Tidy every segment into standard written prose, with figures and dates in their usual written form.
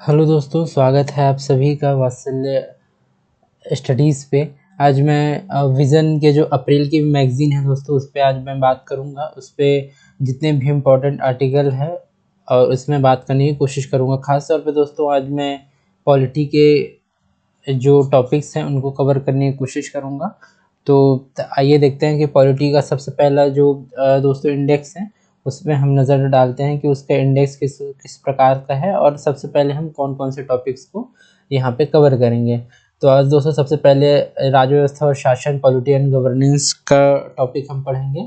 Hello दोस्तों, स्वागत है आप सभी का वात्सल्य स्टडीज़ पे। आज मैं विज़न के जो अप्रैल की मैगज़ीन है दोस्तों, उस पे आज मैं बात करूँगा। उस पे जितने भी इम्पोर्टेंट आर्टिकल है और उसमें बात करने की कोशिश करूँगा। ख़ास तौर पे दोस्तों आज मैं पॉलिटी के जो टॉपिक्स हैं उनको कवर करने की कोशिश करूँगा। तो आइए देखते हैं कि पॉलिटी का सबसे पहला जो दोस्तों इंडेक्स है, उसमें हम नज़र डालते हैं कि उसका इंडेक्स किस किस प्रकार का है और सबसे पहले हम कौन-कौन से टॉपिक्स को यहाँ पे कवर करेंगे। तो आज दोस्तों सबसे पहले राज्य व्यवस्था और शासन, पॉलिटी एंड गवर्नेंस का टॉपिक हम पढ़ेंगे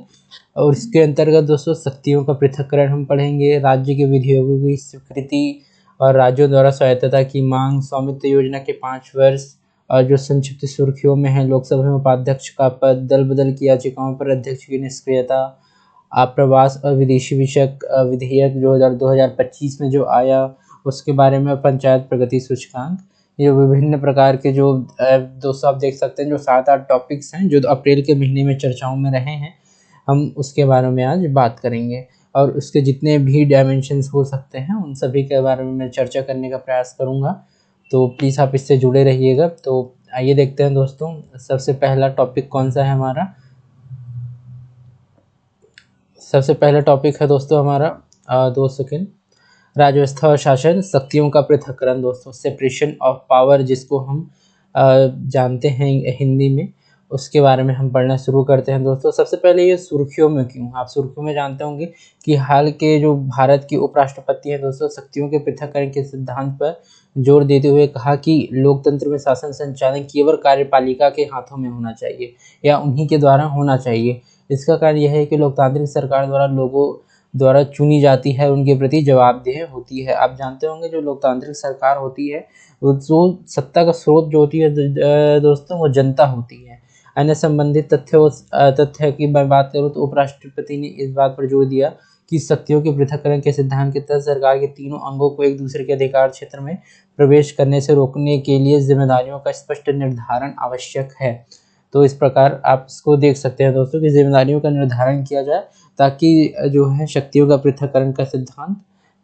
और इसके अंतर्गत दोस्तों शक्तियों का पृथक्करण हम पढ़ेंगे, राज्य के विधेयकों की स्वीकृति और राज्यों द्वारा स्वायत्तता की मांग, स्वामित्व योजना के 5 वर्ष और जो संक्षिप्त सुर्खियों में है, लोकसभा में उपाध्यक्ष का पद, दल बदल की याचिकाओं पर अध्यक्ष की निष्क्रियता, आप्रवास और विदेशी विषयक विधेयक जो 2025 में जो आया उसके बारे में, पंचायत प्रगति सूचकांक। ये विभिन्न प्रकार के जो दोस्तों आप देख सकते हैं जो 7-8 टॉपिक्स हैं जो अप्रैल के महीने में चर्चाओं में रहे हैं, हम उसके बारे में आज बात करेंगे और उसके जितने भी डायमेंशंस हो सकते हैं उन सभी के बारे में मैं चर्चा करने का प्रयास करूँगा। तो प्लीज़ आप इससे जुड़े रहिएगा। तो आइए देखते हैं दोस्तों, सबसे पहला टॉपिक कौन सा है हमारा। सबसे पहला टॉपिक है दोस्तों हमारा 2 सेकेंड, राज्य व्यवस्था और शासन, शक्तियों का पृथक्करण दोस्तों, सेपरेशन ऑफ पावर, जिसको हम जानते हैं हिंदी में, उसके बारे में हम पढ़ना शुरू करते हैं दोस्तों। सबसे पहले ये सुर्खियों में क्यों, आप सुर्खियों में जानते होंगे कि हाल के जो भारत की उपराष्ट्रपति हैं दोस्तों, शक्तियों के पृथक्करण के सिद्धांत पर जोर देते हुए कहा कि लोकतंत्र में शासन संचालन केवल कार्यपालिका के हाथों में होना चाहिए या उन्हीं के द्वारा होना चाहिए। इसका कारण यह है कि लोकतांत्रिक सरकार द्वारा लोगों द्वारा चुनी जाती है, उनके प्रति जवाबदेह होती है। आप जानते होंगे जो लोकतांत्रिक सरकार होती है वो जो सत्ता का स्रोत जो होती है दोस्तों, वो जनता होती है। अन्य संबंधित तथ्य की मैं बात करूँ तो उपराष्ट्रपति ने इस बात पर जोर दिया कि शक्तियों के पृथक्करण के सिद्धांत के तहत सरकार के तीनों अंगों को एक दूसरे के अधिकार क्षेत्र में प्रवेश करने से रोकने के लिए जिम्मेदारियों का स्पष्ट निर्धारण आवश्यक है। तो इस प्रकार आप इसको देख सकते हैं दोस्तों कि जिम्मेदारियों का निर्धारण किया जाए ताकि जो है शक्तियों का पृथक्करण का सिद्धांत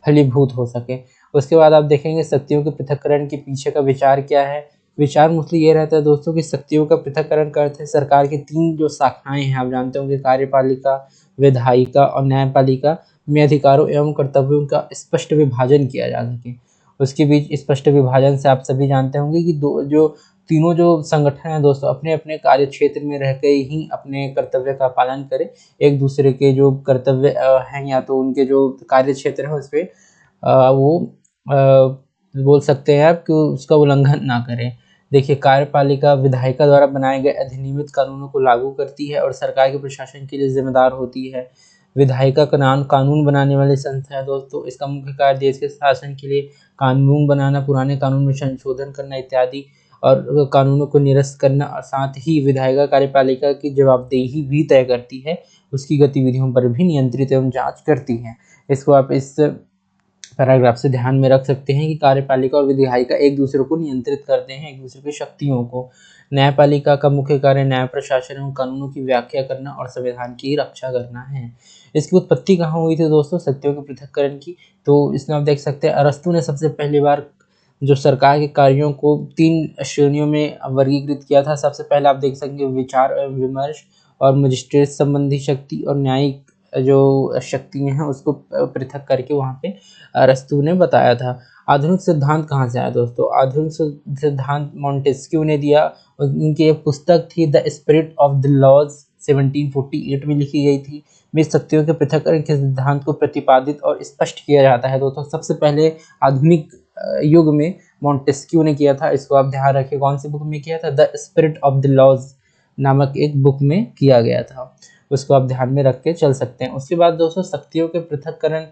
फलीभूत हो सके। उसके बाद आप देखेंगे शक्तियों के पृथक्करण के पीछे का विचार क्या है। विचार मोस्टली ये रहता है दोस्तों कि शक्तियों का पृथक्करण का अर्थ है सरकार की 3 जो शाखाएं हैं, आप जानते होंगे कार्यपालिका, विधायिका और न्यायपालिका में अधिकारों एवं कर्तव्यों का स्पष्ट विभाजन किया जा सके। उसके बीच स्पष्ट विभाजन से आप सभी जानते होंगे कि तीनों जो संगठन हैं दोस्तों अपने अपने कार्य क्षेत्र में रह के ही अपने कर्तव्य का पालन करें। एक दूसरे के जो कर्तव्य हैं या तो उनके जो कार्य क्षेत्र है उस पर वो बोल सकते हैं आप कि उसका उल्लंघन ना करें। देखिए, कार्यपालिका विधायिका द्वारा बनाए गए अधिनियमित कानूनों को लागू करती है और सरकार के प्रशासन के लिए जिम्मेदार होती है। विधायिका का नाम कानून बनाने वाली संस्था है दोस्तों। इसका मुख्य कार्य देश के शासन के लिए कानून बनाना, पुराने कानून में संशोधन करना इत्यादि और कानूनों को निरस्त करना। और साथ ही विधायिका कार्यपालिका की जवाबदेही भी तय करती है, उसकी गतिविधियों पर भी नियंत्रित एवं जांच करती है। इसको आप इस पैराग्राफ से ध्यान में रख सकते हैं कि कार्यपालिका और विधायिका एक दूसरे को नियंत्रित करते हैं, एक दूसरे की शक्तियों को। न्यायपालिका का मुख्य कार्य न्याय प्रशासन एवं कानूनों की व्याख्या करना और संविधान की रक्षा करना है। इसकी उत्पत्ति कहाँ हुई थी दोस्तों शक्तियों के पृथक्करण की? तो इसमें आप देख सकते हैं अरस्तु ने सबसे पहली बार जो सरकार के कार्यों को 3 श्रेणियों में वर्गीकृत किया था। सबसे पहले आप देख सकेंगे विचार एवं विमर्श और मजिस्ट्रेट संबंधी शक्ति और न्यायिक जो शक्तियाँ हैं उसको पृथक करके वहाँ पे अरस्तु ने बताया था। आधुनिक सिद्धांत कहाँ से आया दोस्तों? आधुनिक सिद्धांत मॉन्टेस्क्यू ने दिया। उनकी एक पुस्तक थी the spirit of the laws 1748 में लिखी गई थी। में शक्तियों के पृथक्करण के सिद्धांत को प्रतिपादित और स्पष्ट किया जाता है दोस्तों। सबसे पहले आधुनिक युग में मॉन्टेस्क्यू ने किया था। इसको आप ध्यान रखिए, कौन सी बुक में किया था? The spirit of the laws नामक एक बुक में किया गया था। उसको आप ध्यान में रख के चल सकते हैं। उसके बाद दोस्तों शक्तियों के पृथक्करण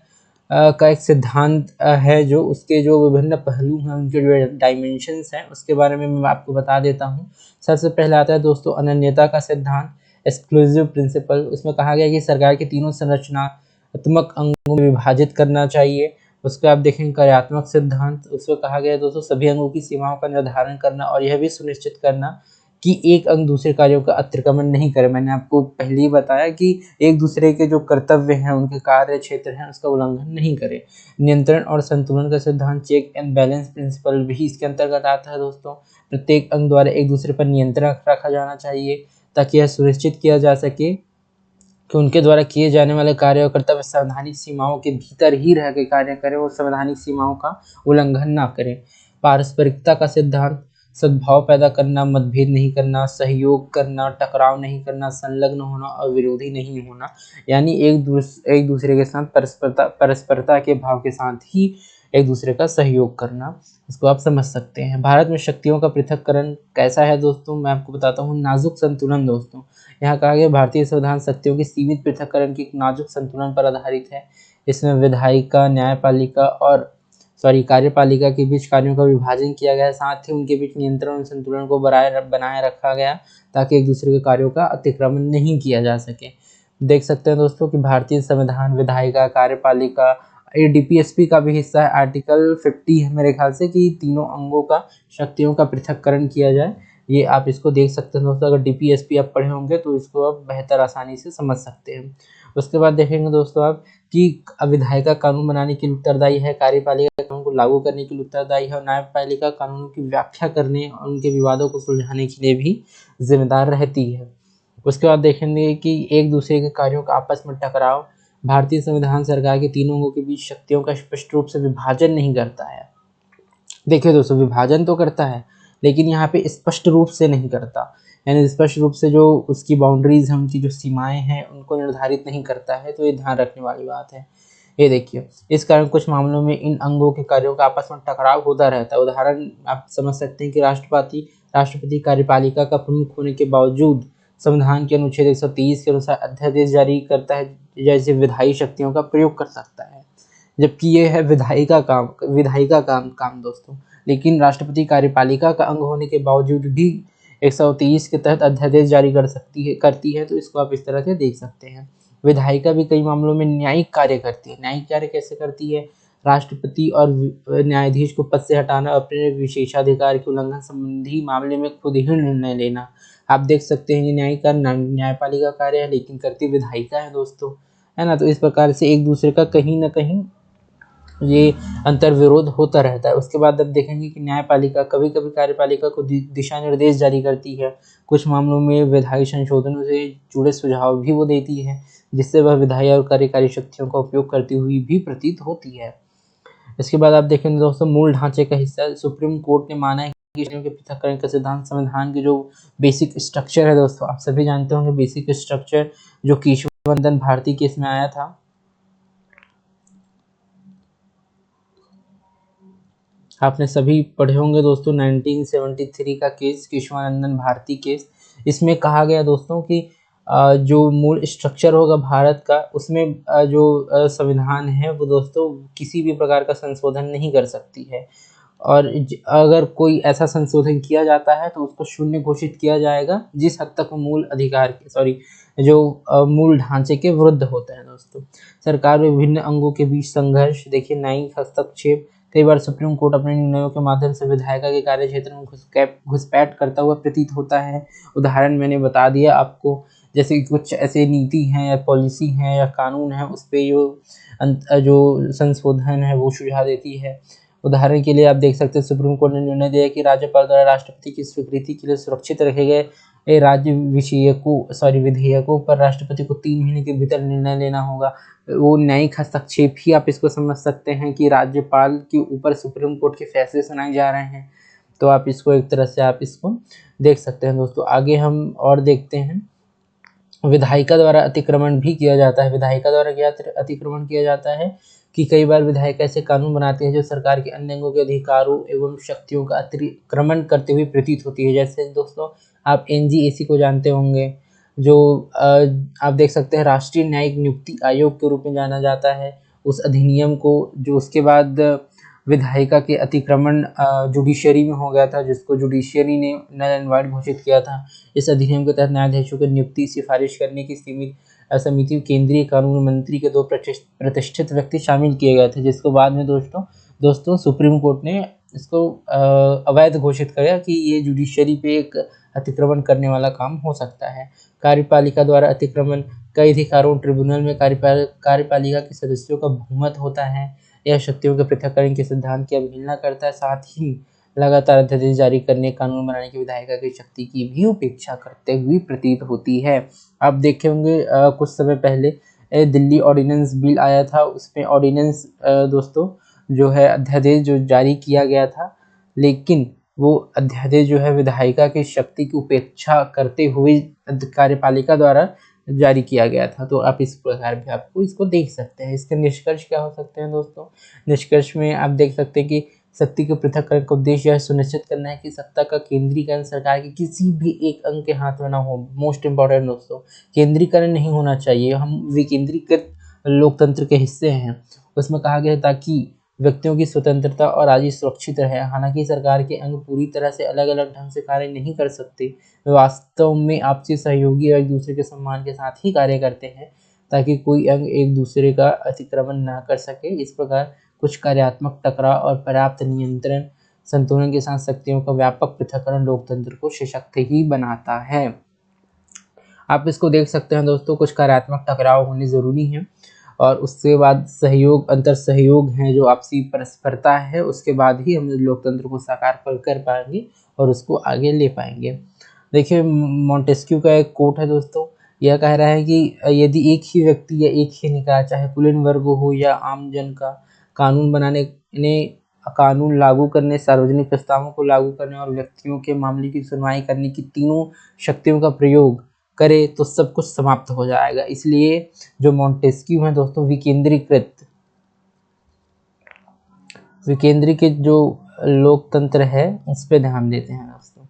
का एक सिद्धांत है जो उसके जो विभिन्न पहलू हैं, उनके जो डायमेंशंस हैं उसके बारे में मैं आपको बता देता हूँ। सबसे पहले आता है दोस्तों अनन्यता का सिद्धांत, एक्सक्लूसिव प्रिंसिपल। उसमें कहा गया कि सरकार के तीनों संरचनात्मक अंगों में विभाजित करना चाहिए। उसके आप देखेंगे कार्यात्मक सिद्धांत, उसमें कहा गया दोस्तों सभी अंगों की सीमाओं का निर्धारण करना और यह भी सुनिश्चित करना कि एक अंग दूसरे कार्यों का अतिक्रमण नहीं करे। मैंने आपको पहले ही बताया कि एक दूसरे के जो कर्तव्य हैं, उनके कार्य क्षेत्र हैं, उसका उल्लंघन नहीं करे। नियंत्रण और संतुलन का सिद्धांत, चेक एंड बैलेंस प्रिंसिपल भी इसके अंतर्गत आता है दोस्तों। प्रत्येक अंग द्वारा एक दूसरे पर नियंत्रण रखा जाना चाहिए ताकि यह सुनिश्चित किया जा सके कि उनके द्वारा किए जाने वाले कार्य और कर्तव्य संवैधानिक सीमाओं के भीतर ही रह के कार्य करें और संवैधानिक सीमाओं का उल्लंघन ना करें। पारस्परिकता का सिद्धांत, सद्भाव पैदा करना, मतभेद नहीं करना, सहयोग करना, टकराव नहीं करना, संलग्न होना और विरोधी नहीं होना, यानी एक दूसरे के साथ परस्परता के भाव के साथ ही एक दूसरे का सहयोग करना, इसको आप समझ सकते हैं। भारत में शक्तियों का पृथक्करण कैसा है दोस्तों, मैं आपको बताता हूँ। नाजुक संतुलन दोस्तों, यहाँ कहा गया भारतीय संविधान शक्तियों के सीमित पृथक्करण की नाजुक संतुलन पर आधारित है। इसमें विधायिका, न्यायपालिका और कार्यपालिका के बीच कार्यों का विभाजन किया गया है, साथ ही उनके बीच नियंत्रण और संतुलन को बनाए रखा गया ताकि एक दूसरे के कार्यों का अतिक्रमण नहीं किया जा सके। देख सकते हैं दोस्तों कि भारतीय संविधान विधायिका, कार्यपालिका, ये डीपीएसपी का भी हिस्सा है। आर्टिकल 50 है मेरे ख्याल से कि तीनों अंगों का शक्तियों का पृथक्करण किया जाए। ये आप इसको देख सकते हैं दोस्तों, अगर डीपीएसपी आप पढ़े होंगे तो इसको आप बेहतर आसानी से समझ सकते हैं। उसके बाद देखेंगे दोस्तों आप कि विधायिका कानून बनाने के लिए उत्तरदायी है, कार्यपालिका कानून को लागू करने के लिए उत्तरदायी है और न्यायपालिका कानूनों की व्याख्या करने और उनके विवादों को सुलझाने के लिए भी जिम्मेदार रहती है। उसके बाद देखेंगे कि एक दूसरे के कार्यों का आपस में टकराव, भारतीय संविधान सरकार के तीनों अंगों के बीच शक्तियों का स्पष्ट रूप से विभाजन नहीं करता है। देखिए दोस्तों, विभाजन तो करता है लेकिन यहाँ पे स्पष्ट रूप से नहीं करता, यानी स्पष्ट रूप से जो उसकी बाउंड्रीज हैं, उनकी जो सीमाएं हैं, उनको निर्धारित नहीं करता है। तो ये ध्यान रखने वाली बात है। ये देखिए, इस कारण कुछ मामलों में इन अंगों के कार्यों का आपस में टकराव होता रहता है। उदाहरण आप समझ सकते हैं कि राष्ट्रपति कार्यपालिका का प्रमुख होने के बावजूद संविधान के अनुच्छेद 123 के अनुसार अध्यादेश जारी करता है, जैसे विधायी शक्तियों का प्रयोग कर सकता है, जबकि ये है विधायी का काम दोस्तों। लेकिन राष्ट्रपति कार्यपालिका का अंग होने के बावजूद भी 123 के तहत अध्यादेश जारी करती है। तो इसको आप इस तरह से देख सकते हैं। विधायिका भी कई मामलों में न्यायिक कार्य करती है। न्यायिक कार्य कैसे करती है? राष्ट्रपति और न्यायाधीश को पद से हटाना, अपने विशेषाधिकार के उल्लंघन संबंधी मामले में खुद ही निर्णय लेना। आप देख सकते हैं कि न्यायिक कार्य न्यायपालिका कार्य है लेकिन करती विधायिका है दोस्तों, है ना। तो इस प्रकार से एक दूसरे का कहीं ना कहीं ये अंतर विरोध होता रहता है। उसके बाद अब देखेंगे कि न्यायपालिका कभी कभी कार्यपालिका को दिशा निर्देश जारी करती है। कुछ मामलों में विधायी संशोधनों से जुड़े सुझाव भी वो देती है, जिससे वह विधायी और कार्यकारी शक्तियों का उपयोग करती हुई भी प्रतीत होती है। इसके बाद आप देखेंगे दोस्तों, मूल ढांचे का हिस्सा। सुप्रीम कोर्ट ने माना है कि के पृथक्करण का सिद्धांत संविधान के जो बेसिक स्ट्रक्चर है दोस्तों, आप सभी जानते होंगे बेसिक स्ट्रक्चर, जो केशवनंदन भारती केस में आया था। आपने सभी पढ़े होंगे दोस्तों 1973 का केस, केशवानंदन भारती केस। इसमें कहा गया दोस्तों कि जो मूल स्ट्रक्चर होगा भारत का, उसमें जो संविधान है वो दोस्तों किसी भी प्रकार का संशोधन नहीं कर सकती है, और अगर कोई ऐसा संशोधन किया जाता है तो उसको शून्य घोषित किया जाएगा जिस हद तक वो मूल अधिकार के मूल ढांचे के विरुद्ध होता है दोस्तों। सरकार में विभिन्न अंगों के बीच संघर्ष। देखिए, न्यायिक हस्तक्षेप। कई बार सुप्रीम कोर्ट अपने निर्णयों के माध्यम से विधायिका के कार्य क्षेत्र में घुसपैठ करता हुआ प्रतीत होता है। उदाहरण मैंने बता दिया आपको, जैसे कि कुछ ऐसे नीति हैं या पॉलिसी हैं या कानून है, उस पर जो संशोधन है वो सुझाव देती है। उदाहरण के लिए आप देख सकते हैं, सुप्रीम कोर्ट ने निर्णय दिया कि राज्यपाल द्वारा राष्ट्रपति की स्वीकृति के लिए सुरक्षित रखे गए विधेयकों पर राष्ट्रपति को 3 महीने के भीतर निर्णय लेना होगा। वो न्यायिक हस्तक्षेप ही आप इसको समझ सकते हैं कि राज्यपाल के ऊपर सुप्रीम कोर्ट के फैसले सुनाए जा रहे हैं। तो आप इसको एक तरह से आप इसको देख सकते हैं दोस्तों। आगे हम और देखते हैं, विधायिका द्वारा अतिक्रमण भी किया जाता है। विधायिका द्वारा क्या अतिक्रमण किया जाता है कि कई बार विधायक ऐसे कानून बनाते हैं जो सरकार के अन्य अंगों के अधिकारों एवं शक्तियों का अतिक्रमण करते हुए प्रतीत होती है। जैसे दोस्तों आप एनजीएसी को जानते होंगे, जो आप देख सकते हैं राष्ट्रीय न्यायिक नियुक्ति आयोग के रूप में जाना जाता है। उस अधिनियम को जो उसके बाद विधायिका के अतिक्रमण जुडिशरी में हो गया था, जिसको जुडिशरी ने नल एंड वाइड घोषित किया था। इस अधिनियम के तहत न्यायाधीशों की नियुक्ति सिफारिश करने की समिति केंद्रीय कानून मंत्री के 2 प्रतिष्ठित व्यक्ति शामिल किए गए थे, जिसको बाद में दोस्तों सुप्रीम कोर्ट ने इसको अवैध घोषित किया कि ये जुडिशरी पे एक अतिक्रमण करने वाला काम हो सकता है। कार्यपालिका द्वारा अतिक्रमण कई अधिकारों ट्रिब्यूनल में कार्यपालिका के सदस्यों का बहुमत होता है। यह शक्तियों के पृथक्करण के सिद्धांत की अवहेलना करता है, साथ ही लगातार अध्यादेश जारी करने, कानून बनाने की विधायिका की शक्ति की भी उपेक्षा करते हुए प्रतीत होती है। आप देखे होंगे कुछ समय पहले दिल्ली ऑर्डिनेंस बिल आया था, उसमें ऑर्डिनेंस दोस्तों जो है अध्यादेश जो जारी किया गया था, लेकिन वो अध्यादेश जो है विधायिका की शक्ति की उपेक्षा करते हुए कार्यपालिका द्वारा जारी किया गया था। तो आप इस प्रकार भी आपको इसको देख सकते हैं। इसके निष्कर्ष क्या हो सकते हैं दोस्तों? निष्कर्ष में आप देख सकते हैं कि शक्ति के पृथक्करण का उद्देश्य यह सुनिश्चित करना है कि सत्ता का केंद्रीकरण सरकार के किसी भी एक अंग के हाथ में ना हो। मोस्ट इम्पॉर्टेंट दोस्तों, केंद्रीकरण नहीं होना चाहिए। हम विकेंद्रीकृत लोकतंत्र के हिस्से हैं। उसमें कहा गया है ताकि व्यक्तियों की स्वतंत्रता और आज़ादी सुरक्षित रहे। हालांकि सरकार के अंग पूरी तरह से अलग अलग ढंग से कार्य नहीं कर सकते, वे वास्तव में आपसी सहयोगी और एक दूसरे के सम्मान के साथ ही कार्य करते हैं ताकि कोई अंग एक दूसरे का अतिक्रमण ना कर सके। इस प्रकार कुछ कार्यात्मक टकराव और पर्याप्त नियंत्रण संतुलन के साथ शक्तियों का व्यापक पृथक्करण लोकतंत्र को सशक्त ही बनाता है। आप इसको देख सकते हैं दोस्तों, कुछ कार्यात्मक टकराव होने जरूरी हैं और उसके बाद सहयोग, अंतर सहयोग है जो आपसी परस्परता है, उसके बाद ही हम लोकतंत्र को साकार कर पाएंगे और उसको आगे ले पाएंगे। देखिए मॉन्टेस्क्यू का एक कोट है दोस्तों, यह कह रहा है कि यदि एक ही व्यक्ति या एक ही निकाय, चाहे कुलीन वर्ग हो या आम जन का, कानून लागू करने, सार्वजनिक प्रस्तावों को लागू करने और व्यक्तियों के मामले की सुनवाई करने की तीनों शक्तियों का प्रयोग करे तो सब कुछ समाप्त हो जाएगा। इसलिए जो मॉन्टेस्क्यू है दोस्तों, विकेंद्रीकृत जो लोकतंत्र है उस पर ध्यान देते हैं दोस्तों,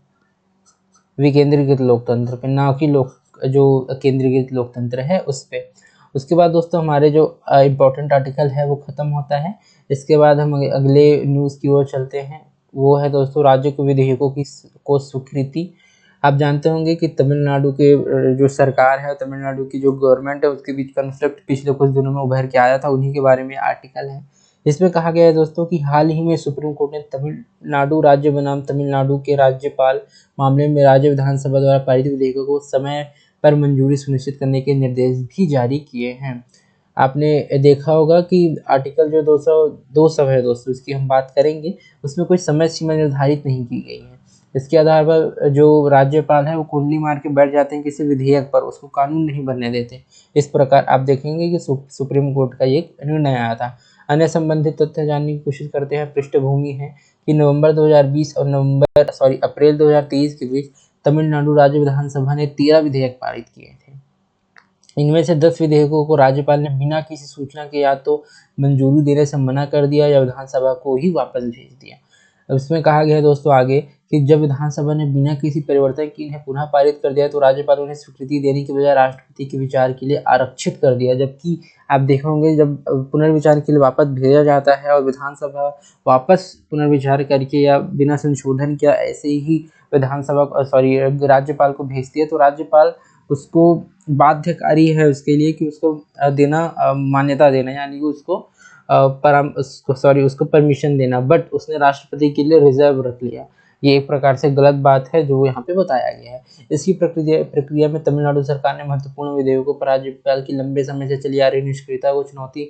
विकेंद्रीकृत लोकतंत्र पे, ना कि जो केंद्रीकृत लोकतंत्र है उस पे। उसके बाद दोस्तों हमारे जो इम्पोर्टेंट आर्टिकल है वो खत्म होता है। इसके बाद हम अगले न्यूज़ की ओर चलते हैं, वो है दोस्तों राज्य के विधेयकों को स्वीकृति। आप जानते होंगे कि तमिलनाडु के जो सरकार है, तमिलनाडु की जो गवर्नमेंट है, उसके बीच कॉन्फ्लिक्ट पिछले कुछ दिनों में उभर के आया था, उन्हीं के बारे में आर्टिकल है। इसमें कहा गया है दोस्तों कि हाल ही में सुप्रीम कोर्ट ने तमिलनाडु राज्य बनाम तमिलनाडु के राज्यपाल मामले में राज्य विधानसभा द्वारा पारित विधेयकों को समय पर मंजूरी सुनिश्चित करने के निर्देश भी जारी किए हैं। आपने देखा होगा कि आर्टिकल जो 200 है दोस्तों, इसकी हम बात करेंगे, उसमें कोई समय सीमा निर्धारित नहीं की गई है। इसके आधार पर जो राज्यपाल है वो कुंडली मार के बैठ जाते हैं किसी विधेयक पर, उसको कानून नहीं बनने देते। इस प्रकार आप देखेंगे कि सुप्रीम कोर्ट का ये निर्णय आया था। अन्य संबंधित तथ्य जानने की कोशिश करते हैं। पृष्ठभूमि है कि नवंबर 2020 और अप्रैल 2023 के बीच तमिलनाडु राज्य विधानसभा ने 13 विधेयक पारित किए थे। इनमें से 10 विधेयकों को राज्यपाल ने बिना किसी सूचना के या तो मंजूरी देने से मना कर दिया या विधानसभा को ही वापस भेज दिया। इसमें कहा गया है दोस्तों आगे कि जब विधानसभा ने बिना किसी परिवर्तन के इन्हें पुनः पारित कर दिया तो राज्यपाल उन्हें स्वीकृति देने के बजाय राष्ट्रपति के विचार के लिए आरक्षित कर दिया। जबकि आप देखेंगे जब पुनर्विचार के लिए वापस भेजा जाता है और विधानसभा वापस पुनर्विचार करके या बिना संशोधन किया ऐसे ही राज्यपाल को भेजती है, तो राज्यपाल उसको बाध्यकारी है उसके लिए कि उसको मान्यता देना, यानी कि उसको परमिशन देना, बट उसने राष्ट्रपति के लिए रिजर्व रख लिया। ये एक प्रकार से गलत बात है जो यहाँ पे बताया गया है। इसकी प्रक्रिया में तमिलनाडु सरकार ने महत्वपूर्ण विधेयकों पर राज्यपाल की लंबे समय से चली आ रही निष्क्रियता को चुनौती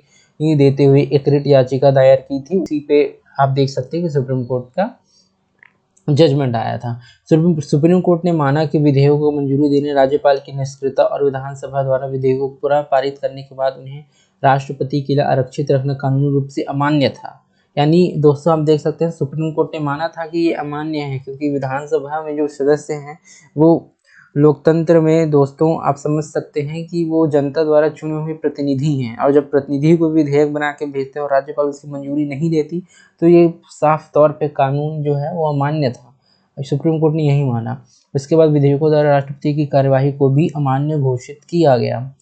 देते हुए एक रिट याचिका दायर की थी। उसी पे आप देख सकते हैं कि सुप्रीम कोर्ट का जजमेंट आया था। सुप्रीम कोर्ट ने माना कि विधेयकों को मंजूरी देने राज्यपाल की निष्क्रियता और विधानसभा द्वारा विधेयकों को पूरा पारित करने के बाद उन्हें राष्ट्रपति के लिए आरक्षित रखना कानूनी रूप से अमान्य था। यानी दोस्तों आप देख सकते हैं सुप्रीम कोर्ट ने माना था कि ये अमान्य है, क्योंकि विधानसभा में जो सदस्य हैं वो लोकतंत्र में दोस्तों आप समझ सकते हैं कि वो जनता द्वारा चुने हुए प्रतिनिधि हैं, और जब प्रतिनिधि को विधेयक बना के भेजते हैं और राज्यपाल उसकी मंजूरी नहीं देती तो ये साफ तौर पे कानून जो है वो अमान्य था। सुप्रीम कोर्ट ने यही माना। इसके बाद विधेयकों द्वारा राष्ट्रपति की कार्यवाही को भी अमान्य घोषित किया गया।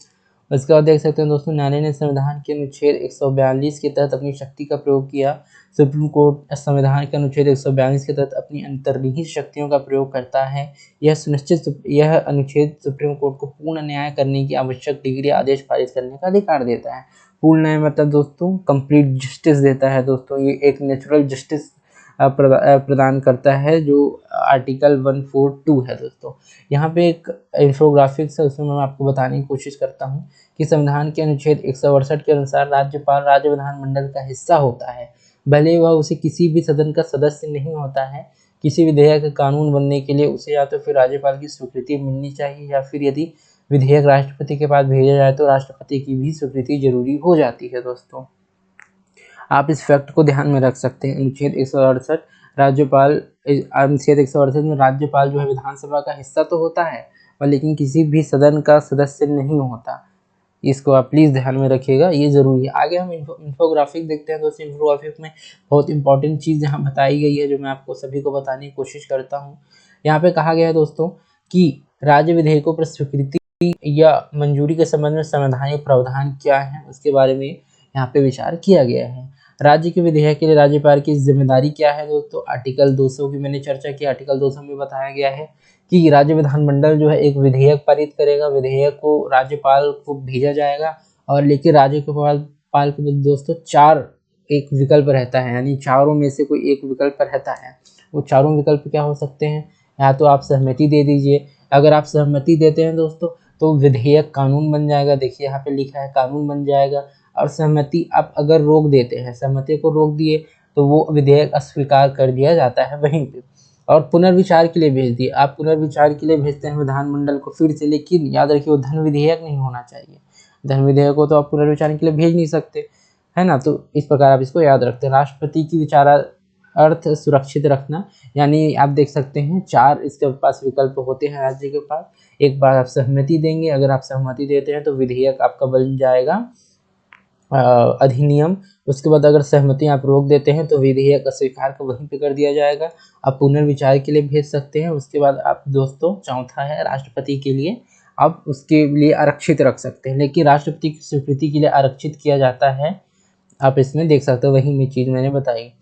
इसके बाद देख सकते हैं दोस्तों, न्यायालय ने संविधान के अनुच्छेद 142 के तहत अपनी शक्ति का प्रयोग किया। सुप्रीम कोर्ट संविधान के अनुच्छेद 142 के तहत अपनी अंतर्निहित शक्तियों का प्रयोग करता है। यह अनुच्छेद सुप्रीम कोर्ट को पूर्ण न्याय करने की आवश्यक डिग्री आदेश पारित करने का अधिकार देता है। पूर्ण न्याय मतलब दोस्तों कंप्लीट जस्टिस देता है दोस्तों। ये एक नेचुरल जस्टिस प्रदान करता है, जो आर्टिकल 142 है दोस्तों। यहाँ पे एक इंफोग्राफिक्स है, उसमें मैं आपको बताने की कोशिश करता हूँ कि संविधान के अनुच्छेद 168 के अनुसार राज्यपाल राज्य विधानमंडल का हिस्सा होता है, भले वह उसे किसी भी सदन का सदस्य नहीं होता है। किसी विधेयक का कानून बनने के लिए उसे या तो फिर राज्यपाल की स्वीकृति मिलनी चाहिए, या फिर यदि विधेयक राष्ट्रपति के पास भेजा जाए तो राष्ट्रपति की भी स्वीकृति जरूरी हो जाती है दोस्तों। आप इस फैक्ट को ध्यान में रख सकते हैं। अनुच्छेद 168 राज्यपाल, अनुच्छेद 168 में राज्यपाल जो है विधानसभा का हिस्सा तो होता है, पर लेकिन किसी भी सदन का सदस्य नहीं होता। इसको आप प्लीज़ ध्यान में रखिएगा, ये ज़रूरी है। आगे हम इंफोग्राफिक देखते हैं दोस्तों। इंफोग्राफिक में बहुत इंपॉर्टेंट चीज़ यहाँ बताई गई है, जो मैं आपको सभी को बताने की कोशिश करता हूँ। यहाँ पे कहा गया है दोस्तों कि राज्य विधेयकों पर स्वीकृति या मंजूरी के संबंध में संवैधानिक प्रावधान क्या है, उसके बारे में यहाँ पे विचार किया गया है। राज्य के विधेयक के लिए राज्यपाल की जिम्मेदारी क्या है दोस्तों? आर्टिकल 200 की मैंने चर्चा की। आर्टिकल 200 में बताया गया है कि राज्य विधानमंडल जो है एक विधेयक पारित करेगा, विधेयक को राज्यपाल को भेजा जाएगा, और लेकिन राज्यपाल के दोस्तों 4 एक विकल्प रहता है, यानी चारों में से कोई एक विकल्प रहता है। वो चारों विकल्प क्या हो सकते हैं? या तो आप सहमति दे दीजिए, अगर आप सहमति देते हैं दोस्तों तो विधेयक कानून बन जाएगा। देखिए यहाँ पे लिखा है कानून बन जाएगा। और सहमति आप अगर रोक देते हैं, सहमति को रोक दिए, तो वो विधेयक अस्वीकार कर दिया जाता है वहीं पे, और पुनर्विचार के लिए भेज दिए। आप पुनर्विचार के लिए भेजते हैं विधानमंडल को फिर से, लेकिन याद रखिए वो धन विधेयक नहीं होना चाहिए। धन विधेयक को तो आप पुनर्विचार के लिए भेज नहीं सकते, है ना। तो इस प्रकार आप इसको याद रखते हैं। राष्ट्रपति की विचारा अर्थ सुरक्षित रखना, यानी आप देख सकते हैं 4 इसके पास विकल्प होते हैं राज्य के पास। एक बार आप सहमति देंगे, अगर आप सहमति देते हैं तो विधेयक आपका बन जाएगा अधिनियम। उसके बाद अगर सहमति आप रोक देते हैं तो विधेयक अस्वीकार को वहीं पे कर दिया जाएगा। आप पुनर्विचार के लिए भेज सकते हैं। उसके बाद आप दोस्तों चौथा है राष्ट्रपति के लिए, आप उसके लिए आरक्षित रख सकते हैं, लेकिन राष्ट्रपति की स्वीकृति के लिए आरक्षित किया जाता है। आप इसमें देख सकते हो, वही में चीज़ मैंने बताई।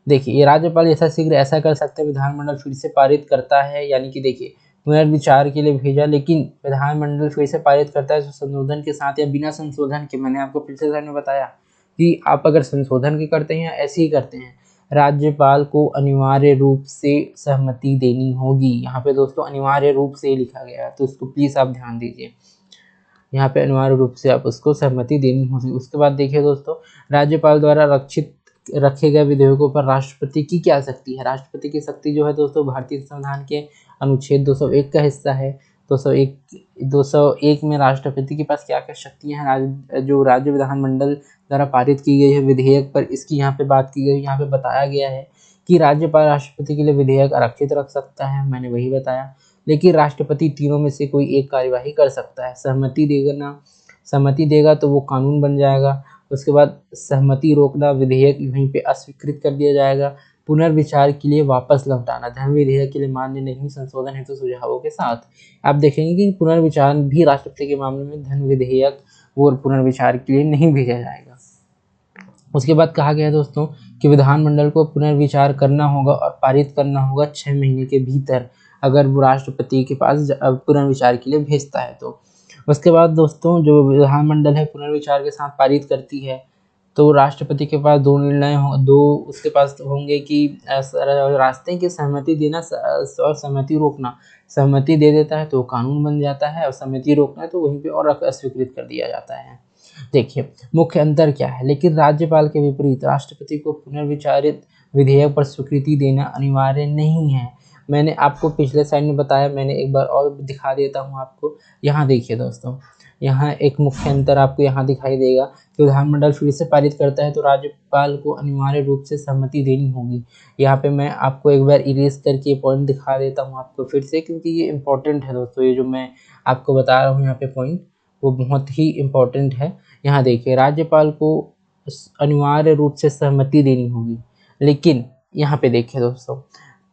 देखिए ये राज्यपाल यथाशीघ्र ऐसा कर सकते हैं, विधानमंडल फिर से पारित करता है, यानी कि देखिए पुनर्विचार के लिए भेजा, लेकिन विधानमंडल फिर से पारित करता है तो संशोधन के साथ या बिना संशोधन के। मैंने आपको पिछले स्लाइड में बताया कि आप अगर संशोधन के करते हैं या ऐसे ही करते हैं, राज्यपाल को अनिवार्य रूप से सहमति देनी होगी। यहाँ पे दोस्तों अनिवार्य रूप से लिखा गया है, तो उसको प्लीज़ आप ध्यान दीजिए। यहाँ पे अनिवार्य रूप से आप उसको सहमति देनी होगी। उसके बाद देखिए दोस्तों, राज्यपाल द्वारा रक्षित रखे गए विधेयकों पर राष्ट्रपति की क्या शक्ति है? राष्ट्रपति की शक्ति जो है दोस्तों भारतीय संविधान के अनुच्छेद 201 का हिस्सा है। 201 में राष्ट्रपति के पास क्या क्या शक्तियाँ हैं, जो राज्य विधानमंडल द्वारा पारित की गई है विधेयक पर, इसकी यहाँ पे बात की गई। यहाँ पे बताया गया है कि राज्यपाल राष्ट्रपति के लिए विधेयक आरक्षित रख सकता है, मैंने वही बताया, लेकिन राष्ट्रपति तीनों में से कोई एक कार्यवाही कर सकता है। सहमति देगा तो वो कानून बन जाएगा। उसके बाद सहमति रोकना, विधेयक वहीं पे अस्वीकृत कर दिया जाएगा। पुनर्विचार के लिए वापस लौटाना, धन विधेयक के लिए मान्य नहीं, संशोधन हेतु सुझावों के साथ। आप देखेंगे कि पुनर्विचार भी राष्ट्रपति के मामले में धन विधेयक वो पुनर्विचार के लिए नहीं भेजा जाएगा। उसके बाद कहा गया है दोस्तों कि विधानमंडल को पुनर्विचार करना होगा और पारित करना होगा 6 महीने के भीतर, अगर वो राष्ट्रपति के पास पुनर्विचार के लिए भेजता है तो। उसके बाद दोस्तों जो विधानमंडल है पुनर्विचार के साथ पारित करती है, तो राष्ट्रपति के पास दो उसके पास होंगे कि रास्ते की सहमति देना और सहमति रोकना। सहमति दे देता है तो कानून बन जाता है, और सहमति रोकना है तो वहीं पे और अस्वीकृत कर दिया जाता है। देखिए मुख्य अंतर क्या है, लेकिन राज्यपाल के विपरीत राष्ट्रपति को पुनर्विचारित विधेयक पर स्वीकृति देना अनिवार्य नहीं है। मैंने आपको पिछले स्लाइड में बताया, मैंने एक बार और दिखा देता हूँ आपको। यहाँ देखिए दोस्तों, यहाँ एक मुख्य अंतर आपको यहाँ दिखाई देगा कि विधानमंडल फिर से पारित करता है तो राज्यपाल को अनिवार्य रूप से सहमति देनी होगी। यहाँ पे मैं आपको एक बार इरेज करके पॉइंट दिखा देता हूँ आपको फिर से, क्योंकि ये इंपॉर्टेंट है दोस्तों। ये जो मैं आपको बता रहा हूँ यहाँ पे पॉइंट, वो बहुत ही इम्पोर्टेंट है। यहाँ देखिए राज्यपाल को अनिवार्य रूप से सहमति देनी होगी, लेकिन यहाँ पे देखिए दोस्तों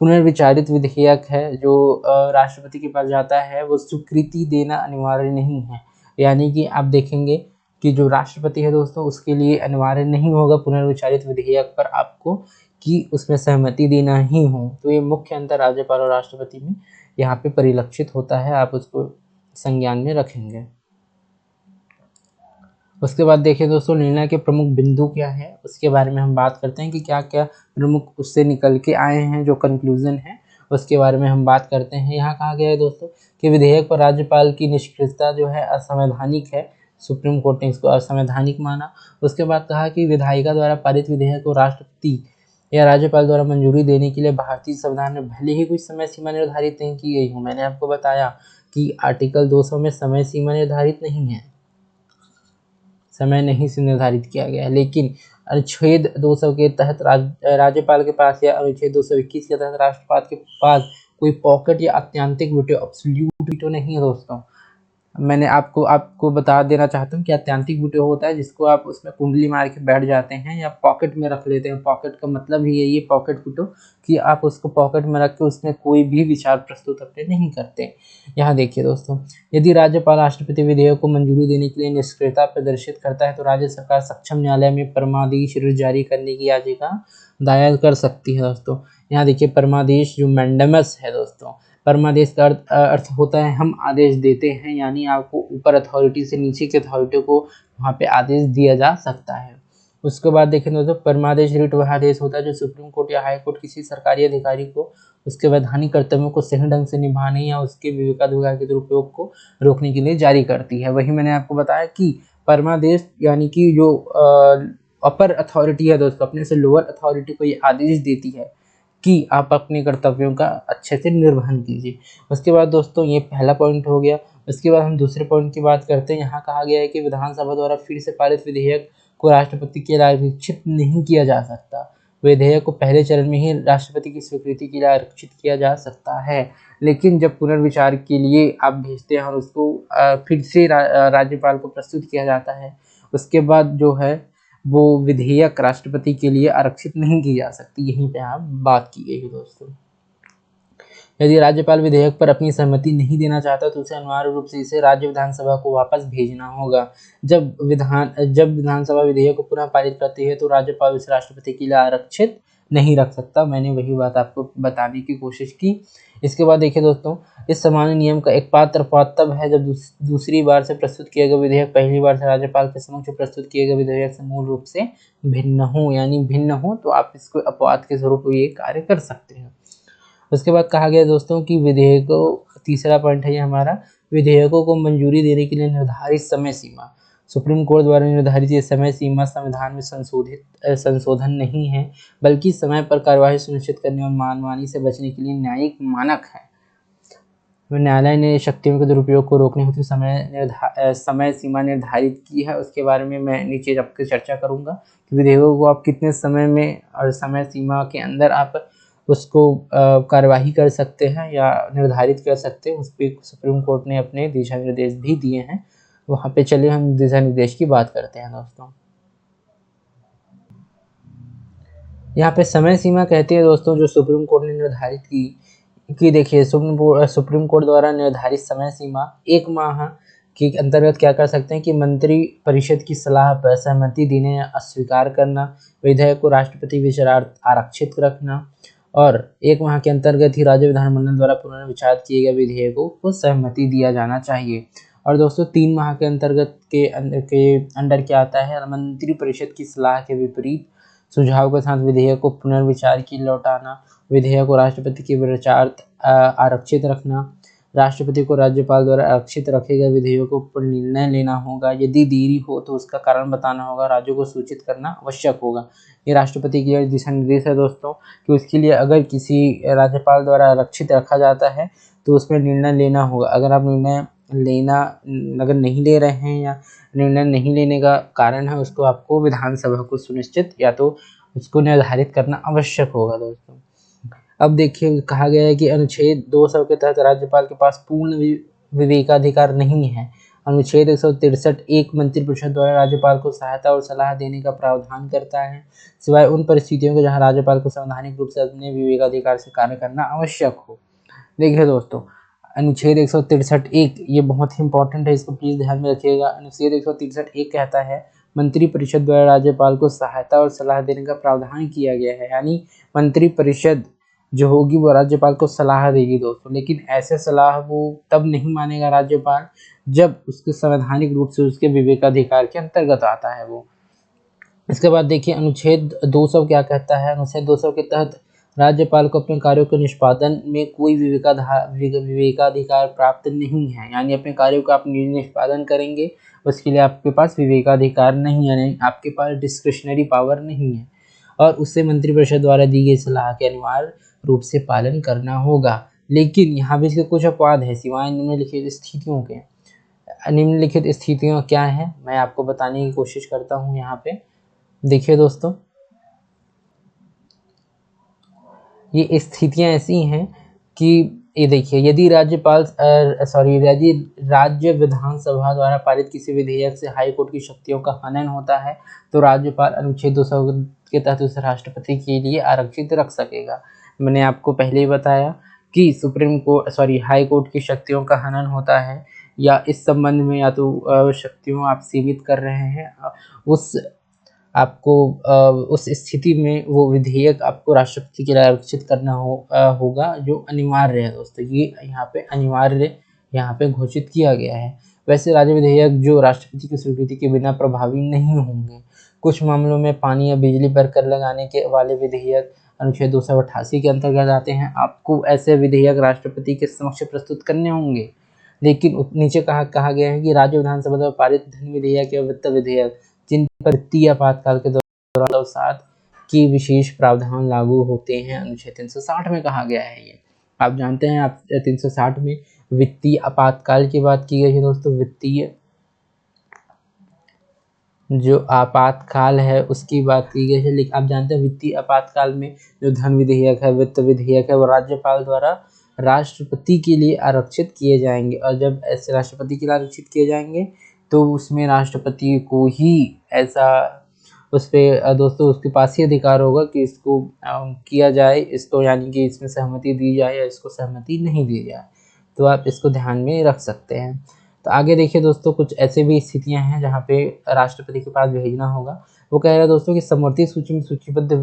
पुनर्विचारित विधेयक है जो राष्ट्रपति के पास जाता है, वो स्वीकृति देना अनिवार्य नहीं है। यानी कि आप देखेंगे कि जो राष्ट्रपति है दोस्तों उसके लिए अनिवार्य नहीं होगा पुनर्विचारित विधेयक पर आपको कि उसमें सहमति देना ही हो। तो ये मुख्य अंतर राज्यपाल और राष्ट्रपति में यहाँ पे परिलक्षित होता है, आप उसको संज्ञान में रखेंगे। उसके बाद देखिए दोस्तों निर्णय के प्रमुख बिंदु क्या है, उसके बारे में हम बात करते हैं कि क्या क्या प्रमुख उससे निकल के आए हैं, जो कंक्लूजन है उसके बारे में हम बात करते हैं। यहाँ कहा गया है दोस्तों कि विधेयक पर राज्यपाल की निष्क्रियता जो है असंवैधानिक है, सुप्रीम कोर्ट ने इसको असंवैधानिक माना। उसके बाद कहा कि विधायिका द्वारा पारित विधेयक को राष्ट्रपति या राज्यपाल द्वारा मंजूरी देने के लिए भारतीय संविधान में भले ही कुछ समय सीमा निर्धारित नहीं की गई हो, मैंने आपको बताया कि आर्टिकल 200 में समय सीमा निर्धारित नहीं है, समय नहीं से निर्धारित किया गया है, लेकिन अनुच्छेद 200 के तहत राज्यपाल के पास या अनुच्छेद 221 के तहत राष्ट्रपति के पास कोई पॉकेट या आत्यंतिक वीटो, एब्सोल्यूट वीटो नहीं है दोस्तों। मैंने आपको बता देना चाहता हूँ कि आत्यंतिक वीटो होता है जिसको आप उसमें कुंडली मार के बैठ जाते हैं या पॉकेट में रख लेते हैं। पॉकेट का मतलब ही यही है पॉकेट वीटो, कि आप उसको पॉकेट में रख के उसमें कोई भी विचार प्रस्तुत अपने नहीं करते। यहाँ देखिए दोस्तों, यदि राज्यपाल राष्ट्रपति विधेयक को मंजूरी देने के लिए निष्क्रियता प्रदर्शित करता है तो राज्य सरकार सक्षम न्यायालय में परमादेश जारी करने की याचिका दायर कर सकती है। दोस्तों यहाँ देखिए परमादेश जो मैंडेमस है दोस्तों, परमादेश का अर्थ होता है हम आदेश देते हैं, यानी आपको ऊपर अथॉरिटी से नीचे की अथॉरिटी को वहाँ पे आदेश दिया जा सकता है। उसके बाद देखें दोस्तों, परमादेश रिट वह आदेश होता है जो सुप्रीम कोर्ट या हाई कोर्ट किसी सरकारी अधिकारी को उसके वैधानिक कर्तव्यों को सही ढंग से निभाने या उसके विवेकाधिकार के दुरुपयोग को रोकने के लिए जारी करती है। वही मैंने आपको बताया कि परमादेश यानी कि जो अपर अथॉरिटी है दोस्तों, अपने से लोअर अथॉरिटी को ये आदेश देती है कि आप अपने कर्तव्यों का अच्छे से निर्वहन कीजिए। उसके बाद दोस्तों ये पहला पॉइंट हो गया। उसके बाद हम दूसरे पॉइंट की बात करते हैं। यहाँ कहा गया है कि विधानसभा द्वारा फिर से पारित विधेयक को राष्ट्रपति के लिए आरक्षित नहीं किया जा सकता। विधेयक को पहले चरण में ही राष्ट्रपति की स्वीकृति के लिए आरक्षित किया जा सकता है, लेकिन जब पुनर्विचार के लिए आप भेजते हैं और उसको फिर से राज्यपाल को प्रस्तुत किया जाता है, उसके बाद जो है वो विधेयक राष्ट्रपति के लिए आरक्षित नहीं की जा सकती। यहीं पे आप बात की गई है दोस्तों। यदि राज्यपाल विधेयक पर अपनी सहमति नहीं देना चाहता तो उसे अनिवार्य रूप से इसे राज्य विधानसभा को वापस भेजना होगा। जब विधानसभा विधेयक को पुनः पारित करती है तो राज्यपाल उसे राष्ट्रपति के लिए आरक्षित नहीं रख सकता। मैंने वही बात आपको बताने की कोशिश की। इसके बाद देखिए दोस्तों, इस सामान्य नियम का एक पात्र तब है जब दूसरी बार से प्रस्तुत किया गया विधेयक पहली बार से राज्यपाल के समक्ष प्रस्तुत किए गए विधेयक से मूल रूप से भिन्न हो, यानी भिन्न हो तो आप इसको अपवाद के स्वरूप ये कार्य कर सकते हैं। उसके बाद कहा गया दोस्तों कि विधेयकों, तीसरा पॉइंट है ये हमारा, विधेयकों को मंजूरी देने के लिए निर्धारित समय सीमा। सुप्रीम कोर्ट द्वारा निर्धारित ये समय सीमा संविधान में संशोधन नहीं है, बल्कि समय पर कार्यवाही सुनिश्चित करने और मनमानी से बचने के लिए न्यायिक मानक है। न्यायालय ने शक्तियों के दुरुपयोग को रोकने हेतु समय सीमा निर्धारित की है। उसके बारे में मैं नीचे आपसे चर्चा करूंगा कि विधेयकों को आप कितने समय में और समय सीमा के अंदर आप उसको कार्यवाही कर सकते हैं या निर्धारित कर सकते हैं। उस पर सुप्रीम कोर्ट ने अपने दिशा निर्देश भी दिए हैं। वहाँ पे चलिए हम दिशा निर्देश की बात करते हैं दोस्तों। यहाँ पे समय सीमा कहते हैं दोस्तों जो सुप्रीम कोर्ट ने निर्धारित की कि देखिए सुप्रीम कोर्ट द्वारा निर्धारित समय सीमा 1 माह के अंतर्गत क्या कर सकते हैं कि मंत्री परिषद की सलाह पर सहमति देने या अस्वीकार करना, विधेयक को राष्ट्रपति विचारार्थ आरक्षित रखना और 1 माह के अंतर्गत ही राज्य विधानमंडल द्वारा पुनर्विचार किए गए विधेयकों को सहमति दिया जाना चाहिए। और दोस्तों 3 माह के अंतर्गत के अंडर क्या आता है, मंत्री परिषद की सलाह के विपरीत सुझाव के साथ विधेयक को पुनर्विचार की लौटाना, विधेयक को राष्ट्रपति के विचारार्थ आरक्षित रखना, राष्ट्रपति को राज्यपाल द्वारा आरक्षित रखे गए विधेयकों पर निर्णय लेना होगा, यदि देरी हो तो उसका कारण बताना होगा, राज्यों को सूचित करना आवश्यक होगा। ये राष्ट्रपति की दिशा निर्देश है दोस्तों कि उसके लिए अगर किसी राज्यपाल द्वारा आरक्षित रखा जाता है तो उसमें निर्णय लेना होगा। अगर आप अगर नहीं ले रहे हैं या निर्णय नहीं लेने का कारण है, उसको आपको विधानसभा को सुनिश्चित या तो उसको निर्धारित करना आवश्यक होगा दोस्तों। अब देखिए कहा गया है कि अनुच्छेद 200 के तहत राज्यपाल के पास पूर्ण विवेकाधिकार नहीं है। अनुच्छेद 163 एक मंत्रिपरिषद द्वारा राज्यपाल को सहायता और सलाह देने का प्रावधान करता है, सिवाय उन परिस्थितियों के जहां राज्यपाल को संवैधानिक रूप से अपने विवेकाधिकार से कार्य करना आवश्यक हो। देखिए दोस्तों, अनुच्छेद 163 ये बहुत ही इंपॉर्टेंट है, इसको प्लीज ध्यान में रखिएगा। अनुच्छेद 163 कहता है मंत्री परिषद द्वारा राज्यपाल को सहायता और सलाह देने का प्रावधान किया गया है, यानी मंत्री परिषद जो होगी वो राज्यपाल को सलाह देगी दोस्तों, लेकिन ऐसे सलाह वो तब नहीं मानेगा राज्यपाल जब उसके संवैधानिक रूप से उसके विवेकाधिकार के अंतर्गत आता है वो। इसके बाद देखिए अनुच्छेद 200 क्या कहता है। अनुच्छेद 200 के तहत राज्यपाल को अपने कार्यों के निष्पादन में कोई विवेकाधिकार प्राप्त नहीं है, यानी अपने कार्यों का आप निष्पादन करेंगे उसके लिए आपके पास विवेकाधिकार नहीं है, यानी आपके पास डिस्क्रिशनरी पावर नहीं है, और उससे मंत्रिपरिषद द्वारा दी गई सलाह के अनिवार्य रूप से पालन करना होगा। लेकिन यहाँ भी इसके कुछ अपवाद है, सिवाय निम्नलिखित स्थितियों के। निम्नलिखित स्थितियाँ क्या है मैं आपको बताने की कोशिश करता हूँ यहाँ पे। देखिए दोस्तों, ये स्थितियां ऐसी हैं कि ये देखिए, यदि यदि राज्य विधानसभा द्वारा पारित किसी विधेयक से हाई कोर्ट की शक्तियों का हनन होता है तो राज्यपाल अनुच्छेद 200 के तहत उसे राष्ट्रपति के लिए आरक्षित रख सकेगा। मैंने आपको पहले ही बताया कि हाई कोर्ट की शक्तियों का हनन होता है या इस संबंध में या तो शक्तियों आप सीमित कर रहे हैं, उस स्थिति में वो विधेयक आपको राष्ट्रपति के लिए आरक्षित करना होगा, जो अनिवार्य है दोस्तों। ये यहाँ पे अनिवार्य यहाँ पे घोषित किया गया है। वैसे राज्य विधेयक जो राष्ट्रपति की स्वीकृति के बिना प्रभावी नहीं होंगे। कुछ मामलों में पानी या बिजली पर कर लगाने के वाले विधेयक अनुच्छेद 288 के अंतर्गत आते हैं। आपको ऐसे विधेयक राष्ट्रपति के समक्ष प्रस्तुत करने होंगे, लेकिन नीचे कहा गया है कि राज्य विधानसभा द्वारा पारित धन विधेयक या वित्त विधेयक जिन पर वित्तीय आपातकाल के दौरान 7 की विशेष प्रावधान लागू होते हैं, अनुच्छेद 360 में कहा गया है। ये आप जानते हैं, आप 360 में वित्तीय आपातकाल की बात की गई है दोस्तों। वित्तीय जो आपातकाल है उसकी बात की गई है, लेकिन आप जानते हैं वित्तीय आपातकाल में जो धन विधेयक है, वित्त विधेयक है, वो राज्यपाल द्वारा राष्ट्रपति के लिए आरक्षित किए जाएंगे। और जब ऐसे राष्ट्रपति के लिए आरक्षित किए जाएंगे तो उसमें राष्ट्रपति को ही उस पर दोस्तों उसके पास ही अधिकार होगा कि इसको किया जाए, इसको यानी कि इसमें सहमति दी जाए या इसको सहमति नहीं दी जाए। तो आप इसको ध्यान में रख सकते हैं। तो आगे देखिए दोस्तों, कुछ ऐसे भी स्थितियां हैं जहाँ पे राष्ट्रपति के पास भेजना होगा। वो कह रहा है दोस्तों कि समवर्ती सूची में सूचीबद्ध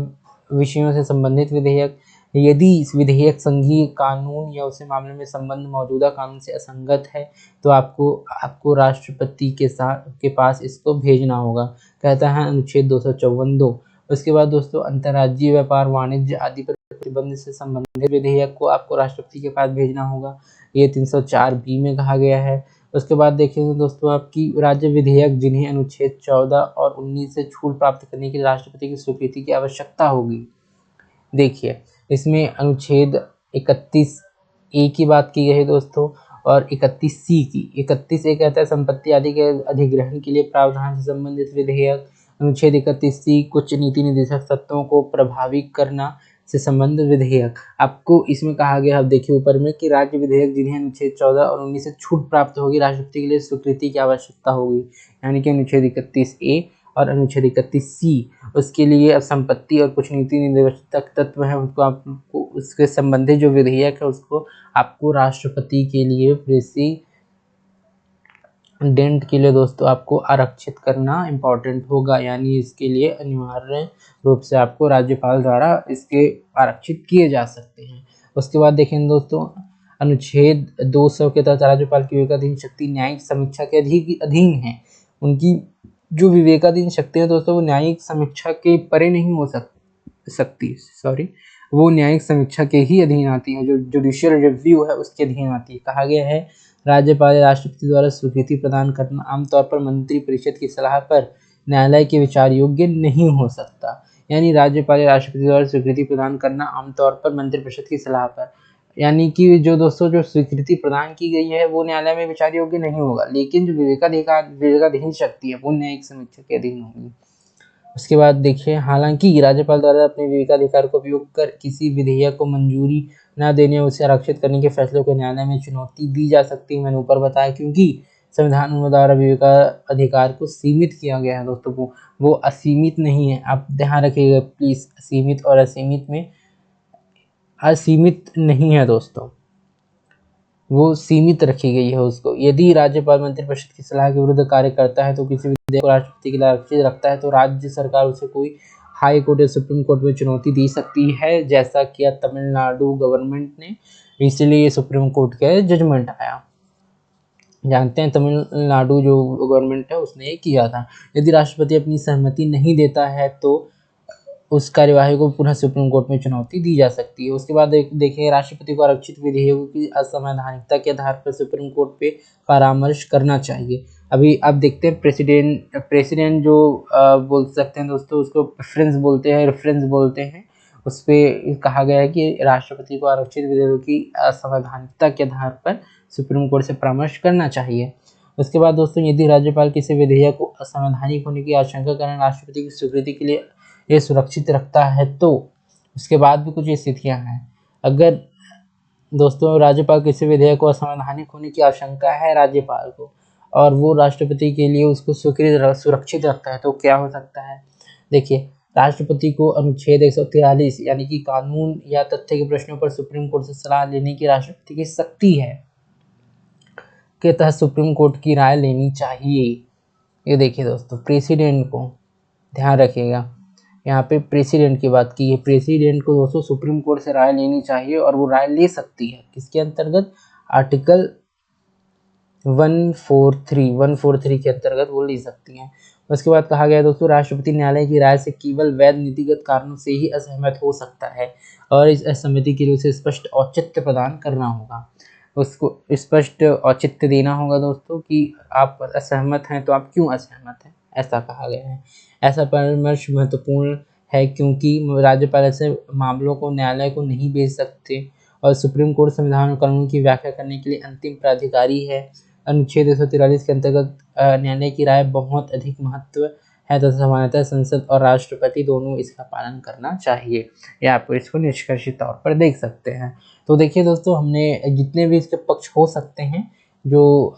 विषयों से संबंधित विधेयक, यदि इस विधेयक संघीय कानून या उसे मामले में संबंध मौजूदा कानून से असंगत है तो आपको राष्ट्रपति के पास इसको भेजना होगा, कहता है अनुच्छेद 254(2). उसके बाद दोस्तों, अंतर्राज्यीय व्यापार, वाणिज्य आदि पर प्रतिबंध से संबंधित विधेयक को आपको राष्ट्रपति के पास भेजना होगा, ये 304(b) में कहा गया है। उसके बाद देखेंगे दोस्तों, आपकी राज्य विधेयक जिन्हें अनुच्छेद 14 और 19 से छूट प्राप्त करने के लिए राष्ट्रपति की स्वीकृति की आवश्यकता होगी। देखिए, इसमें अनुच्छेद 31(a) की बात की गई है दोस्तों, और 31(c) की। 31(a) कहता है संपत्ति आदि के अधिग्रहण के लिए प्रावधान से संबंधित विधेयक। अनुच्छेद 31(c) कुछ नीति निर्देशक तत्वों को प्रभावी करना से संबंधित विधेयक। आपको इसमें कहा गया, आप देखिए ऊपर में, कि राज्य विधेयक जिन्हें अनुच्छेद 14 और 19 से छूट प्राप्त होगी राष्ट्रपति के लिए स्वीकृति की आवश्यकता होगी, यानी कि अनुच्छेद 31(a) और अनुच्छेद 31(c). उसके लिए अब संपत्ति और कुछ नीति निर्देशक तत्व हैं, उनको आपको उसके संबंधित जो विधेयक है उसको आपको राष्ट्रपति के लिए प्रेसिडेंट के लिए दोस्तों आपको आरक्षित करना इम्पोर्टेंट होगा, यानी इसके लिए अनिवार्य रूप से आपको राज्यपाल द्वारा इसके आरक्षित किए जा सकते हैं। उसके बाद देखें दोस्तों, अनुच्छेद 200 के तहत राज्यपाल की विवेकाधीन शक्ति न्यायिक समीक्षा के अधीन है। उनकी जो विवेकाधीन शक्ति है दोस्तों वो न्यायिक समीक्षा के परे नहीं हो सकती, वो न्यायिक समीक्षा के ही अधीन आती है, जो जुडिशियल रिव्यू है उसके अधीन आती है। कहा गया है, राज्यपाल राष्ट्रपति द्वारा स्वीकृति प्रदान करना आमतौर पर मंत्रिपरिषद की सलाह पर न्यायालय के विचार योग्य नहीं हो सकता। यानी राज्यपाल राष्ट्रपति द्वारा स्वीकृति प्रदान करना आमतौर पर मंत्रिपरिषद की सलाह पर, यानी कि जो दोस्तों जो स्वीकृति प्रदान की गई है वो न्यायालय में विचार योग्य नहीं होगा, लेकिन जो विवेकाधीन शक्ति है वो न्यायिक समीक्षा के अधीन होगी। उसके बाद देखिए, हालांकि राज्यपाल द्वारा अपने विवेकाधिकार का उपयोग कर किसी विधेयक को मंजूरी न देने उसे आरक्षित करने के फैसलों को न्यायालय में चुनौती दी जा सकती है। मैंने ऊपर बताया, क्योंकि संविधान द्वारा विवेकाधिकार को सीमित किया गया है दोस्तों, वो असीमित नहीं है। आप ध्यान रखिएगा प्लीज, सीमित और असीमित में असीमित नहीं है दोस्तों, वो सीमित रखी गई है उसको। यदि राज्यपाल मंत्रिपरिषद की सलाह के विरुद्ध कार्य करता है तो किसी विधेयक को राष्ट्रपति के लिए आरक्षित रखता है तो राज्य सरकार उसे कोई हाई कोर्ट या सुप्रीम कोर्ट में चुनौती दे सकती है, जैसा कि तमिलनाडु गवर्नमेंट ने इसीलिए सुप्रीम कोर्ट का जजमेंट आया। जानते हैं तमिलनाडु जो गवर्नमेंट है उसने ये किया था। यदि राष्ट्रपति अपनी सहमति नहीं देता है तो उस कार्यवाही को पुनः सुप्रीम कोर्ट में चुनौती दी जा सकती है। उसके बाद देखिए, राष्ट्रपति को आरक्षित विधेयकों की असंवैधानिकता के आधार पर सुप्रीम कोर्ट पे परामर्श करना चाहिए। अभी आप देखते हैं प्रेसिडेंट जो बोल सकते हैं दोस्तों, उसको प्रेफरेंस बोलते हैं, रेफरेंस बोलते हैं। उस पर कहा गया है कि राष्ट्रपति को आरक्षित विधेयकों की असंवैधानिकता के आधार पर सुप्रीम कोर्ट से परामर्श करना चाहिए। उसके बाद दोस्तों, यदि राज्यपाल किसी विधेयक को असंवैधानिक होने की आशंका कारण राष्ट्रपति की स्वीकृति के लिए ये सुरक्षित रखता है तो उसके बाद भी कुछ स्थितियां हैं। अगर दोस्तों राज्यपाल किसी विधेयक को असंवैधानिक होने की आशंका है राज्यपाल को, और वो राष्ट्रपति के लिए उसको सुरक्षित रखता है, तो क्या हो सकता है। देखिए, राष्ट्रपति को अनुच्छेद 143 यानी कि कानून या तथ्य के प्रश्नों पर सुप्रीम कोर्ट से सलाह लेने की राष्ट्रपति की शक्ति है के तहत सुप्रीम कोर्ट की राय लेनी चाहिए। ये देखिए दोस्तों, प्रेसिडेंट को ध्यान रखिएगा, यहाँ पे प्रेसिडेंट की बात की है। प्रेसिडेंट को दोस्तों सुप्रीम कोर्ट से राय लेनी चाहिए और वो राय ले सकती है किसके अंतर्गत, आर्टिकल 143 के अंतर्गत वो ले सकती हैं। उसके बाद कहा गया दोस्तों, राष्ट्रपति न्यायालय की राय से केवल वैध नीतिगत कारणों से ही असहमत हो सकता है और इस असहमति के लिए उसे स्पष्ट औचित्य प्रदान करना होगा। उसको स्पष्ट औचित्य देना होगा दोस्तों कि आप असहमत हैं तो आप क्यों असहमत हैं, ऐसा कहा गया है। ऐसा परामर्श महत्वपूर्ण है क्योंकि राज्यपाल ऐसे मामलों को न्यायालय को नहीं भेज सकते और सुप्रीम कोर्ट संविधान और कानून की व्याख्या करने के लिए अंतिम प्राधिकारी है। अनुच्छेद 143 के अंतर्गत न्यायालय की राय बहुत अधिक महत्व है तथा सामान्यतः संसद और राष्ट्रपति दोनों इसका पालन करना चाहिए। या आप इसको निष्कर्षित तौर पर देख सकते हैं। तो देखिए दोस्तों, हमने जितने भी इसके पक्ष हो सकते हैं जो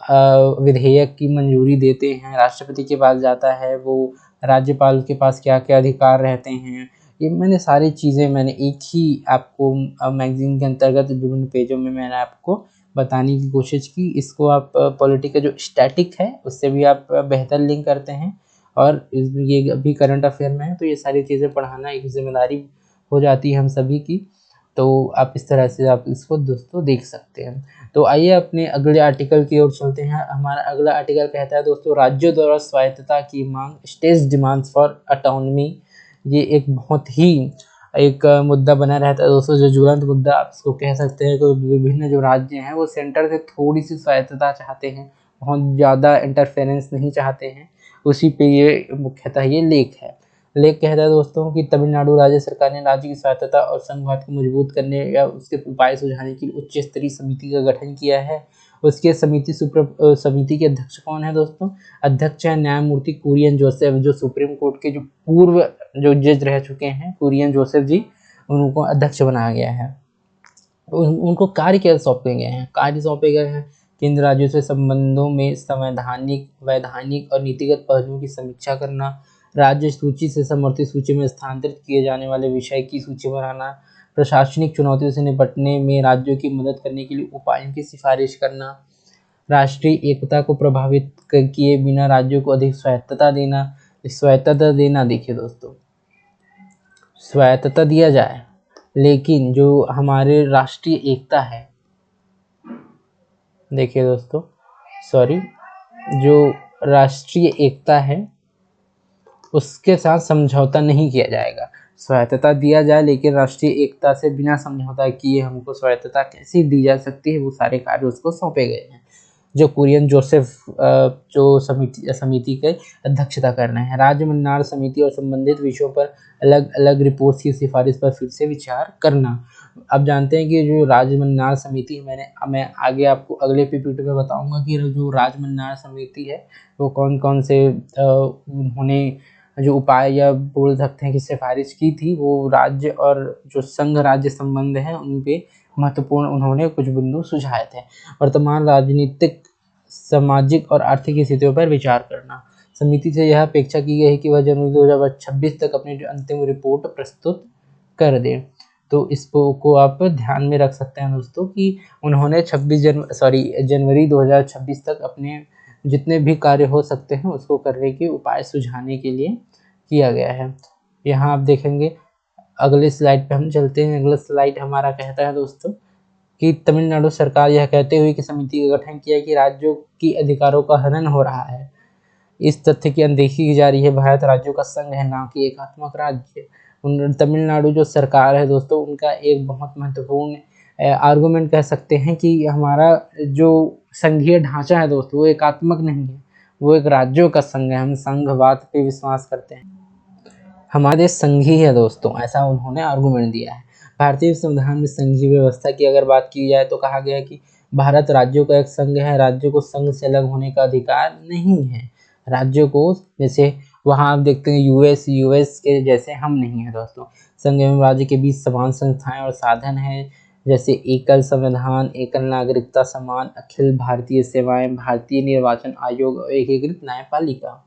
विधेयक की मंजूरी देते हैं, राष्ट्रपति के पास जाता है, वो राज्यपाल के पास क्या क्या अधिकार रहते हैं, ये मैंने सारी चीज़ें मैंने एक ही आपको मैगजीन के अंतर्गत विभिन्न पेजों में मैंने आपको बताने की कोशिश की। इसको आप पॉलिटिकल जो स्टैटिक है उससे भी आप बेहतर लिंक करते हैं और ये अभी करंट अफेयर में है, तो ये सारी चीज़ें पढ़ाना एक जिम्मेदारी हो जाती है हम सभी की। तो आप इस तरह से आप इसको दोस्तों देख सकते हैं। तो आइए अपने अगले आर्टिकल की ओर चलते हैं। हमारा अगला आर्टिकल कहता है दोस्तों, राज्यों द्वारा स्वायत्तता की मांग, स्टेट्स डिमांड्स फॉर ऑटोनॉमी। ये एक बहुत ही एक मुद्दा बना रहता है दोस्तों, जो ज्वलंत मुद्दा आप इसको कह सकते हैं। तो विभिन्न जो राज्य हैं वो सेंटर से थोड़ी सी स्वायत्तता चाहते हैं, बहुत ज़्यादा इंटरफेरेंस नहीं चाहते हैं। उसी पे ये मुख्यतः ये लेख है। लेख कहता है दोस्तों कि तमिलनाडु राज्य सरकार ने राज्य की स्वायत्तता और संघवाद को मजबूत करने या उसके उपाय सुझाने के लिए उच्च स्तरीय समिति का गठन किया है। उसके समिति के अध्यक्ष कौन है दोस्तों, अध्यक्ष है न्यायमूर्ति कुरियन जोसेफ, जो सुप्रीम कोर्ट के जो पूर्व जो जज रह चुके हैं, कुरियन जोसेफ जी, उनको अध्यक्ष बनाया गया है। उनको कार्य क्या सौंपे गए हैं, कार्य सौंपे गए हैं केंद्र राज्यों से संबंधों में संवैधानिक, वैधानिक और नीतिगत पहलुओं की समीक्षा करना, राज्य सूची से समर्थित सूची में स्थानांतरित किए जाने वाले विषय की सूची बनाना, प्रशासनिक चुनौतियों से निपटने में राज्यों की मदद करने के लिए उपायों की सिफारिश करना, राष्ट्रीय एकता को प्रभावित किए बिना राज्यों को अधिक स्वायत्तता देना। देखिए दोस्तों, स्वायत्तता दिया जाए लेकिन जो हमारे राष्ट्रीय एकता है, देखिए दोस्तों जो राष्ट्रीय एकता है उसके साथ समझौता नहीं किया जाएगा। स्वायत्तता दिया जाए लेकिन राष्ट्रीय एकता से बिना समझौता किए हमको स्वायत्तता कैसे दी जा सकती है, वो सारे कार्य उसको सौंपे गए हैं, जो कुरियन जोसेफ जो समिति के अध्यक्षता कर रहे हैं। राज्य मन्नार समिति और संबंधित विषयों पर अलग अलग रिपोर्ट्स की सिफारिश पर फिर से विचार करना। अब जानते हैं कि जो राज्य मन्नार समिति मैं आगे आपको अगले पीपीटी में बताऊंगा कि जो राज्य मन्नार समिति है वो कौन कौन से उन्होंने जो उपाय या बोल सकते हैं कि सिफारिश की थी, वो राज्य और जो संघ राज्य संबंध हैं उन पे महत्वपूर्ण उन्होंने कुछ बिंदु सुझाए थे। वर्तमान राजनीतिक, सामाजिक और आर्थिक स्थितियों पर विचार करना। समिति से यह अपेक्षा की गई है कि वह जनवरी 2026 तक अपनी अंतिम रिपोर्ट प्रस्तुत कर दे। तो इसको आप ध्यान में रख सकते हैं दोस्तों कि उन्होंने जनवरी 2026 तक अपने जितने भी कार्य हो सकते हैं उसको करने के उपाय सुझाने के लिए किया गया है। यहाँ आप देखेंगे, अगले स्लाइड पे हम चलते हैं। अगला स्लाइड हमारा कहता है दोस्तों कि तमिलनाडु सरकार यह कहते हुए कि समिति का गठन किया कि राज्यों की अधिकारों का हनन हो रहा है, इस तथ्य की अनदेखी की जा रही है। भारत राज्यों का संघ है, ना कि एकात्मक राज्य। तमिलनाडु जो सरकार है दोस्तों, उनका एक बहुत महत्वपूर्ण आर्गुमेंट कह सकते हैं कि हमारा जो संघीय ढांचा है दोस्तों, वो एकात्मक नहीं है, वो एक राज्यों का संघ है। हम संघवाद पे विश्वास करते हैं, हमारा देश संघीय है दोस्तों, ऐसा उन्होंने आर्गुमेंट दिया है। भारतीय संविधान में संघीय व्यवस्था की अगर बात की जाए तो कहा गया है कि भारत राज्यों का एक संघ है, राज्यों को संघ से अलग होने का अधिकार नहीं है। राज्यों को, जैसे वहाँ आप देखते हैं यूएस के जैसे हम नहीं है दोस्तों। संघ एवं राज्य के बीच समान संस्थाएं और साधन हैं, जैसे एकल संविधान, एकल नागरिकता, समान अखिल भारतीय सेवाएं, भारतीय निर्वाचन आयोग और एकीकृत न्यायपालिका।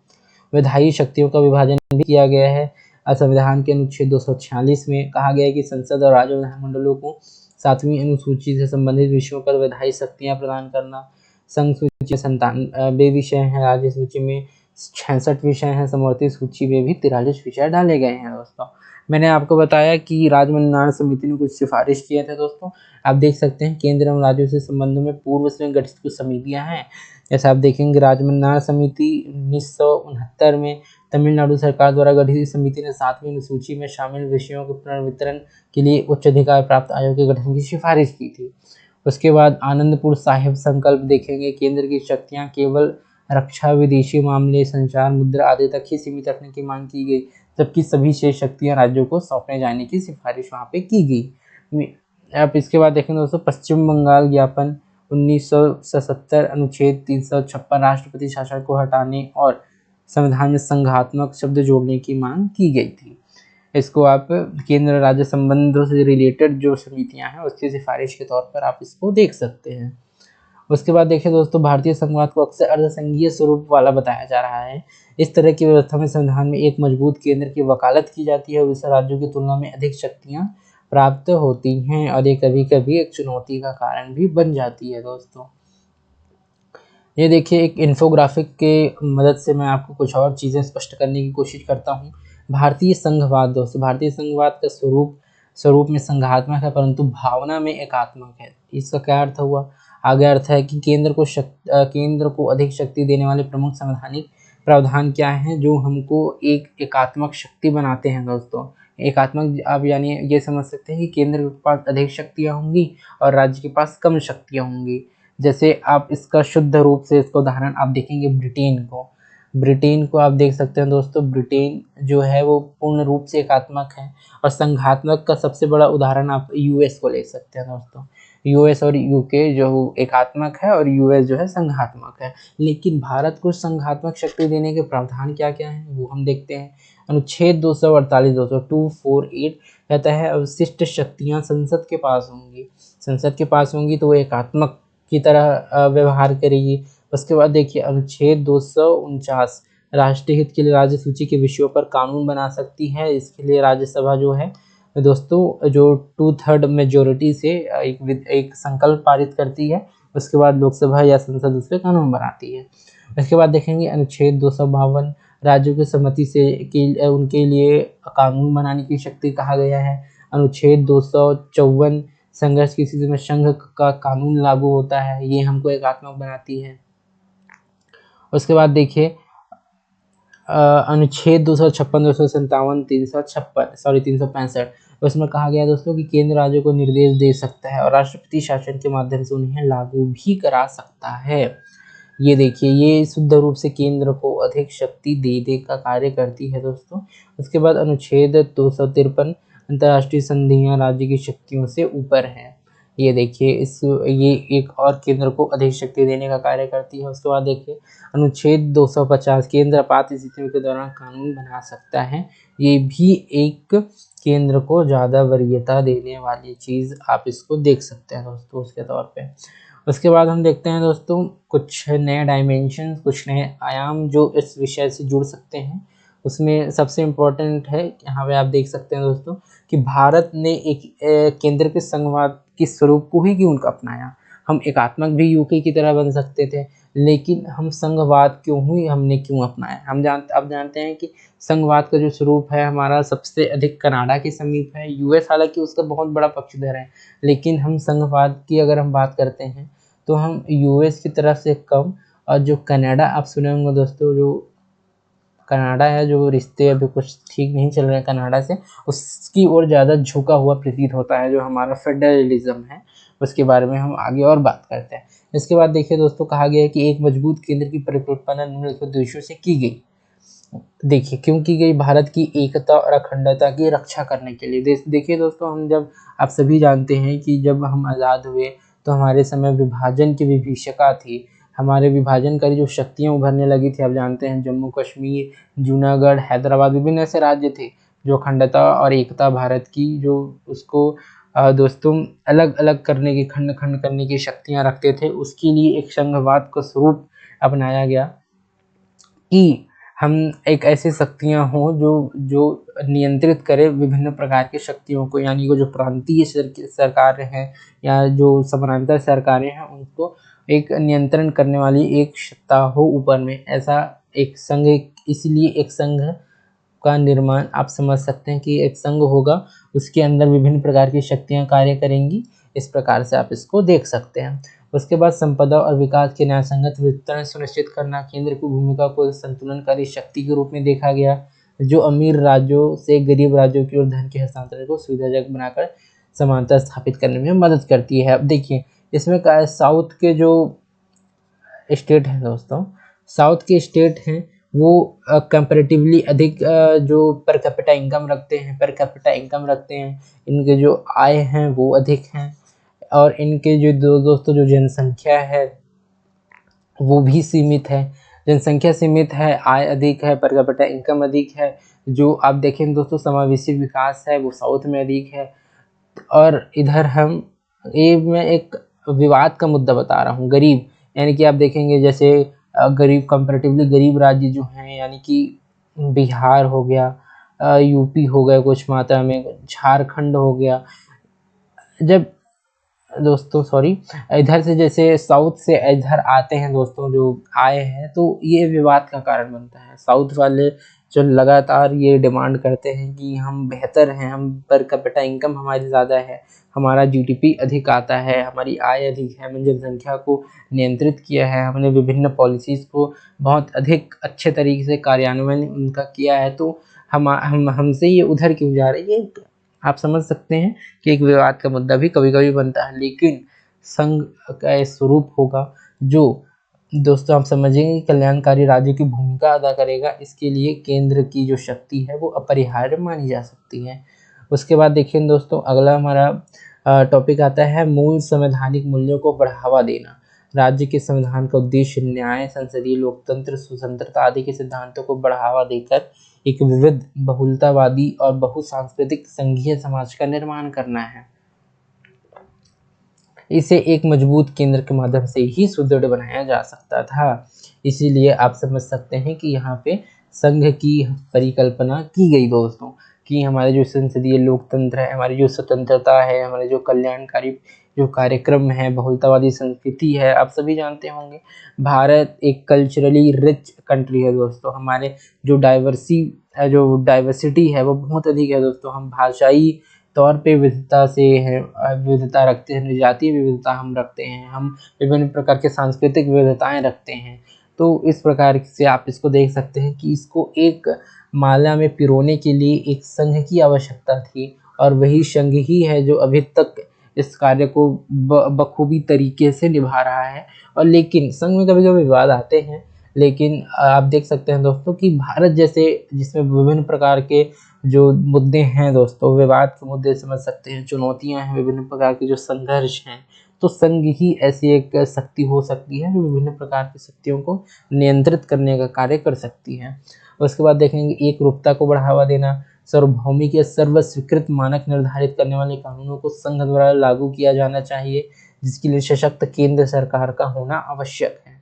विधायी शक्तियों का विभाजन भी किया गया है। संविधान के अनुच्छेद 246 में कहा गया है कि संसद और राज्य विधानमंडलों को 7वीं अनुसूची से संबंधित विषयों पर विधायी शक्तियां प्रदान करना। संघ सूची में 97 विषय हैं, राज्य सूची में 66 विषय हैं, समवर्ती सूची में भी 43 विषय डाले गए हैं दोस्तों। मैंने आपको बताया कि राज्य मनोनयन समिति ने कुछ सिफारिश किए थे दोस्तों। आप देख सकते हैं केंद्र एवं राज्यों से संबंधों में पूर्व से गठित कुछ समितियां हैं। जैसे आप देखेंगे, राज्य मनोनयन समिति 1969 में तमिलनाडु सरकार द्वारा गठित समिति ने 7वीं अनुसूची में शामिल विषयों के पुनर्वितरण के लिए उच्च अधिकार प्राप्त आयोग के गठन की सिफारिश की थी। उसके बाद आनंदपुर साहिब संकल्प देखेंगे, केंद्र की शक्तियां केवल रक्षा, विदेशी मामले, संचार, मुद्रा आदि तक ही सीमित रखने की मांग की गई, जबकि सभी शेष शक्तियां राज्यों को सौंपने जाने की सिफारिश वहाँ पे की गई। आप इसके बाद देखेंगे दोस्तों, पश्चिम बंगाल ज्ञापन 1977 अनुच्छेद 356 राष्ट्रपति शासन को हटाने और संविधान में संघात्मक शब्द जोड़ने की मांग की गई थी। इसको आप केंद्र राज्य संबंधों से रिलेटेड जो समितियां हैं उसकी सिफारिश के तौर पर आप इसको देख सकते हैं। उसके बाद देखिए दोस्तों, भारतीय संघवाद को अक्सर अर्धसंघीय स्वरूप वाला बताया जा रहा है। इस तरह की व्यवस्था में संविधान में एक मजबूत केंद्र की वकालत की जाती है और इससे राज्यों की तुलना में अधिक शक्तियां प्राप्त होती हैं, और ये कभी कभी एक चुनौती का कारण भी बन जाती है दोस्तों। ये देखिए, एक इन्फोग्राफिक के मदद से मैं आपको कुछ और चीज़ें स्पष्ट करने की कोशिश करता हूँ। भारतीय संघवाद दोस्तों, भारतीय संघवाद का स्वरूप में संघात्मक है, परंतु भावना में एकात्मक है। इसका क्या अर्थ हुआ? आगे अर्थ है कि केंद्र को अधिक शक्ति देने वाले प्रमुख संवैधानिक प्रावधान क्या हैं जो हमको एक एकात्मक शक्ति बनाते हैं दोस्तों। एकात्मक, आप यानी ये समझ सकते हैं कि केंद्र के पास अधिक शक्तियाँ होंगी और राज्य के पास कम शक्तियाँ होंगी। जैसे आप इसका शुद्ध रूप से इसका उदाहरण आप देखेंगे ब्रिटेन को आप देख सकते हैं दोस्तों। ब्रिटेन जो है वो पूर्ण रूप से एकात्मक है, और संघात्मक का सबसे बड़ा उदाहरण आप यूएस को ले सकते हैं दोस्तों। यूएस और यूके जो एकात्मक है और यूएस जो है संघात्मक है। लेकिन भारत को संघात्मक शक्ति देने के प्रावधान क्या क्या हैं वो हम देखते हैं। अनुच्छेद 248 248 कहता है अवशिष्ट शक्तियां संसद के पास होंगी तो वो एकात्मक की तरह व्यवहार करेगी। उसके बाद देखिए, अनुच्छेद 249 राष्ट्रीय हित के लिए राज्य सूची के विषयों पर कानून बना सकती है। इसके लिए राज्यसभा जो है दोस्तों, जो 2/3 मेजोरिटी से एक संकल्प पारित करती है। उसके बाद लोकसभा या संसद उस पर कानून बनाती है। इसके बाद देखेंगे अनुच्छेद 252 राज्यों की सहमति से उनके लिए कानून बनाने की शक्ति कहा गया है। अनुच्छेद 254 संघर्ष की स्थिति में संघ का कानून लागू होता है, ये हमको एकात्मक बनाती है। उसके बाद देखिए अनुच्छेद 256 257 365 उसमें कहा गया दोस्तों कि केंद्र राज्यों को निर्देश दे सकता है और राष्ट्रपति शासन के माध्यम से उन्हें लागू भी करा सकता है। ये देखिए, ये शुद्ध रूप से केंद्र को अधिक शक्ति देने का कार्य करती है दोस्तों। उसके बाद अनुच्छेद 253 अंतर्राष्ट्रीय संधियां राज्य की शक्तियों से ऊपर है। ये देखिए, ये एक और केंद्र को अधिक शक्ति देने का कार्य करती है। उसके बाद देखिए अनुच्छेद 250 केंद्र आपात स्थितियों के दौरान कानून बना सकता है। ये भी एक केंद्र को ज़्यादा वरीयता देने वाली चीज़ आप इसको देख सकते हैं दोस्तों उसके तौर पे। उसके बाद हम देखते हैं दोस्तों कुछ नए डायमेंशन, कुछ नए आयाम जो इस विषय से जुड़ सकते हैं। उसमें सबसे इम्पोर्टेंट है, यहाँ पे आप देख सकते हैं दोस्तों कि भारत ने एक केंद्र के संघवाद के स्वरूप को ही क्यों अपनाया। हम एकात्मक भी यूके की तरह बन सकते थे, लेकिन हम संघवाद हमने क्यों अपनाया। अब जानते हैं कि संघवाद का जो स्वरूप है हमारा सबसे अधिक कनाडा के समीप है। यूएस हालांकि उसका बहुत बड़ा पक्षधर है, लेकिन हम संघवाद की अगर हम बात करते हैं तो हम यूएस की तरफ से कम, और जो कनाडा आप सुने होंगे दोस्तों, जो कनाडा है, जो रिश्ते अभी कुछ ठीक नहीं चल रहे हैं कनाडा से, उसकी ओर ज़्यादा झुका हुआ प्रतीत होता है। जो हमारा फेडरलिज्म है उसके बारे में हम आगे और बात करते हैं। इसके बाद देखिए दोस्तों, कहा गया है कि एक मजबूत केंद्र की परिकल्पना निम्नलिखित उद्देश्यों से की गई। देखिए क्यों की गई, भारत की एकता और अखंडता की रक्षा करने के लिए। देखिए दोस्तों, हम जब आप सभी जानते हैं कि जब हम आज़ाद हुए तो हमारे समय विभाजन की विभीषिका थी। हमारे विभाजनकारी जो शक्तियाँ उभरने लगी थी, आप जानते हैं जम्मू कश्मीर, जूनागढ़, हैदराबाद, विभिन्न ऐसे राज्य थे जो अखंडता और एकता भारत की जो उसको दोस्तों अलग अलग करने की, खंड खंड करने की शक्तियाँ रखते थे। उसके लिए एक संघवाद का स्वरूप अपनाया गया कि हम एक ऐसी शक्तियाँ हों जो जो नियंत्रित करे विभिन्न प्रकार की शक्तियों को, यानी कि जो प्रांतीय सरकारें हैं या जो समानांतर सरकारें हैं उनको एक नियंत्रण करने वाली एक सत्ता हो ऊपर में, ऐसा एक संघ। इसलिए एक संघ का निर्माण आप समझ सकते हैं कि एक संघ होगा, उसके अंदर विभिन्न प्रकार की शक्तियाँ कार्य करेंगी। इस प्रकार से आप इसको देख सकते हैं। उसके बाद संपदा और विकास के न्यायसंगत वितरण सुनिश्चित करना, केंद्र की भूमिका को संतुलनकारी शक्ति के रूप में देखा गया, जो अमीर राज्यों से गरीब राज्यों की ओर धन के हस्तांतरण को सुविधाजनक बनाकर समानता स्थापित करने में मदद करती है। अब देखिए इसमें क्या है, साउथ के जो स्टेट हैं दोस्तों, साउथ के स्टेट हैं वो कंपैरेटिवली अधिक जो पर कैपिटा इनकम रखते हैं, इनके जो आय हैं वो अधिक हैं, और इनके जो दोस्तों जो जनसंख्या है वो भी सीमित है। जनसंख्या सीमित है, आय अधिक है, पर कैपिटा इनकम अधिक है। जो आप देखें दोस्तों समावेशी विकास है वो साउथ में अधिक है। और इधर हम ये मैं एक विवाद का मुद्दा बता रहा हूँ, गरीब, यानी कि आप देखेंगे जैसे गरीब कंपैरेटिवली गरीब राज्य जो हैं, यानी कि बिहार हो गया, यूपी हो गया कुछ मात्रा में, झारखंड हो गया। जब दोस्तों सॉरी, इधर से जैसे साउथ से इधर आते हैं दोस्तों जो आए हैं, तो ये विवाद का कारण बनता है। साउथ वाले जो लगातार ये डिमांड करते हैं कि हम बेहतर हैं, हम पर कैपिटा इनकम हमारी ज़्यादा है, हमारा जीडीपी अधिक आता है, हमारी आय अधिक है, हमने जनसंख्या को नियंत्रित किया है, हमने विभिन्न पॉलिसीज़ को बहुत अधिक अच्छे तरीके से कार्यान्वयन उनका किया है, तो हमसे ये उधर क्यों जा रही है। आप समझ सकते हैं कि एक विवाद का मुद्दा भी कभी कभी बनता है। लेकिन संघ का स्वरूप होगा जो दोस्तों आप समझेंगे कि कल्याणकारी राज्य की भूमिका अदा करेगा। इसके लिए केंद्र की जो शक्ति है वो अपरिहार्य मानी जा सकती है। उसके बाद देखिए दोस्तों, अगला हमारा टॉपिक आता है मूल संवैधानिक मूल्यों को बढ़ावा देना। राज्य के संविधान का उद्देश्य न्याय, संसदीय लोकतंत्र, स्वतंत्रता आदि के सिद्धांतों को बढ़ावा देकर एक विविध, बहुलतावादी और बहुसांस्कृतिक संघीय समाज का निर्माण करना है। इसे एक मजबूत केंद्र के माध्यम से ही सुदृढ़ बनाया जा सकता था। इसीलिए आप समझ सकते हैं कि यहाँ पे संघ की परिकल्पना की गई दोस्तों, कि हमारे जो संसदीय लोकतंत्र है, हमारी जो स्वतंत्रता है, हमारे जो कल्याणकारी जो कार्यक्रम है, बहुलतावादी संस्कृति है। आप सभी जानते होंगे भारत एक कल्चरली रिच कंट्री है दोस्तों। हमारे जो डाइवर्सिटी है वो बहुत अधिक है दोस्तों। हम भाषाई तौर पे विविधता से है, विविधता रखते हैं, जातीय विविधता हम रखते हैं, हम विभिन्न प्रकार के सांस्कृतिक विविधताएं रखते हैं। तो इस प्रकार से आप इसको देख सकते हैं कि इसको एक माला में पिरोने के लिए एक संघ की आवश्यकता थी, और वही संघ ही है जो अभी तक इस कार्य को बखूबी तरीके से निभा रहा है। और लेकिन संघ में कभी कभी विवाद आते हैं, लेकिन आप देख सकते हैं दोस्तों कि भारत जैसे जिसमें विभिन्न प्रकार के जो मुद्दे हैं दोस्तों, विवाद के मुद्दे समझ सकते हैं, चुनौतियां हैं, विभिन्न प्रकार के जो संघर्ष हैं, तो संघ ही ऐसी एक शक्ति हो सकती है जो विभिन्न प्रकार की शक्तियों को नियंत्रित करने का कार्य कर सकती है। उसके बाद देखेंगे एक रूपता को बढ़ावा देना, सार्वभौमिक या सर्वस्वीकृत मानक निर्धारित करने वाले कानूनों को संघ द्वारा लागू किया जाना चाहिए, जिसके लिए सशक्त केंद्र सरकार का होना आवश्यक है।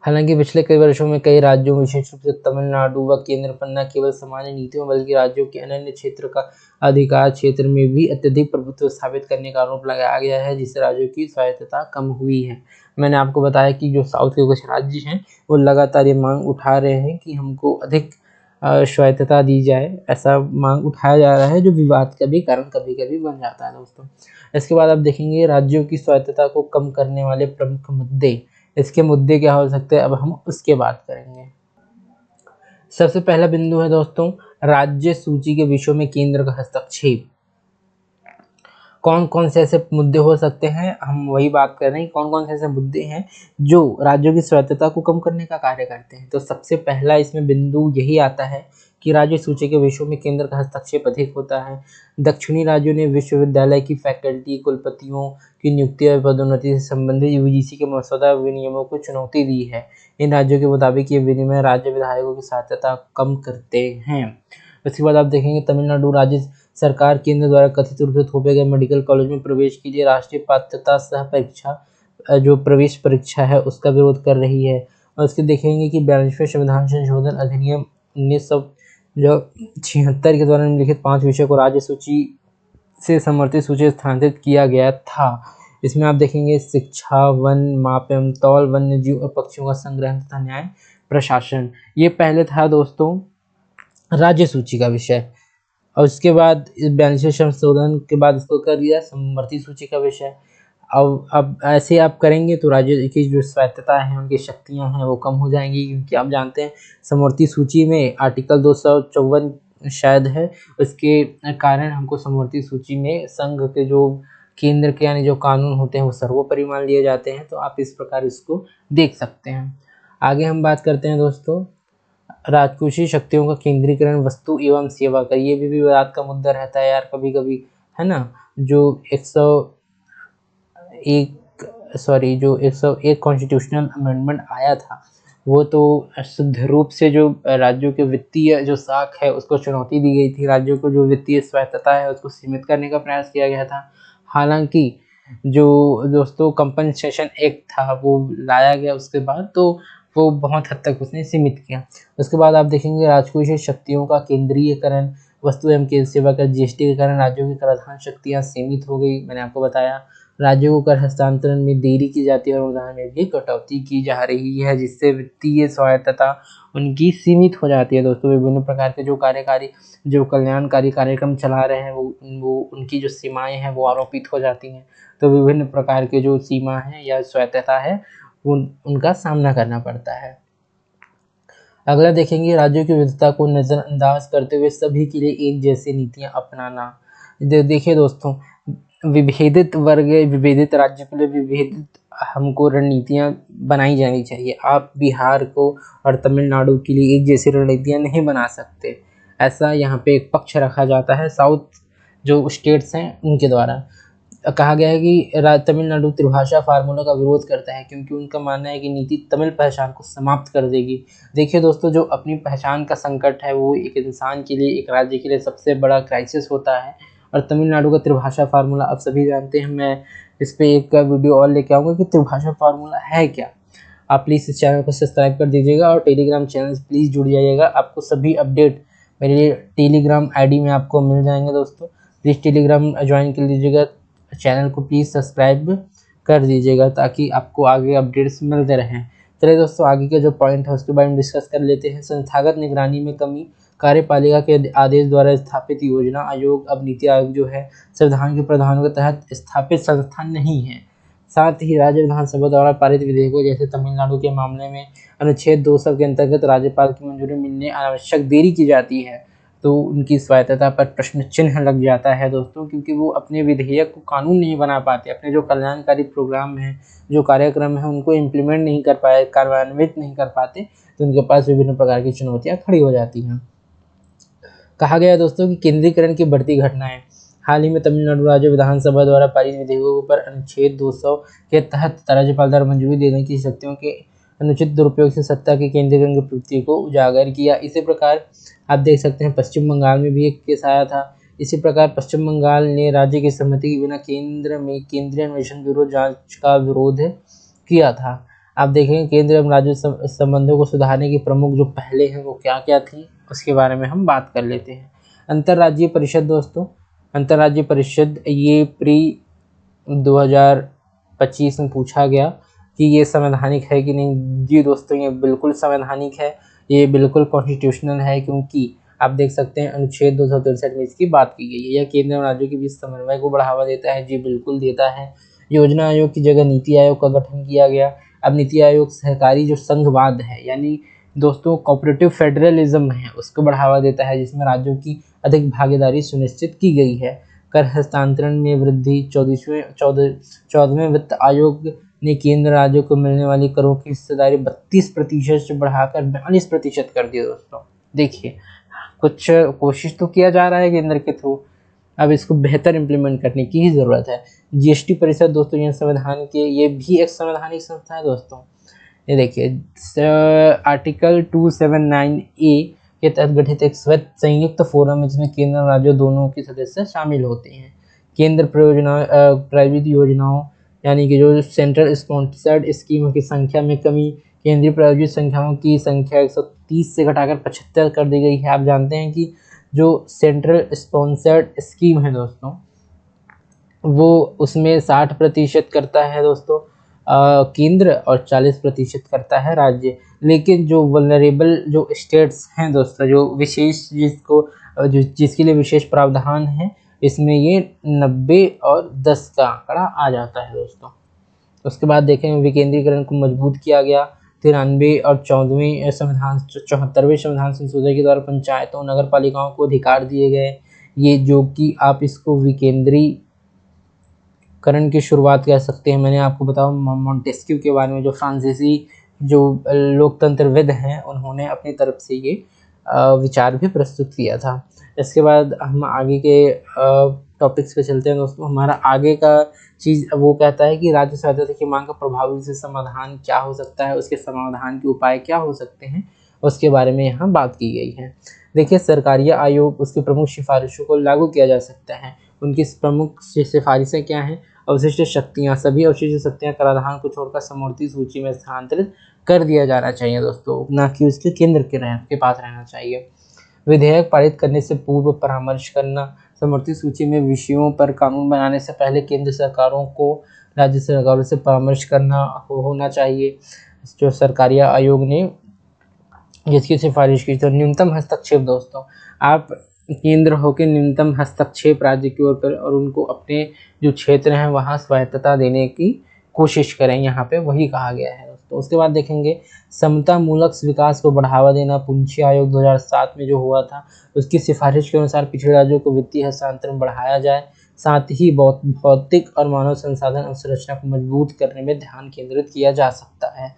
हालांकि पिछले कई वर्षों में कई राज्यों, विशेष रूप से तमिलनाडु व केंद्र पर न केवल सामान्य नीतियों बल्कि राज्यों के अन्य क्षेत्र का अधिकार क्षेत्र में भी अत्यधिक प्रभुत्व स्थापित करने का आरोप लगाया गया है, जिससे राज्यों की स्वायत्तता कम हुई है। मैंने आपको बताया कि जो साउथ के कुछ राज्य हैं वो लगातार ये मांग उठा रहे हैं कि हमको अधिक स्वायत्तता दी जाए, ऐसा मांग उठाया जा रहा है, जो विवाद का भी कारण कभी कभी बन जाता है दोस्तों। इसके बाद आप देखेंगे राज्यों की स्वायत्तता को कम करने वाले प्रमुख मुद्दे। इसके मुद्दे क्या हो सकते हैं, अब हम उसके बात करेंगे। सबसे पहला बिंदु है दोस्तों, राज्य सूची के विषयों में केंद्र का हस्तक्षेप। कौन कौन से ऐसे मुद्दे हो सकते हैं, हम वही बात कर रहे हैं, कौन कौन से ऐसे मुद्दे हैं जो राज्यों की स्वायत्तता को कम करने का कार्य करते हैं। तो सबसे पहला इसमें बिंदु यही आता है कि राज्य सूची के विषयों में केंद्र का हस्तक्षेप अधिक होता है। दक्षिणी राज्यों ने विश्वविद्यालय की फैकल्टी, कुलपतियों की नियुक्ति और पदोन्नति से संबंधित यूजीसी के मसौदा विनियमों को चुनौती दी है। इन राज्यों के मुताबिक ये विनियम राज्य विधायकों की स्वायत्तता कम करते हैं। उसके बाद आप देखेंगे तमिलनाडु राज्य सरकार केंद्र द्वारा कथित रूप से थोपे गए मेडिकल कॉलेज में प्रवेश के लिए राष्ट्रीय पात्रता सह परीक्षा, जो प्रवेश परीक्षा है, उसका विरोध कर रही है। और उसके देखेंगे कि 42वें संविधान संशोधन अधिनियम 1976 के दौरान निम्नलिखित 5 विषयों को राज्य सूची से समर्थित सूची स्थानांतरित किया गया था। इसमें आप देखेंगे शिक्षा, वन, माप एवं तौल, वन्य जीव और पक्षियों का संग्रहण तथा न्याय प्रशासन। ये पहले था दोस्तों राज्य सूची का विषय, और उसके बाद 42वें संशोधन के बाद इसको कर दिया समवर्ती सूची का विषय। अब ऐसे आप करेंगे तो राज्य की जो स्वायत्तता है, उनकी शक्तियां हैं, वो कम हो जाएंगी, क्योंकि आप जानते हैं समवर्ती सूची में आर्टिकल 254 शायद है, उसके कारण हमको समवर्ती सूची में संघ के जो केंद्र के यानी जो कानून होते हैं वो सर्वोपरि मान लिए जाते हैं। तो आप इस प्रकार इसको देख सकते हैं। आगे हम बात करते हैं दोस्तों राजकोषीय शक्तियों का केंद्रीकरण वस्तु एवं सेवा का। ये भी विवाद का मुद्दा रहता है यार कभी कभी, है ना। जो 101 कॉन्स्टिट्यूशनल अमेंडमेंट आया था, वो तो शुद्ध रूप से जो राज्यों के वित्तीय जो साख है उसको चुनौती दी गई थी। राज्यों को जो वित्तीय स्वायत्तता है उसको सीमित करने का प्रयास किया गया था। हालांकि जो दोस्तों कंपनसेशन एक्ट था वो लाया गया उसके बाद, तो वो बहुत हद तक उसने सीमित किया। उसके बाद आप देखेंगे राजकोषीय शक्तियों का केंद्रीयकरण, वस्तु एवं सेवा कर जीएसटी के कारण राज्यों की कराधान शक्तियाँ सीमित हो गई। मैंने आपको बताया राज्यों को कर हस्तांतरण में देरी की जाती है और अनुदान में भी कटौती की जा रही है, जिससे वित्तीय स्वायत्तता उनकी सीमित हो जाती है। दोस्तों विभिन्न प्रकार के जो कल्याणकारी कार्यक्रम चला रहे हैं वो उनकी जो सीमाएं हैं वो आरोपित हो जाती हैं। तो विभिन्न प्रकार के जो सीमा है या स्वायत्तता है उनका सामना करना पड़ता है। अगला देखेंगे राज्यों की विविधता को नज़रअंदाज करते हुए सभी के लिए एक जैसी नीतियां अपनाना। देखिए दोस्तों, विभेदित वर्ग, विभेदित राज्य के लिए विभेदित हमको रणनीतियां बनाई जानी चाहिए। आप बिहार को और तमिलनाडु के लिए एक जैसी रणनीतियां नहीं बना सकते, ऐसा यहाँ पे एक पक्ष रखा जाता है साउथ जो स्टेट्स हैं उनके द्वारा। कहा गया है कि तमिलनाडु त्रिभाषा फार्मूला का विरोध करता है, क्योंकि उनका मानना है कि नीति तमिल पहचान को समाप्त कर देगी। देखिए दोस्तों, जो अपनी पहचान का संकट है वो एक इंसान के लिए, एक राज्य के लिए सबसे बड़ा क्राइसिस होता है। और तमिलनाडु का त्रिभाषा फार्मूला आप सभी जानते हैं। मैं इस पर एक वीडियो और लेके आऊँगा कि त्रिभाषा फार्मूला है क्या। आप प्लीज़ इस चैनल को सब्सक्राइब कर दीजिएगा और टेलीग्राम चैनल से प्लीज़ जुड़ जाइएगा। आपको सभी अपडेट मेरे टेलीग्राम आईडी में आपको मिल जाएंगे दोस्तों। प्लीज़ टेलीग्राम ज्वाइन कर लीजिएगा, चैनल को प्लीज़ सब्सक्राइब कर दीजिएगा ताकि आपको आगे अपडेट्स मिलते रहें। चलिए दोस्तों, आगे का जो पॉइंट है उसके बारे में डिस्कस कर लेते हैं। संस्थागत निगरानी में कमी, कार्यपालिका के आदेश द्वारा स्थापित योजना आयोग, अब नीति आयोग जो है संविधान के प्रावधानों के तहत स्थापित संस्थान नहीं है। साथ ही राज्य विधानसभा द्वारा पारित विधेयकों, जैसे तमिलनाडु के मामले में अनुच्छेद 200 के अंतर्गत राज्यपाल की मंजूरी मिलने अनावश्यक देरी की जाती है, तो उनकी स्वायत्तता पर प्रश्न चिन्ह लग जाता है दोस्तों, क्योंकि वो अपने विधेयक को कानून नहीं बना पाते, अपने जो कल्याणकारी प्रोग्राम हैं, जो कार्यक्रम है, उनको इम्प्लीमेंट नहीं कर पाए, कार्यान्वित नहीं कर पाते, तो उनके पास विभिन्न प्रकार की चुनौतियाँ खड़ी हो जाती हैं। कहा गया है दोस्तों कि केंद्रीकरण की बढ़ती घटनाएं। हाल ही में तमिलनाडु राज्य विधानसभा द्वारा पारित विधेयकों पर अनुच्छेद 200 के तहत राज्यपाल द्वारा मंजूरी देने की शक्तियों के अनुचित दुरुपयोग से सत्ता के केंद्रीकरण की प्रवृत्ति को उजागर किया। इसी प्रकार आप देख सकते हैं पश्चिम बंगाल में भी एक केस आया था। इसी प्रकार पश्चिम बंगाल ने राज्य की सहमति के बिना केंद्र में केंद्रीय अन्वेषण ब्यूरो जांच का विरोध किया था। आप देखेंगे केंद्र एवं राज्य संबंधों को सुधारने की प्रमुख जो पहले हैं वो क्या क्या थी, उसके बारे में हम बात कर लेते हैं। अंतर्राज्यीय परिषद दोस्तों, अंतर्राज्यीय परिषद ये प्री 2025 में पूछा गया कि ये संवैधानिक है कि नहीं। जी दोस्तों, ये बिल्कुल संवैधानिक है, ये बिल्कुल कॉन्स्टिट्यूशनल है, क्योंकि आप देख सकते हैं अनुच्छेद 263 में इसकी बात की गई है। यह केंद्र और राज्यों के बीच समन्वय को बढ़ावा देता है। जी बिल्कुल देता है। योजना आयोग की जगह नीति आयोग का गठन किया गया। अब नीति आयोग सहकारी जो संघवाद है, यानी दोस्तों कोऑपरेटिव फेडरलिज्म है, उसको बढ़ावा देता है, जिसमें राज्यों की अधिक भागीदारी सुनिश्चित की गई है। कर हस्तांतरण में वृद्धि। 14वें वित्त आयोग ने केंद्र राज्यों को मिलने वाली करों की हिस्सेदारी 32% से बढ़ाकर 42% कर दी। दोस्तों देखिए, कुछ कोशिश तो किया जा रहा है केंद्र के थ्रू, अब इसको बेहतर इम्प्लीमेंट करने की ही ज़रूरत है। जीएसटी परिषद दोस्तों, यह संविधान के, ये भी एक संवैधानिक संस्था है दोस्तों। ये देखिए आर्टिकल 279A के तहत गठित एक संयुक्त फोरम है, जिसमें केंद्र और राज्य दोनों के सदस्य शामिल होते हैं। केंद्र प्रायोजित योजनाओं यानी कि जो सेंट्रल स्पॉन्सर्ड स्कीम की संख्या में कमी, केंद्रीय प्रायोजित संख्याओं की संख्या 130 से घटाकर 75 कर दी गई है। आप जानते हैं कि जो सेंट्रल स्पॉन्सर्ड स्कीम है दोस्तों, वो उसमें 60% करता है दोस्तों केंद्र और 40% करता है राज्य। लेकिन जो वल्नरेबल जो स्टेट्स हैं दोस्तों, जो विशेष जिसके लिए विशेष प्रावधान है, इसमें ये 90 और 10 का आंकड़ा आ जाता है दोस्तों। उसके बाद देखें विकेंद्रीकरण को मजबूत किया गया। 93 और 74वें संविधान संशोधन के द्वारा पंचायतों नगर पालिकाओं को अधिकार दिए गए। ये जो कि आप इसको विकेंद्रीकरण की शुरुआत कह सकते हैं। मैंने आपको बताया मॉन्टेस्क्यू के बारे में, जो फ्रांसीसी जो लोकतंत्रविद हैं, उन्होंने अपनी तरफ से ये विचार भी प्रस्तुत किया था। इसके बाद हम आगे के टॉपिक्स पे चलते हैं दोस्तों। हमारा आगे का चीज़ वो कहता है कि राज्य स्वायत्तता की मांग का प्रभावी से समाधान क्या हो सकता है, उसके समाधान के उपाय क्या हो सकते हैं, उसके बारे में यहाँ बात की गई है। देखिए, सरकारीय आयोग, उसकी प्रमुख सिफारिशों को लागू किया जा सकता है। उनकी प्रमुख सिफारिशें क्या हैं? अवशिष्ट शक्तियाँ, सभी अवशिष्ट शक्तियाँ कराधान को छोड़कर समवर्ती सूची में स्थानांतरित कर दिया जाना चाहिए दोस्तों, ना कि उसके केंद्र के पास रहना चाहिए। विधेयक पारित करने से पूर्व परामर्श करना। समवर्ती सूची में विषयों पर कानून बनाने से पहले केंद्र सरकारों को राज्य सरकारों से परामर्श करना होना चाहिए। जो सरकारी आयोग ने जिसकी सिफारिश की, तो न्यूनतम हस्तक्षेप दोस्तों, आप केंद्र होकर न्यूनतम हस्तक्षेप राज्य की ओर करें और उनको अपने जो क्षेत्र हैं वहाँ स्वायत्तता देने की कोशिश करें। यहाँ पे वही कहा गया है दोस्तों। उसके बाद देखेंगे समता मूलक विकास को बढ़ावा देना। पूंछी आयोग 2007 में जो हुआ था, उसकी सिफारिश के अनुसार पिछड़े राज्यों को वित्तीय हस्तांतरण बढ़ाया जाए, साथ ही भौतिक और मानव संसाधन अवसंरचना को मजबूत करने में ध्यान केंद्रित किया जा सकता है।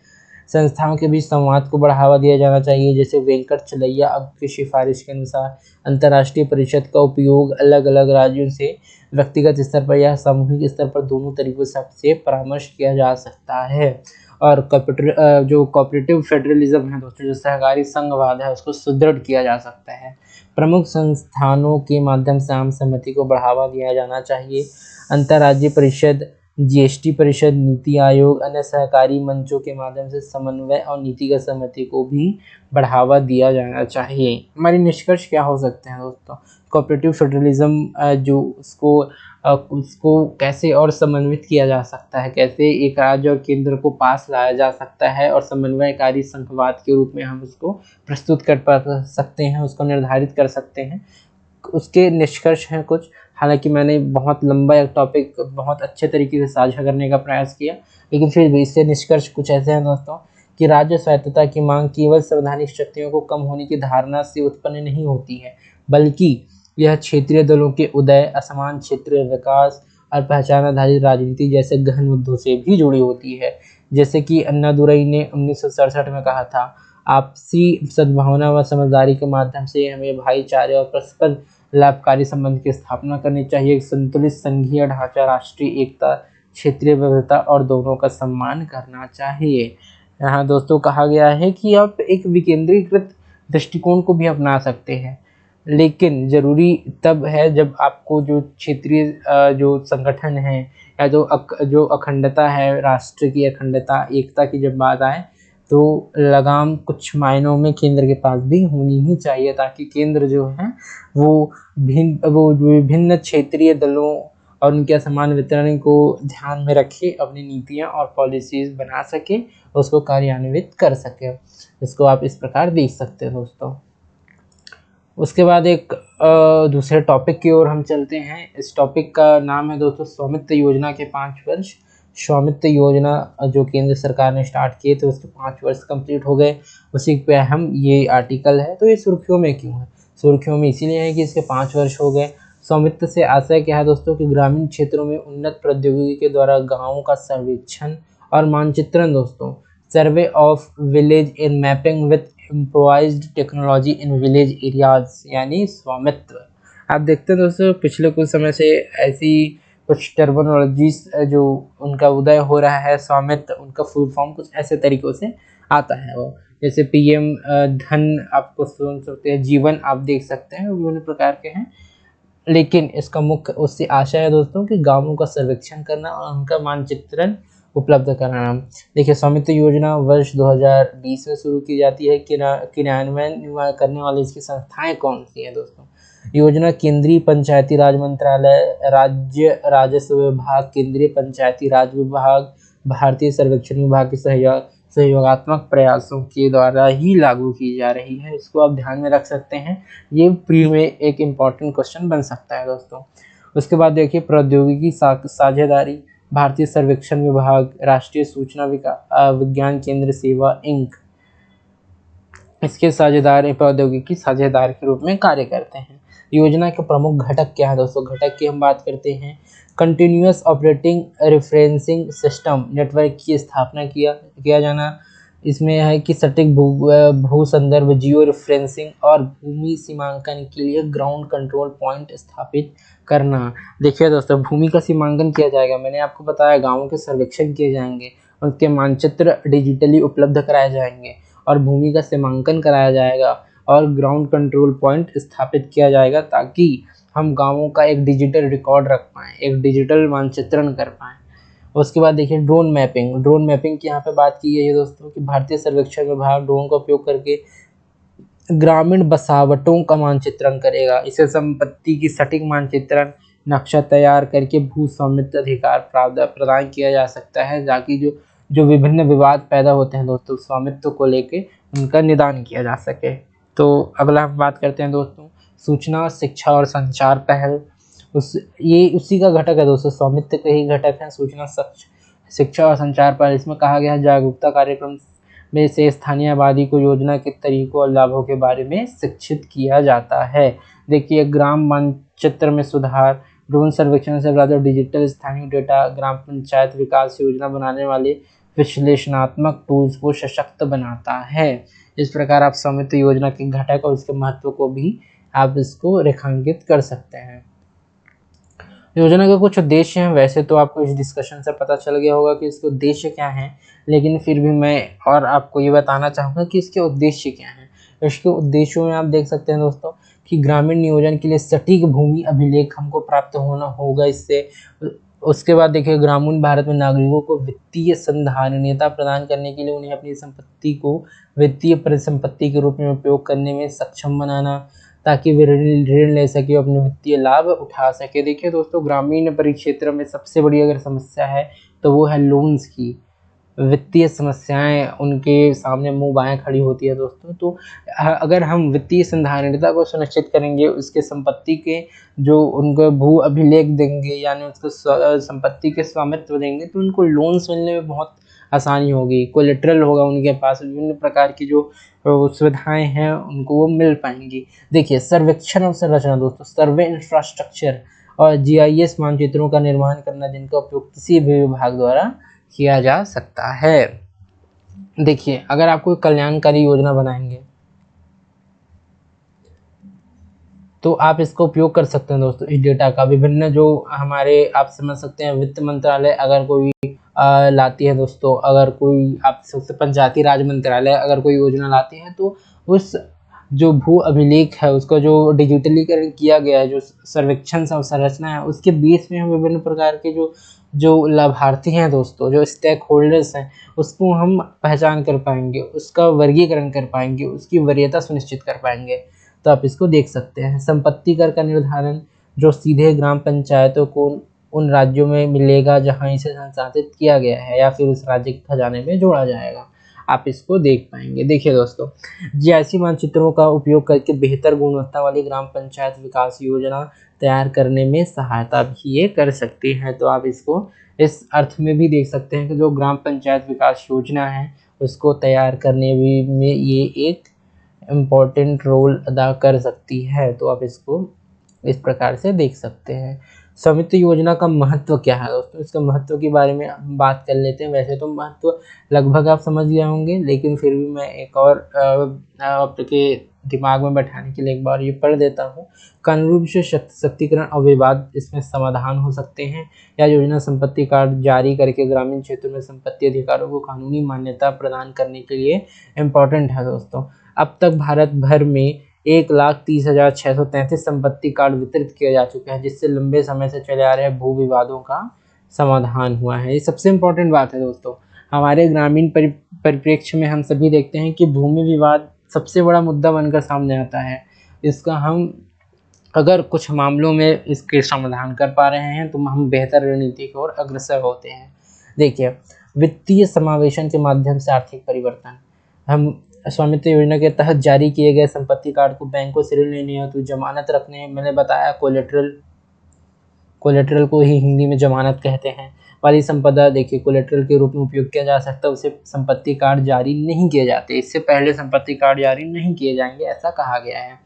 संस्थाओं के बीच संवाद को बढ़ावा दिया जाना चाहिए, जैसे वेंकट चलैया की सिफारिश के अनुसार अंतर्राष्ट्रीय परिषद का उपयोग अलग अलग राज्यों से व्यक्तिगत स्तर पर या सामूहिक स्तर पर दोनों तरीकों से परामर्श किया जा सकता है। और जो कोऑपरेटिव फेडरलिज्म है दोस्तों, जो सहकारी संघवाद है, उसको सुदृढ़ किया जा सकता है। प्रमुख संस्थानों के माध्यम से आम सहमति को बढ़ावा दिया जाना चाहिए। अंतर्राज्यीय परिषद, जीएसटी परिषद, नीति आयोग, अन्य सहकारी मंचों के माध्यम से समन्वय और नीतिगत सहमति को भी बढ़ावा दिया जाना चाहिए। हमारी निष्कर्ष क्या हो सकते हैं दोस्तों? कोऑपरेटिव फेडरलिज्म जो उसको कैसे और समन्वित किया जा सकता है, कैसे एक राज्य और केंद्र को पास लाया जा सकता है और समन्वयकारी संघवाद के रूप में हम उसको प्रस्तुत कर सकते हैं, उसको निर्धारित कर सकते हैं। उसके निष्कर्ष हैं कुछ। हालांकि मैंने बहुत लंबा एक टॉपिक बहुत अच्छे तरीके से साझा करने का प्रयास किया, लेकिन फिर भी इससे निष्कर्ष कुछ ऐसे हैं दोस्तों कि राज्य स्वायत्तता की मांग केवल संवैधानिक शक्तियों को कम होने की धारणा से उत्पन्न नहीं होती है, बल्कि यह क्षेत्रीय दलों के उदय, असमान क्षेत्रीय विकास और पहचान आधारित राजनीति जैसे गहन मुद्दों से भी जुड़ी होती है। जैसे कि अन्नादुरई ने 1967 में कहा था, आपसी सद्भावना व समझदारी के माध्यम से हमें भाईचारे और परस्पर लाभकारी संबंध की स्थापना करनी चाहिए। एक संतुलित संघीय ढांचा, राष्ट्रीय एकता, क्षेत्रीय विविधता और दोनों का सम्मान करना चाहिए। यहाँ दोस्तों कहा गया है कि आप एक विकेंद्रीकृत दृष्टिकोण को भी अपना सकते हैं। लेकिन ज़रूरी तब है जब आपको जो क्षेत्रीय जो संगठन है या जो अखंडता है, राष्ट्र की अखंडता, एकता की जब बात आए तो लगाम कुछ मायनों में केंद्र के पास भी होनी ही चाहिए, ताकि केंद्र जो है वो विभिन्न क्षेत्रीय दलों और उनके असमान वितरण को ध्यान में रखे अपनी नीतियां और पॉलिसीज़ बना सके, उसको कार्यान्वित कर सके। इसको आप इस प्रकार देख सकते हैं दोस्तों। उसके बाद एक दूसरे टॉपिक की ओर हम चलते हैं। इस टॉपिक का नाम है दोस्तों स्वामित्व योजना के 5 वर्ष। स्वामित्व योजना जो केंद्र सरकार ने स्टार्ट किए थे उसके 5 वर्ष कंप्लीट हो गए, उसी पे हम ये आर्टिकल है। तो ये सुर्खियों में क्यों है? सुर्खियों में इसीलिए है कि इसके 5 वर्ष हो गए। स्वामित्व से आशय क्या है दोस्तों कि ग्रामीण क्षेत्रों में उन्नत प्रौद्योगिकी के द्वारा गाँवों का सर्वेक्षण और मानचित्रण दोस्तों, survey of village in mapping with improvised technology in village areas, यानी स्वामित्व। आप देखते हैं दोस्तों पिछले कुछ समय से ऐसी कुछ टर्मिनोलॉजीज जो उनका उदय हो रहा है, स्वामित्व उनका फुल फॉर्म कुछ ऐसे तरीकों से आता है। वो जैसे पीएम धन आपको सुन सकते हैं, जीवन आप देख सकते हैं, विभिन्न प्रकार के हैं। लेकिन इसका मुख्य उससे आशा है दोस्तों कि गांवों का सर्वेक्षण करना और उनका मानचित्रण उपलब्ध कराना। देखिए स्वामित्व योजना वर्ष 2020 में शुरू की जाती है। क्रियान्वयन करने वाली इसकी संस्थाएं कौन सी हैं दोस्तों? योजना केंद्रीय पंचायती राज मंत्रालय, राज्य राजस्व विभाग, केंद्रीय पंचायती राज विभाग, भारतीय सर्वेक्षण विभाग के सहयोगात्मक प्रयासों के द्वारा ही लागू की जा रही है। इसको आप ध्यान में रख सकते हैं, ये प्री में एक इम्पॉर्टेंट क्वेश्चन बन सकता है दोस्तों। उसके बाद देखिए प्रौद्योगिकी साझेदारी, भारतीय सर्वेक्षण विभाग, राष्ट्रीय सूचना विज्ञान केंद्र सेवा इंक इसके साझेदार प्रौद्योगिकी साझेदार के रूप में कार्य करते हैं। योजना के प्रमुख घटक क्या है दोस्तों? घटक की हम बात करते हैं, continuous operating referencing system network की स्थापना किया जाना। इसमें है कि सटीक भू संदर्भ जियो रेफरेंसिंग और भूमि सीमांकन के लिए ग्राउंड कंट्रोल पॉइंट स्थापित करना। देखिए दोस्तों भूमि का सीमांकन किया जाएगा, मैंने आपको बताया गाँवों के सर्वेक्षण किए जाएंगे, उनके मानचित्र डिजिटली उपलब्ध कराए जाएंगे और भूमि का सीमांकन कराया जाएगा और ग्राउंड कंट्रोल पॉइंट स्थापित किया जाएगा, ताकि हम गाँवों का एक डिजिटल रिकॉर्ड रख पाएँ, एक डिजिटल मानचित्रण कर पाएँ। उसके बाद देखिए ड्रोन मैपिंग की यहाँ पे बात की गई है दोस्तों कि भारतीय सर्वेक्षण विभाग ड्रोन का उपयोग करके ग्रामीण बसावटों का मानचित्रण करेगा। इसे संपत्ति की सटीक मानचित्रण नक्शा तैयार करके भू स्वामित्व अधिकार प्रदान किया जा सकता है, ताकि जो विभिन्न विवाद पैदा होते हैं दोस्तों स्वामित्व को लेके उनका निदान किया जा सके। तो अगला हम बात करते हैं दोस्तों सूचना शिक्षा और संचार पहल। ये उसी का घटक है दोस्तों, स्वामित्व के ही घटक है सूचना शिक्षा और संचार पहल। इसमें कहा गया है जागरूकता कार्यक्रम में से स्थानीय आबादी को योजना के तरीकों और लाभों के बारे में शिक्षित किया जाता है। देखिए ग्राम मानचित्र में सुधार, ड्रोन सर्वेक्षण से ज़्यादा डिजिटल स्थानीय डेटा, ग्राम पंचायत विकास योजना बनाने वाले विश्लेषणात्मक टूल्स को सशक्त बनाता है। इस प्रकार आप स्वामित्व योजना के घटक और उसके महत्व को भी आप इसको रेखांकित कर सकते हैं। योजना के कुछ उद्देश्य हैं, वैसे तो आपको इस डिस्कशन से पता चल गया होगा कि इसके उद्देश्य क्या हैं, लेकिन फिर भी मैं और आपको ये बताना चाहूँगा कि इसके उद्देश्य क्या हैं। इसके उद्देश्यों में आप देख सकते हैं दोस्तों कि ग्रामीण नियोजन के लिए सटीक भूमि अभिलेख हमको प्राप्त होना होगा इससे। उसके बाद देखिए ग्रामीण भारत में नागरिकों को वित्तीय संधारणीयता प्रदान करने के लिए उन्हें अपनी संपत्ति को वित्तीय परिसंपत्ति के रूप में उपयोग करने में सक्षम बनाना, ताकि वे ऋण ले सके, अपने वित्तीय लाभ उठा सके। देखिए दोस्तों ग्रामीण परिक्षेत्र में सबसे बड़ी अगर समस्या है तो वो है लोन्स की, वित्तीय समस्याएं उनके सामने मुंह बाएं खड़ी होती है दोस्तों। तो अगर हम वित्तीय संधारणीयता को सुनिश्चित करेंगे, उसके संपत्ति के जो उनको भू अभिलेख देंगे, यानी उसको संपत्ति के स्वामित्व देंगे, तो उनको लोन्स मिलने में बहुत आसानी होगी, कोलेटरल होगा उनके पास, विभिन्न प्रकार की जो सुविधाएं हैं उनको वो मिल पाएंगी। देखिए सर्वेक्षण और संरचना दोस्तों, सर्वे इंफ्रास्ट्रक्चर और जीआईएस मानचित्रों का निर्माण करना, जिनका उपयोग किसी भी विभाग द्वारा किया जा सकता है। देखिए अगर आप कोई कल्याणकारी योजना बनाएंगे तो आप इसका उपयोग कर सकते हैं दोस्तों, इस डेटा का। विभिन्न जो हमारे आप समझ सकते हैं वित्त मंत्रालय अगर कोई लाती है दोस्तों, अगर कोई आप सकते पंचायती राज मंत्रालय अगर कोई योजना लाती है तो उस जो भू अभिलेख है उसका जो डिजिटलीकरण किया गया है, जो सर्वेक्षण संरचना है, उसके बेस में हम विभिन्न प्रकार के जो जो लाभार्थी हैं दोस्तों, जो स्टेक होल्डर्स हैं, उसको हम पहचान कर पाएंगे, उसका वर्गीकरण कर पाएंगे, उसकी वरीयता सुनिश्चित कर पाएंगे। तो आप इसको देख सकते हैं। संपत्ति कर का निर्धारण जो सीधे ग्राम पंचायतों को उन राज्यों में मिलेगा जहां इसे संसाधित किया गया है या फिर उस राज्य के खजाने में जोड़ा जाएगा, आप इसको देख पाएंगे। देखिए दोस्तों, जीआईएस मानचित्रों का उपयोग करके बेहतर गुणवत्ता वाली ग्राम पंचायत विकास योजना तैयार करने में सहायता भी ये कर सकती है। तो आप इसको इस अर्थ में भी देख सकते हैं कि जो ग्राम पंचायत विकास योजना है उसको तैयार करने में ये एक इम्पोर्टेंट रोल अदा कर सकती है। तो आप इसको इस प्रकार से देख सकते हैं। स्वामित्व योजना का महत्व क्या है दोस्तों, इसका महत्व के बारे में हम बात कर लेते हैं। वैसे तो महत्व लगभग आप समझ गए होंगे, लेकिन फिर भी मैं एक और आपके दिमाग में बैठाने के लिए एक बार ये पढ़ देता हूँ। कानूनी रूप से शक्तिकरण और विवाद इसमें समाधान हो सकते हैं। यह योजना संपत्ति कार्ड जारी करके ग्रामीण क्षेत्रों में संपत्ति अधिकारों को कानूनी मान्यता प्रदान करने के लिए इम्पोर्टेंट है दोस्तों। अब तक भारत भर में 1,30,633 संपत्ति कार्ड वितरित किया जा चुका है, जिससे लंबे समय से चले आ रहे भू विवादों का समाधान हुआ है। ये सबसे इम्पोर्टेंट बात है दोस्तों। हमारे ग्रामीण परिप्रेक्ष्य में हम सभी देखते हैं कि भूमि विवाद सबसे बड़ा मुद्दा बनकर सामने आता है। इसका हम अगर कुछ मामलों में इसके समाधान कर पा रहे हैं तो हम बेहतर रणनीति की ओर अग्रसर होते हैं। देखिए, वित्तीय समावेशन के माध्यम से आर्थिक परिवर्तन। हम स्वामित्व योजना के तहत जारी किए गए संपत्ति कार्ड को बैंकों से ऋण लेने हेतु जमानत रखने, मैंने बताया कोलेटरल को ही हिंदी में जमानत कहते हैं, वाली संपदा देखिए कोलेटरल के रूप में उपयोग किया जा सकता है। उसे संपत्ति कार्ड जारी नहीं किए जाते, इससे पहले संपत्ति कार्ड जारी नहीं किए जाएंगे, ऐसा कहा गया है।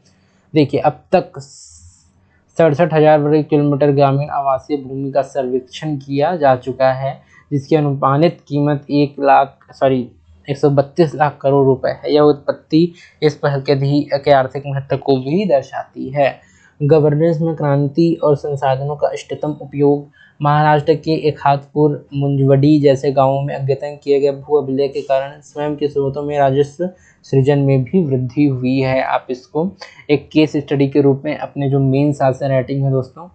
देखिए, अब तक 67,000 वर्ग किलोमीटर ग्रामीण आवासीय भूमि का सर्वेक्षण किया जा चुका है, जिसकी अनुमानित कीमत 132 लाख करोड़ रुपए है। यह उत्पत्ति इस पहल के आर्थिक महत्व को भी दर्शाती है। गवर्नेंस में क्रांति और संसाधनों का इष्टतम उपयोग। महाराष्ट्र के एखातपुर, मुंजवडी जैसे गांवों में अद्यतन किए गए भू अभिलेख के कारण स्वयं के स्रोतों में राजस्व सृजन में भी वृद्धि हुई है। आप इसको एक केस स्टडी के रूप में अपने जो मेन शासन राइटिंग है दोस्तों,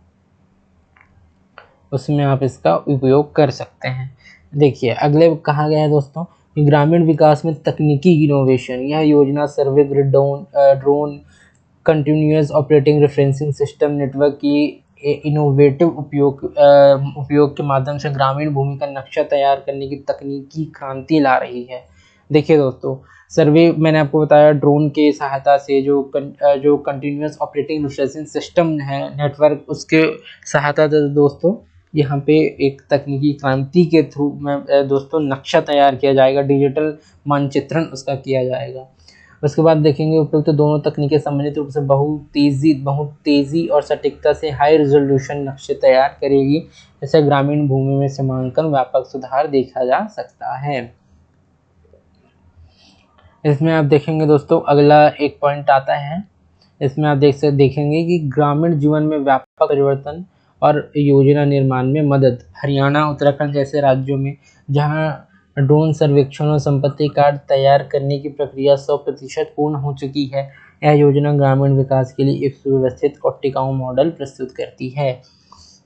उसमें आप इसका उपयोग कर सकते हैं। देखिए, अगले कहा गया है दोस्तों, ग्रामीण विकास में तकनीकी इनोवेशन। यह योजना survey grid, drone, continuous operating referencing system network की इनोवेटिव उपयोग के माध्यम से ग्रामीण भूमि का नक्शा तैयार करने की तकनीकी क्रांति ला रही है। देखिए दोस्तों, सर्वे मैंने आपको बताया ड्रोन के सहायता से जो कंटिन्यूअस ऑपरेटिंग रेफरेंसिंग सिस्टम है नेटवर्क, उसके सहायता से दोस्तों यहाँ पे एक तकनीकी क्रांति के थ्रू में दोस्तों नक्शा तैयार किया जाएगा, डिजिटल मानचित्रण उसका किया जाएगा। उसके बाद देखेंगे उपयुक्त तो दोनों तकनीकें सम्मिलित रूप से बहुत तेजी और सटीकता से हाई रिजोल्यूशन नक्शे तैयार करेगी। जैसे ग्रामीण भूमि में सीमांकन व्यापक सुधार देखा जा सकता है। इसमें आप देखेंगे दोस्तों, अगला एक पॉइंट आता है, इसमें आप देखेंगे कि ग्रामीण जीवन में व्यापक परिवर्तन और योजना निर्माण में मदद। हरियाणा, उत्तराखंड जैसे राज्यों में जहां ड्रोन सर्वेक्षण और संपत्ति कार्ड तैयार करने की प्रक्रिया 100% पूर्ण हो चुकी है, यह योजना ग्रामीण विकास के लिए एक सुव्यवस्थित और टिकाऊ मॉडल प्रस्तुत करती है।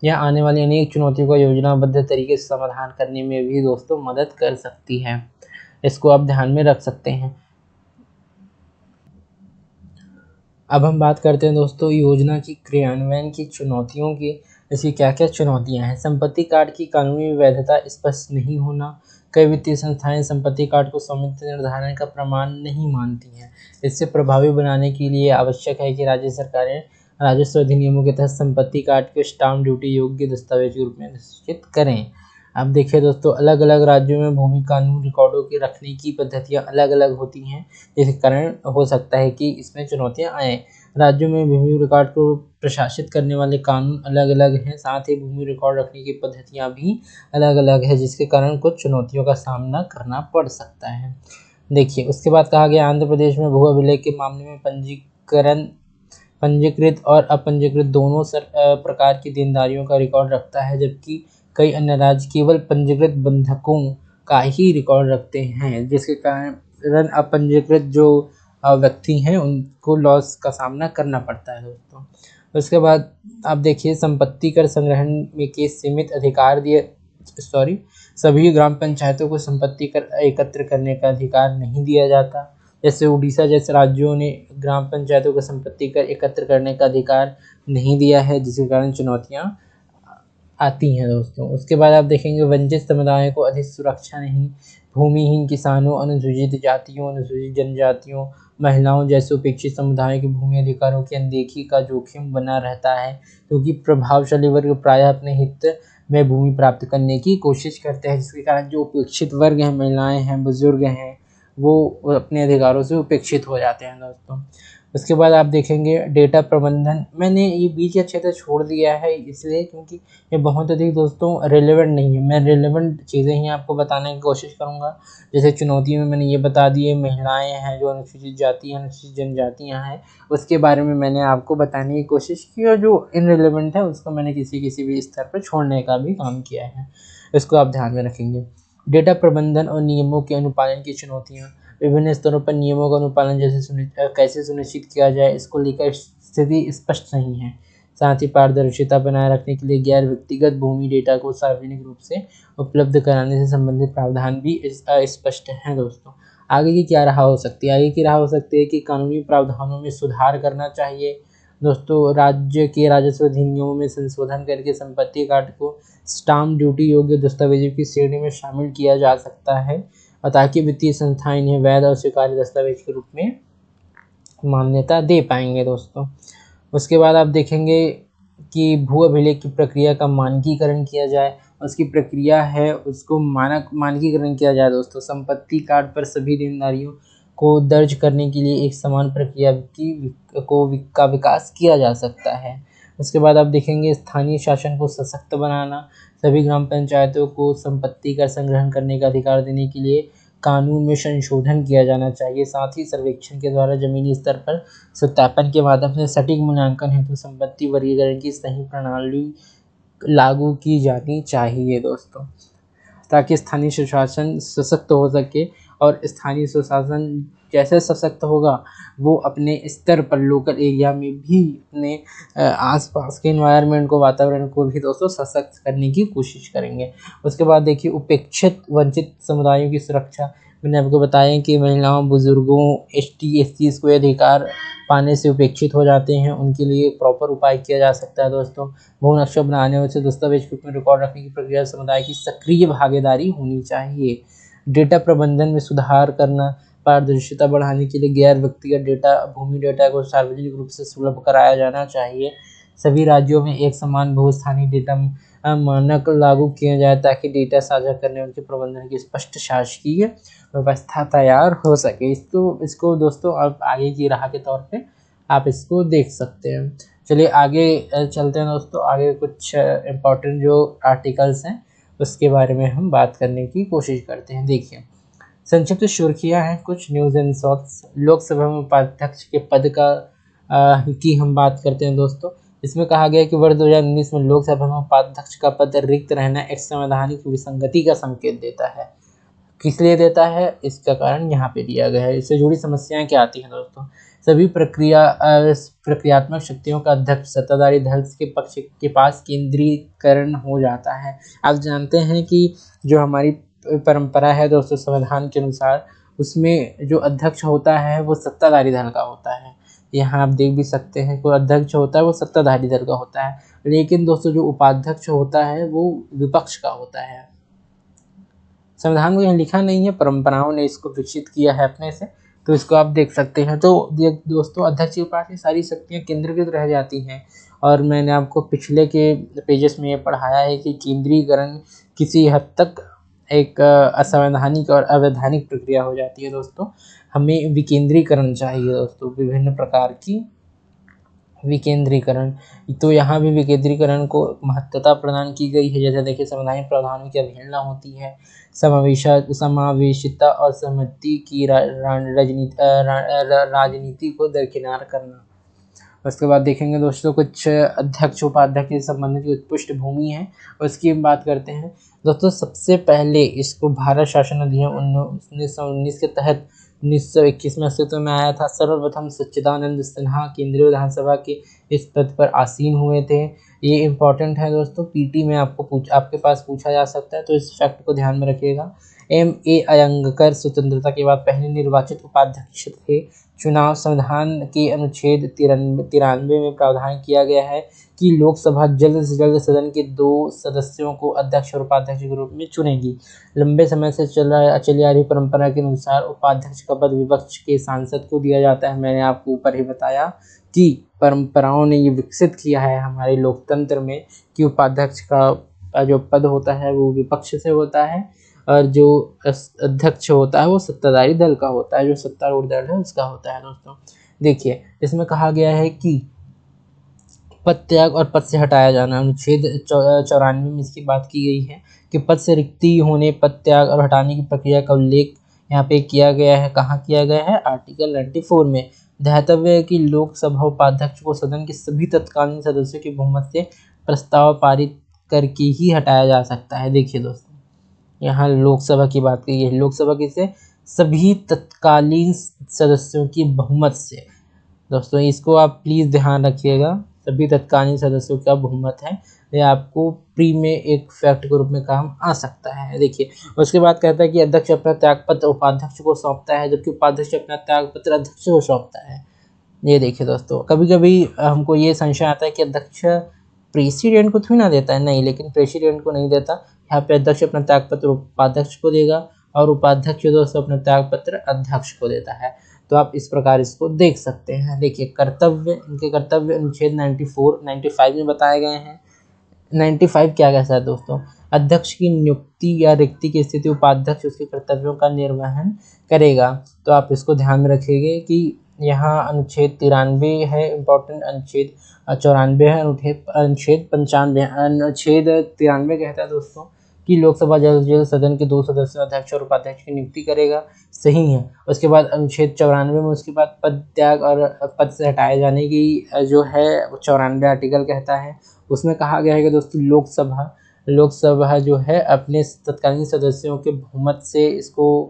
यह आने वाली अनेक चुनौतियों का योजनाबद्ध तरीके से समाधान करने में भी दोस्तों मदद कर सकती है। इसको आप ध्यान में रख सकते हैं। अब हम बात करते हैं दोस्तों योजना की क्रियान्वयन की चुनौतियों की। इसकी क्या क्या चुनौतियां हैं। संपत्ति कार्ड की कानूनी वैधता स्पष्ट नहीं होना। कई वित्तीय संस्थाएं संपत्ति कार्ड को स्वामित्व निर्धारण का प्रमाण नहीं मानती हैं। इससे प्रभावी बनाने के लिए आवश्यक है कि राज्य सरकारें राजस्व अधिनियमों के तहत संपत्ति कार्ड को स्टाम्प ड्यूटी योग्य दस्तावेज के रूप में निश्चित करें। अब देखिए दोस्तों, अलग अलग राज्यों में भूमि कानून रिकॉर्डों के रखने की पद्धतियां अलग अलग होती हैं, जिसके कारण हो सकता है कि इसमें चुनौतियां आएँ। राज्यों में भूमि रिकॉर्ड को प्रशासित करने वाले कानून अलग अलग हैं, साथ ही भूमि रिकॉर्ड रखने की पद्धतियां भी अलग अलग है, जिसके कारण कुछ चुनौतियों का सामना करना पड़ सकता है। देखिए, उसके बाद कहा गया आंध्र प्रदेश में भू अभिलेख के मामले में पंजीकृत और अपंजीकृत दोनों प्रकार की देनदारियों का रिकॉर्ड रखता है, जबकि कई अन्य राज्य केवल पंजीकृत बंधकों का ही रिकॉर्ड रखते हैं, जिसके कारण अपंजीकृत जो व्यक्ति हैं उनको लॉस का सामना करना पड़ता है दोस्तों। उसके बाद आप देखिए संपत्ति कर संग्रहण में के सीमित अधिकार दिए सभी ग्राम पंचायतों को संपत्ति कर एकत्र करने का अधिकार नहीं दिया जाता। जैसे उड़ीसा जैसे राज्यों ने ग्राम पंचायतों को संपत्ति कर एकत्र करने का अधिकार नहीं दिया है, जिसके कारण चुनौतियां आती हैं दोस्तों। उसके बाद आप देखेंगे वंचित समुदायों को अधिक सुरक्षा नहीं, भूमिहीन किसानों, अनुसूचित जातियों, अनुसूचित जनजातियों, महिलाओं जैसे उपेक्षित समुदायों के भूमि अधिकारों की अनदेखी का जोखिम बना रहता है, क्योंकि प्रभावशाली वर्ग प्रायः अपने हित में भूमि प्राप्त करने की कोशिश करते हैं, जिसके कारण जो उपेक्षित वर्ग हैं, महिलाएं हैं, बुजुर्ग हैं, वो अपने अधिकारों से उपेक्षित हो जाते हैं दोस्तों। उसके बाद आप देखेंगे डेटा प्रबंधन, मैंने ये बीच का क्षेत्र छोड़ दिया है इसलिए क्योंकि ये बहुत अधिक दोस्तों रेलेवेंट नहीं है। मैं रेलेवेंट चीज़ें ही आपको बताने की कोशिश करूँगा। जैसे चुनौतियों में मैंने ये बता दिए, महिलाएं हैं जो अनुसूचित जाति हैं, अनुसूचित जनजातियाँ हैं, उसके बारे में मैंने आपको बताने की कोशिश की, और जो इनरिलेवेंट है उसको मैंने किसी भी स्तर पर छोड़ने का भी काम किया है। इसको आप ध्यान में रखेंगे। डेटा प्रबंधन और नियमों के अनुपालन की चुनौतियाँ, विभिन्न स्तरों पर नियमों का अनुपालन कैसे सुनिश्चित किया जाए, इसको लेकर स्थिति स्पष्ट नहीं है। साथ ही पारदर्शिता बनाए रखने के लिए गैर व्यक्तिगत भूमि डेटा को सार्वजनिक रूप से उपलब्ध कराने से संबंधित प्रावधान भी अस्पष्ट हैं दोस्तों। आगे की क्या राह हो सकती है? आगे की राह हो सकती है कि कानूनी प्रावधानों में सुधार करना चाहिए दोस्तों। राज्य के राजस्व अधिनियमों में संशोधन करके संपत्ति कार्ड को स्टाम्प ड्यूटी योग्य दस्तावेजों की श्रेणी में शामिल किया जा सकता है, और ताकि वित्तीय संस्थाएं इन्हें वैध और स्वीकार्य दस्तावेज के रूप में मान्यता दे पाएंगे दोस्तों। उसके बाद आप देखेंगे कि भू अभिलेख की प्रक्रिया का मानकीकरण किया जाए। उसकी प्रक्रिया है उसको मानकीकरण किया जाए दोस्तों। संपत्ति कार्ड पर सभी देनदारियों को दर्ज करने के लिए एक समान प्रक्रिया का विकास किया जा सकता है। उसके बाद आप देखेंगे स्थानीय शासन को सशक्त बनाना, सभी ग्राम पंचायतों को संपत्ति कर संग्रहण करने का अधिकार देने के लिए कानून में संशोधन किया जाना चाहिए। साथ ही सर्वेक्षण के द्वारा जमीनी स्तर पर सत्यापन के माध्यम से सटीक मूल्यांकन हेतु संपत्ति वर्गीकरण की सही प्रणाली लागू की जानी चाहिए दोस्तों, ताकि स्थानीय सुशासन सशक्त हो सके। और स्थानीय सुशासन कैसे सशक्त होगा, वो अपने स्तर पर लोकल एरिया में भी अपने आसपास के एनवायरनमेंट को, वातावरण को भी दोस्तों सशक्त करने की कोशिश करेंगे। उसके बाद देखिए उपेक्षित वंचित समुदायों की सुरक्षा, मैंने आपको बताया कि महिलाओं, बुजुर्गों, ST/SC को अधिकार पाने से उपेक्षित हो जाते हैं, उनके लिए प्रॉपर उपाय किया जा सकता है दोस्तों। भू नक्शा बनाने से दस्तावेज के रूप में रिकॉर्ड रखने की प्रक्रिया समुदाय की सक्रिय भागीदारी होनी चाहिए। डेटा प्रबंधन में सुधार करना, पारदर्शिता बढ़ाने के लिए गैर व्यक्तिगत डेटा, भूमि डेटा को सार्वजनिक रूप से सुलभ कराया जाना चाहिए। सभी राज्यों में एक समान भू-स्थानीय डेटा मानक लागू किया जाए, ताकि डेटा साझा करने और उनके प्रबंधन की स्पष्ट शासकीय व्यवस्था तैयार हो सके। इसको दोस्तों आप आगे की राह के तौर पे आप इसको देख सकते हैं। चलिए आगे चलते हैं दोस्तों। आगे कुछ इम्पोर्टेंट जो आर्टिकल्स हैं उसके बारे में हम बात करने की कोशिश करते हैं। देखिए संक्षिप्त सुर्खियाँ हैं कुछ न्यूज़ एंड शॉर्ट्स। लोकसभा में उपाध्यक्ष के पद की हम बात करते हैं दोस्तों। इसमें कहा गया कि वर्ष 2019 में लोकसभा में उपाध्यक्ष का पद रिक्त रहना एक संवैधानिक विसंगति का संकेत देता है। किस लिए देता है, इसका कारण यहाँ पे दिया गया है। इससे जुड़ी समस्याएं क्या आती हैं दोस्तों? सभी प्रक्रियात्मक शक्तियों का अध्यक्ष सत्ताधारी दल के पक्ष के पास केंद्रीकरण हो जाता है। आप जानते हैं कि जो हमारी परंपरा है दोस्तों, संविधान के अनुसार उसमें जो अध्यक्ष होता है वो सत्ताधारी दल का होता है। यहाँ आप देख भी सकते हैं, कोई अध्यक्ष होता है वो सत्ताधारी दल का होता है, लेकिन दोस्तों जो उपाध्यक्ष होता है वो विपक्ष का होता है। संविधान को यहाँ लिखा नहीं है, परंपराओं ने इसको विकसित किया है अपने से, तो इसको आप देख सकते हैं। तो दोस्तों अध्यक्ष के पास ये सारी शक्तियाँ केंद्रीकृत रह जाती हैं, और मैंने आपको पिछले के पेजेस में ये पढ़ाया है कि केंद्रीकरण किसी हद तक एक असंवैधानिक और अवैधानिक प्रक्रिया हो जाती है दोस्तों। हमें विकेंद्रीकरण चाहिए दोस्तों, विभिन्न प्रकार की विकेंद्रीकरण। तो यहाँ भी विकेंद्रीकरण को महत्वता प्रदान की गई है। जैसे देखिए संवैधानिक प्रावधानों की अवहेलना होती है, समावेशिता और सहमति की राजनीति को दरकिनार करना। उसके बाद देखेंगे दोस्तों कुछ अध्यक्ष उपाध्यक्ष से संबंधित जो पृष्ठभूमि है उसकी हम बात करते हैं दोस्तों। सबसे पहले इसको भारत शासन अधिनियम 1919 के तहत 1921 में अस्तित्व में आया था। सर्वप्रथम सच्चिदानंद सिन्हा केंद्रीय विधानसभा के इस पद पर आसीन हुए थे। ये इंपॉर्टेंट है दोस्तों, पीटी में आपके पास पूछा जा सकता है, तो इस फैक्ट को ध्यान में रखिएगा। M.A. अयंगकर स्वतंत्रता के बाद पहले निर्वाचित उपाध्यक्ष थे। चुनाव संविधान के अनुच्छेद 93 में प्रावधान किया गया है कि लोकसभा जल्द से जल्द सदन के 2 सदस्यों को अध्यक्ष और उपाध्यक्ष के रूप में चुनेगी। लंबे समय से चली आ रही परंपरा के अनुसार उपाध्यक्ष का पद विपक्ष के सांसद को दिया जाता है। मैंने आपको ऊपर ही बताया कि परंपराओं ने ये विकसित किया है हमारे लोकतंत्र में कि उपाध्यक्ष का जो पद होता है वो विपक्ष से होता है, और जो अध्यक्ष होता है वो सत्ताधारी दल का होता है, जो सत्तारूढ़ दल है उसका होता है। दोस्तों देखिए, इसमें कहा गया है कि पद त्याग और पद से हटाया जाना, अनुच्छेद 94 में इसकी बात की गई है कि पद से रिक्ति होने, पद त्याग और हटाने की प्रक्रिया का उल्लेख यहाँ पे किया गया है। कहाँ किया गया है? आर्टिकल 94 में। ध्यातव्य है कि लोकसभा उपाध्यक्ष को सदन के सभी तत्कालीन सदस्यों की बहुमत से प्रस्ताव पारित करके ही हटाया जा सकता है। देखिए दोस्तों, यहाँ लोकसभा की बात की है, लोकसभा किसे? सभी तत्कालीन सदस्यों की बहुमत से। दोस्तों इसको आप प्लीज़ ध्यान रखिएगा, सभी तत्कालीन सदस्यों का बहुमत है। ये आपको प्री में एक फैक्ट के रूप में काम आ सकता है। देखिए, उसके बाद कहता है कि अध्यक्ष अपना त्यागपत्र उपाध्यक्ष को सौंपता है, जबकि उपाध्यक्ष अपना त्यागपत्र अध्यक्ष को सौंपता है। ये देखिए दोस्तों, कभी कभी हमको ये संशय आता है कि अध्यक्ष प्रेसिडेंट को थोड़ी ना देता है, नहीं, लेकिन प्रेसिडेंट को नहीं देता। यहाँ पे अध्यक्ष अपना त्यागपत्र उपाध्यक्ष को देगा और उपाध्यक्ष दोस्तों अपना त्यागपत्र अध्यक्ष को देता है। तो आप इस प्रकार इसको देख सकते हैं। देखिए, कर्तव्य, इनके कर्तव्य अनुच्छेद 95 में बताए गए हैं। 95 क्या कहता है दोस्तों? अध्यक्ष की नियुक्ति या रिक्ति की स्थिति उपाध्यक्ष उसके कर्तव्यों का निर्वहन करेगा। तो आप इसको ध्यान में रखिएगा कि यहाँ अनुच्छेद 93 है, इम्पोर्टेंट अनुच्छेद 94 है, अनुच्छेद 95। अनुच्छेद 93 कहता है दोस्तों कि लोकसभा जल्द से जल्द सदन के 2 सदस्यों अध्यक्ष और उपाध्यक्ष की नियुक्ति करेगा। सही है। उसके बाद अनुच्छेद 94 में उसके बाद पद त्याग और पद से हटाए जाने की जो है 94 आर्टिकल कहता है, उसमें कहा गया है कि दोस्तों लोकसभा जो है अपने तत्कालीन सदस्यों के बहुमत से इसको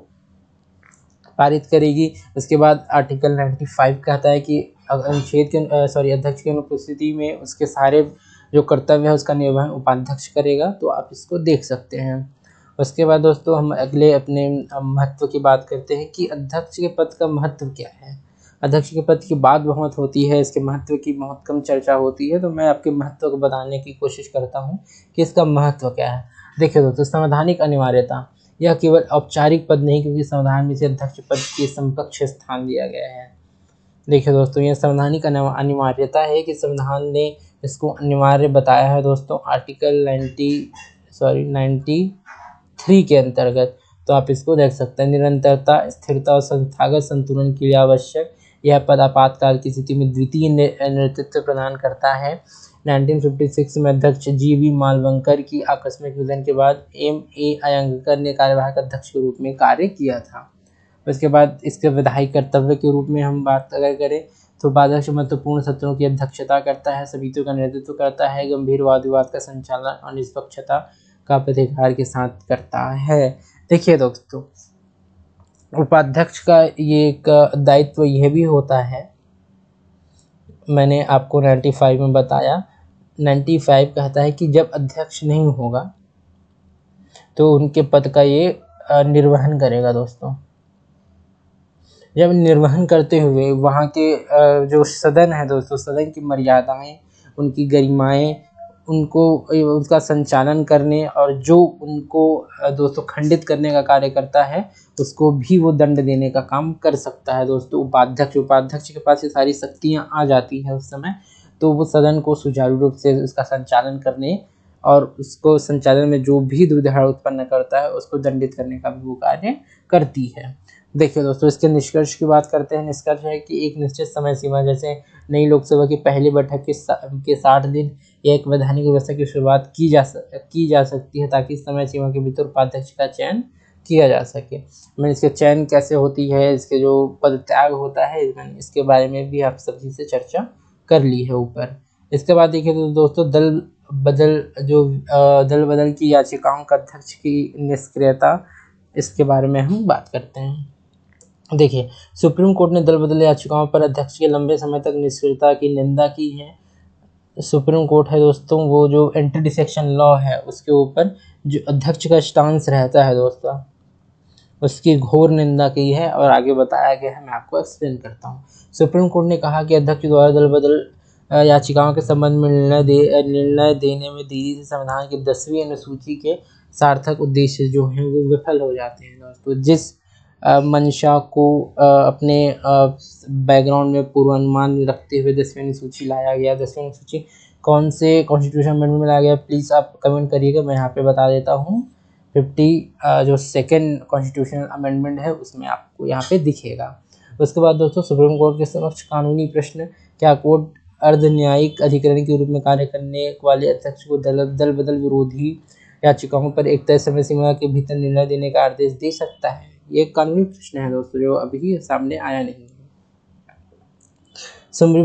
पारित करेगी। उसके बाद आर्टिकल 95 कहता है कि अध्यक्ष की अनुपस्थिति में उसके सारे जो कर्तव्य है उसका निर्वहन उपाध्यक्ष करेगा। तो आप इसको देख सकते हैं। उसके बाद दोस्तों हम अगले अपने महत्व की बात करते हैं कि अध्यक्ष के पद का महत्व क्या है। अध्यक्ष के पद की बात बहुत होती है, इसके महत्व की बहुत कम चर्चा होती है, तो मैं आपके महत्व को बताने की कोशिश करता हूँ कि इसका महत्व क्या है। देखिए दोस्तों, संवैधानिक अनिवार्यता, यह केवल औपचारिक पद नहीं, क्योंकि संविधान में इसे अध्यक्ष पद के समकक्ष स्थान दिया गया है। देखिए दोस्तों, यह संवैधानिक अनिवार्यता है कि संविधान ने इसको अनिवार्य बताया है दोस्तों, आर्टिकल 93 के अंतर्गत। तो आप इसको देख सकते हैं। निरंतरता, स्थिरता और संस्थागत संतुलन के लिए आवश्यक यह पद आपातकाल की स्थिति में द्वितीय नेतृत्व प्रदान करता है। 1956 में अध्यक्ष GV मालवंकर की आकस्मिक निधन के बाद M.A. अयंगकर ने कार्यवाहक अध्यक्ष के रूप में कार्य किया था। उसके बाद इसके विधायी कर्तव्य के रूप में हम बात अगर करें तो उपाध्यक्ष महत्वपूर्ण सत्रों की अध्यक्षता करता है, समितियों का नेतृत्व करता है, गंभीर वाद विवाद का संचालन और निष्पक्षता का प्रतिकार के साथ करता है। देखिए दोस्तों, उपाध्यक्ष का ये एक दायित्व यह भी होता है, मैंने आपको 95 में बताया। 95 कहता है कि जब अध्यक्ष नहीं होगा तो उनके पद का ये निर्वहन करेगा। दोस्तों जब निर्वहन करते हुए वहाँ के जो सदन है दोस्तों, सदन की मर्यादाएं, उनकी गरिमाएं, उनको उसका संचालन करने और जो उनको दोस्तों खंडित करने का कार्य करता है उसको भी वो दंड देने का काम कर सकता है। दोस्तों उपाध्यक्ष के पास ये सारी शक्तियाँ आ जाती है उस समय, तो वो सदन को सुचारू रूप से उसका संचालन करने और उसको संचालन में जो भी दुविधा उत्पन्न करता है उसको दंडित करने का भी वो कार्य करती है। देखिए दोस्तों, इसके निष्कर्ष की बात करते हैं। निष्कर्ष है कि एक निश्चित समय सीमा, जैसे नई लोकसभा की पहली बैठक के 60 दिन या एक वैधानिक व्यवस्था की शुरुआत की जा सकती है, ताकि इस समय सीमा के भीतर उपाध्यक्ष का चयन किया जा सके। मैंने इसके चयन कैसे होती है, इसके जो पद त्याग होता है, मैंने इसके बारे में भी आप सभी से चर्चा कर ली है ऊपर। इसके बाद देखिए तो दोस्तों, दल बदल की याचिकाओं का अध्यक्ष की निष्क्रियता, इसके बारे में हम बात करते हैं। देखिए, सुप्रीम कोर्ट ने दल बदल याचिकाओं पर अध्यक्ष के लंबे समय तक निष्क्रियता की निंदा की है। सुप्रीम कोर्ट है दोस्तों, वो जो एंटी डिसेक्शन लॉ है उसके ऊपर जो अध्यक्ष का स्टांस रहता है दोस्तों, उसकी घोर निंदा की है और आगे बताया गया है, मैं आपको एक्सप्लेन करता हूँ। सुप्रीम कोर्ट ने कहा कि अध्यक्ष द्वारा दल बदल याचिकाओं के संबंध में निर्णय देने में देरी से संविधान की 10वीं अनुसूची के सार्थक उद्देश्य जो हैं वो विफल हो जाते हैं दोस्तों। जिस मंशा को अपने बैकग्राउंड में पूर्वानुमान रखते हुए 10वीं अनुसूची लाया गया, 10वीं अनुसूची कौन से कॉन्स्टिट्यूशन अमेंडमेंट में लाया गया, प्लीज़ आप कमेंट करिएगा, मैं यहाँ पे बता देता हूँ। 50 जो सेकेंड कॉन्स्टिट्यूशनल अमेंडमेंट है उसमें आपको यहाँ पे दिखेगा। उसके बाद दोस्तों, सुप्रीम कोर्ट के समक्ष कानूनी प्रश्न, क्या कोर्ट अर्ध न्यायिक अधिकरण के रूप में कार्य करने वाले अध्यक्ष को दल बदल विरोधी याचिकाओं पर एक तय समय सीमा के भीतर निर्णय देने का आदेश दे सकता है? ये कानूनी प्रश्न है दोस्तों जो अभी सामने आया नहीं है।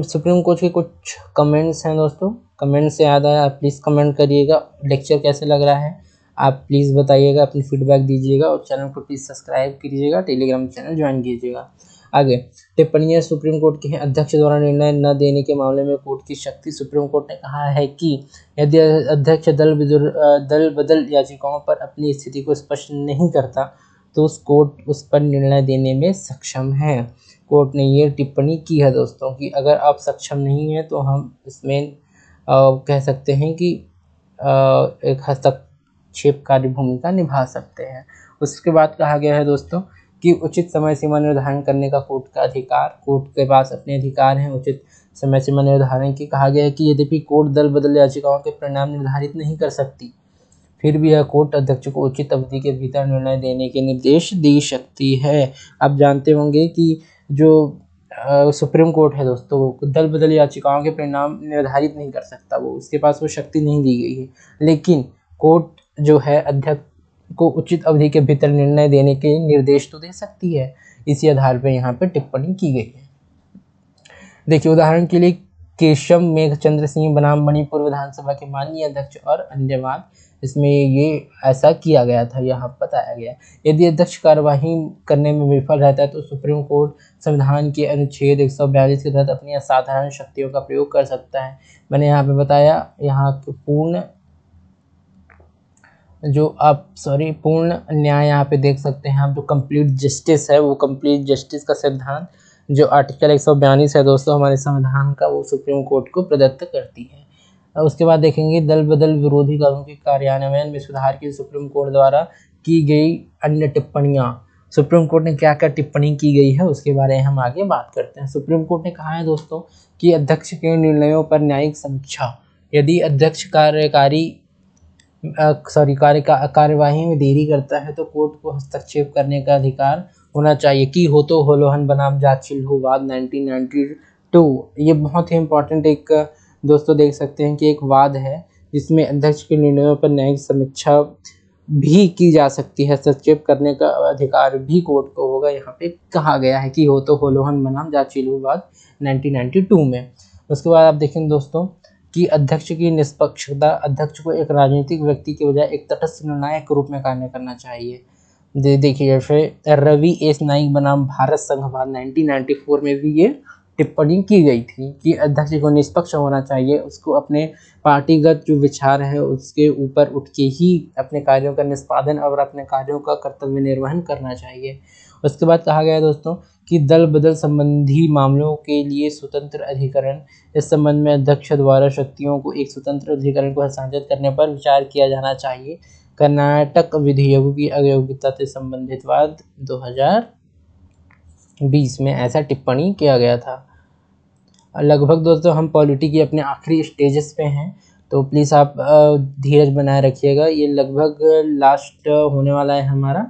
सुप्रीम कोर्ट के कुछ कमेंट्स हैं दोस्तों, कमेंट से याद आया, आप प्लीज़ कमेंट करिएगा। लेक्चर कैसे लग रहा है आप प्लीज़ बताइएगा, अपनी फीडबैक दीजिएगा और चैनल को प्लीज़ सब्सक्राइब कीजिएगा, टेलीग्राम चैनल ज्वाइन कीजिएगा। आगे टिप्पणियां सुप्रीम कोर्ट की हैं। अध्यक्ष द्वारा निर्णय न देने के मामले में कोर्ट की शक्ति। सुप्रीम कोर्ट ने कहा है कि यदि अध्यक्ष दल बदल याचिकाओं पर अपनी स्थिति को स्पष्ट नहीं करता तो उस कोर्ट उस पर निर्णय देने में सक्षम है। कोर्ट ने ये टिप्पणी की है दोस्तों कि अगर आप सक्षम नहीं हैं तो हम इसमें कह सकते हैं कि एक हस्तक्षेपकारी भूमिका निभा सकते हैं। उसके बाद कहा गया है दोस्तों कि उचित समय सीमा निर्धारण करने का कोर्ट का अधिकार, कोर्ट के पास अपने अधिकार हैं उचित समय सीमा निर्धारण की। कहा गया है कि यद्यपि कोर्ट दल बदल याचिकाओं के परिणाम निर्धारित नहीं कर सकती, फिर भी यह कोर्ट अध्यक्ष को उचित अवधि के भीतर निर्णय देने के निर्देश दे सकती है। आप जानते होंगे कि जो सुप्रीम कोर्ट है दोस्तों, दल बदल याचिकाओं के परिणाम निर्धारित नहीं कर सकता, वो उसके पास वो शक्ति नहीं दी गई है, लेकिन कोर्ट जो है अध्यक्ष को उचित अवधि के भीतर निर्णय देने के निर्देश तो दे सकती है। इसी आधार पर यहाँ पे टिप्पणी की गई है। देखिए, उदाहरण के लिए केशव मेघचंद्र सिंह बनाम मणिपुर विधानसभा के माननीय अध्यक्ष और अन्य बात, इसमें ये ऐसा किया गया था, यहाँ बताया गया। यदि अध्यक्ष कार्यवाही करने में विफल रहता है तो सुप्रीम कोर्ट संविधान के अनुच्छेद 142 के तहत अपनी असाधारण शक्तियों का प्रयोग कर सकता है। मैंने यहाँ पे बताया, यहाँ पूर्ण न्याय यहाँ पे देख सकते हैं आप, जो कंप्लीट जस्टिस है, वो कंप्लीट जस्टिस का सिद्धांत जो आर्टिकल 142 है दोस्तों हमारे संविधान का, वो सुप्रीम कोर्ट को प्रदत्त करती है। उसके बाद देखेंगे दल बदल विरोधी कानून के कार्यान्वयन में सुधार की सुप्रीम कोर्ट द्वारा की गई अन्य टिप्पणियां। सुप्रीम कोर्ट ने क्या क्या टिप्पणी की गई है उसके बारे में हम आगे बात करते हैं। सुप्रीम कोर्ट ने कहा है दोस्तों कि अध्यक्ष के निर्णयों पर न्यायिक समीक्षा। यदि अध्यक्ष कार्यवाही में देरी करता है तो कोर्ट को हस्तक्षेप करने का अधिकार होना चाहिए। की हो तो होलोहन बनाम जाचिल्हू वाद 1992, ये बहुत ही इम्पोर्टेंट एक दोस्तों देख सकते हैं कि एक वाद है जिसमें अध्यक्ष के निर्णयों पर न्यायिक समीक्षा भी की जा सकती है, हस्तक्षेप करने का अधिकार भी कोर्ट को होगा। यहाँ पे कहा गया है कि हो तो होलोहन बनाम जाचिल्हू वाद 1992 में। उसके बाद आप देखें दोस्तों कि अध्यक्ष की निष्पक्षता। अध्यक्ष को एक राजनीतिक व्यक्ति के बजाय एक तटस्थ निर्णायक के रूप में कार्य करना चाहिए। देखिए, फिर रवि एस नाइक बनाम भारत संघवाद 1994 में भी ये टिप्पणी की गई थी कि अध्यक्ष को निष्पक्ष होना चाहिए, उसको अपने पार्टीगत जो विचार है उसके ऊपर उठ के ही अपने कार्यों का निष्पादन और अपने कार्यों का कर्तव्य निर्वहन करना चाहिए। उसके बाद कहा गया दोस्तों कि दल बदल संबंधी मामलों के लिए स्वतंत्र अधिकरण। इस संबंध में अध्यक्ष द्वारा शक्तियों को एक स्वतंत्र अधिकरण को हस्तांतरित करने पर विचार किया जाना चाहिए। कर्नाटक विधेयकों की अयोग्यता से संबंधित वाद 2020 में ऐसा टिप्पणी किया गया था। लगभग दोस्तों हम पॉलिटी की अपने आखिरी स्टेजेस पे हैं, तो प्लीज़ आप धीरज बनाए रखिएगा। ये लगभग लास्ट होने वाला है हमारा,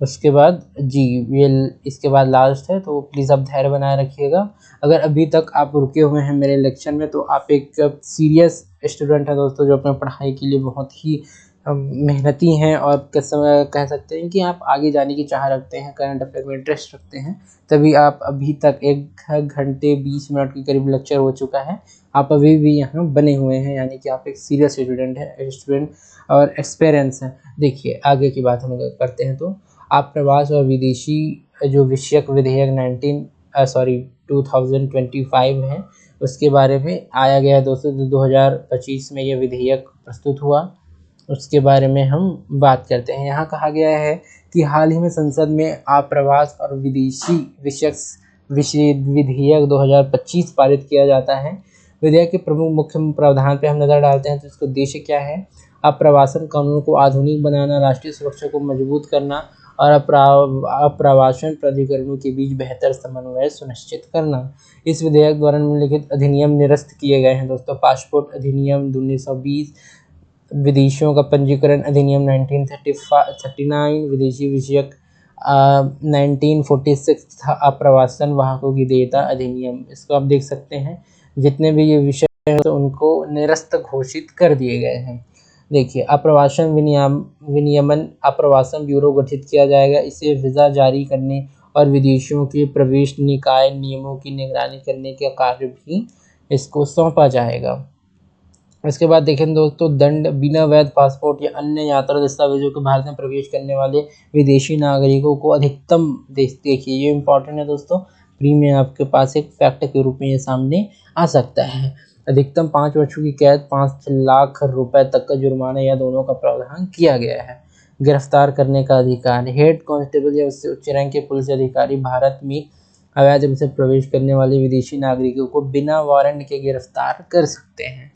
उसके बाद ये इसके बाद लास्ट है, तो प्लीज़ आप धैर्य बनाए रखिएगा। अगर अभी तक आप रुके हुए हैं मेरे लेक्चर में तो आप एक सीरियस स्टूडेंट हैं दोस्तों, जो अपने पढ़ाई के लिए बहुत ही मेहनती हैं और कह सकते हैं कि आप आगे जाने की चाह रखते हैं, करंट अफेयर में इंटरेस्ट रखते हैं, तभी आप अभी तक 1 घंटे 20 मिनट के करीब लेक्चर हो चुका है, आप अभी भी यहाँ बने हुए हैं, यानी कि आप एक सीरियस स्टूडेंट और एक्सपीरियंस हैं। देखिए, आगे की बात हम करते हैं तो आप प्रवास और विदेशी जो विषयक विधेयक 2025 है उसके बारे में आया गया है दोस्तों। 2025 में ये विधेयक प्रस्तुत हुआ, उसके बारे में हम बात करते हैं। यहाँ कहा गया है कि हाल ही में संसद में आप्रवास और विदेशी विषयक विधेयक 2025 पारित किया जाता है। विधेयक के प्रमुख मुख्य प्रावधान पे हम नज़र डालते हैं तो इसका उद्देश्य क्या है। आप्रवासन कानून को आधुनिक बनाना, राष्ट्रीय सुरक्षा को मजबूत करना और आप्रवासन प्राधिकरणों के बीच बेहतर समन्वय सुनिश्चित करना। इस विधेयक द्वारा निम्नलिखित अधिनियम निरस्त किए गए हैं दोस्तों। पासपोर्ट अधिनियम 1920, विदेशियों का पंजीकरण अधिनियम 1939, विदेशी विषयक 1946 था, आप्रवासन वाहकों की देयता अधिनियम। इसको आप देख सकते हैं, जितने भी ये विषय हैं तो उनको निरस्त घोषित कर दिए गए हैं। देखिए, आप्रवासन विनियमन आप्रवासन ब्यूरो गठित किया जाएगा। इसे वीज़ा जारी करने और विदेशियों के प्रवेश निकाय नियमों की निगरानी करने का कार्य भी इसको सौंपा जाएगा। इसके बाद देखें दोस्तों, दंड। बिना वैध पासपोर्ट या अन्य यात्रा दस्तावेजों के भारत में प्रवेश करने वाले विदेशी नागरिकों को अधिकतम, देखिए ये इंपॉर्टेंट है दोस्तों, प्री में आपके पास एक फैक्ट के रूप में ये सामने आ सकता है। अधिकतम 5 वर्षों की कैद, 5 लाख रुपए तक का जुर्माना या दोनों का प्रावधान किया गया है। गिरफ्तार करने का अधिकार। हेड कांस्टेबल या उससे उच्च रैंक के पुलिस अधिकारी भारत में अवैध रूप से प्रवेश करने वाले विदेशी नागरिकों को बिना वारंट के गिरफ्तार कर सकते हैं।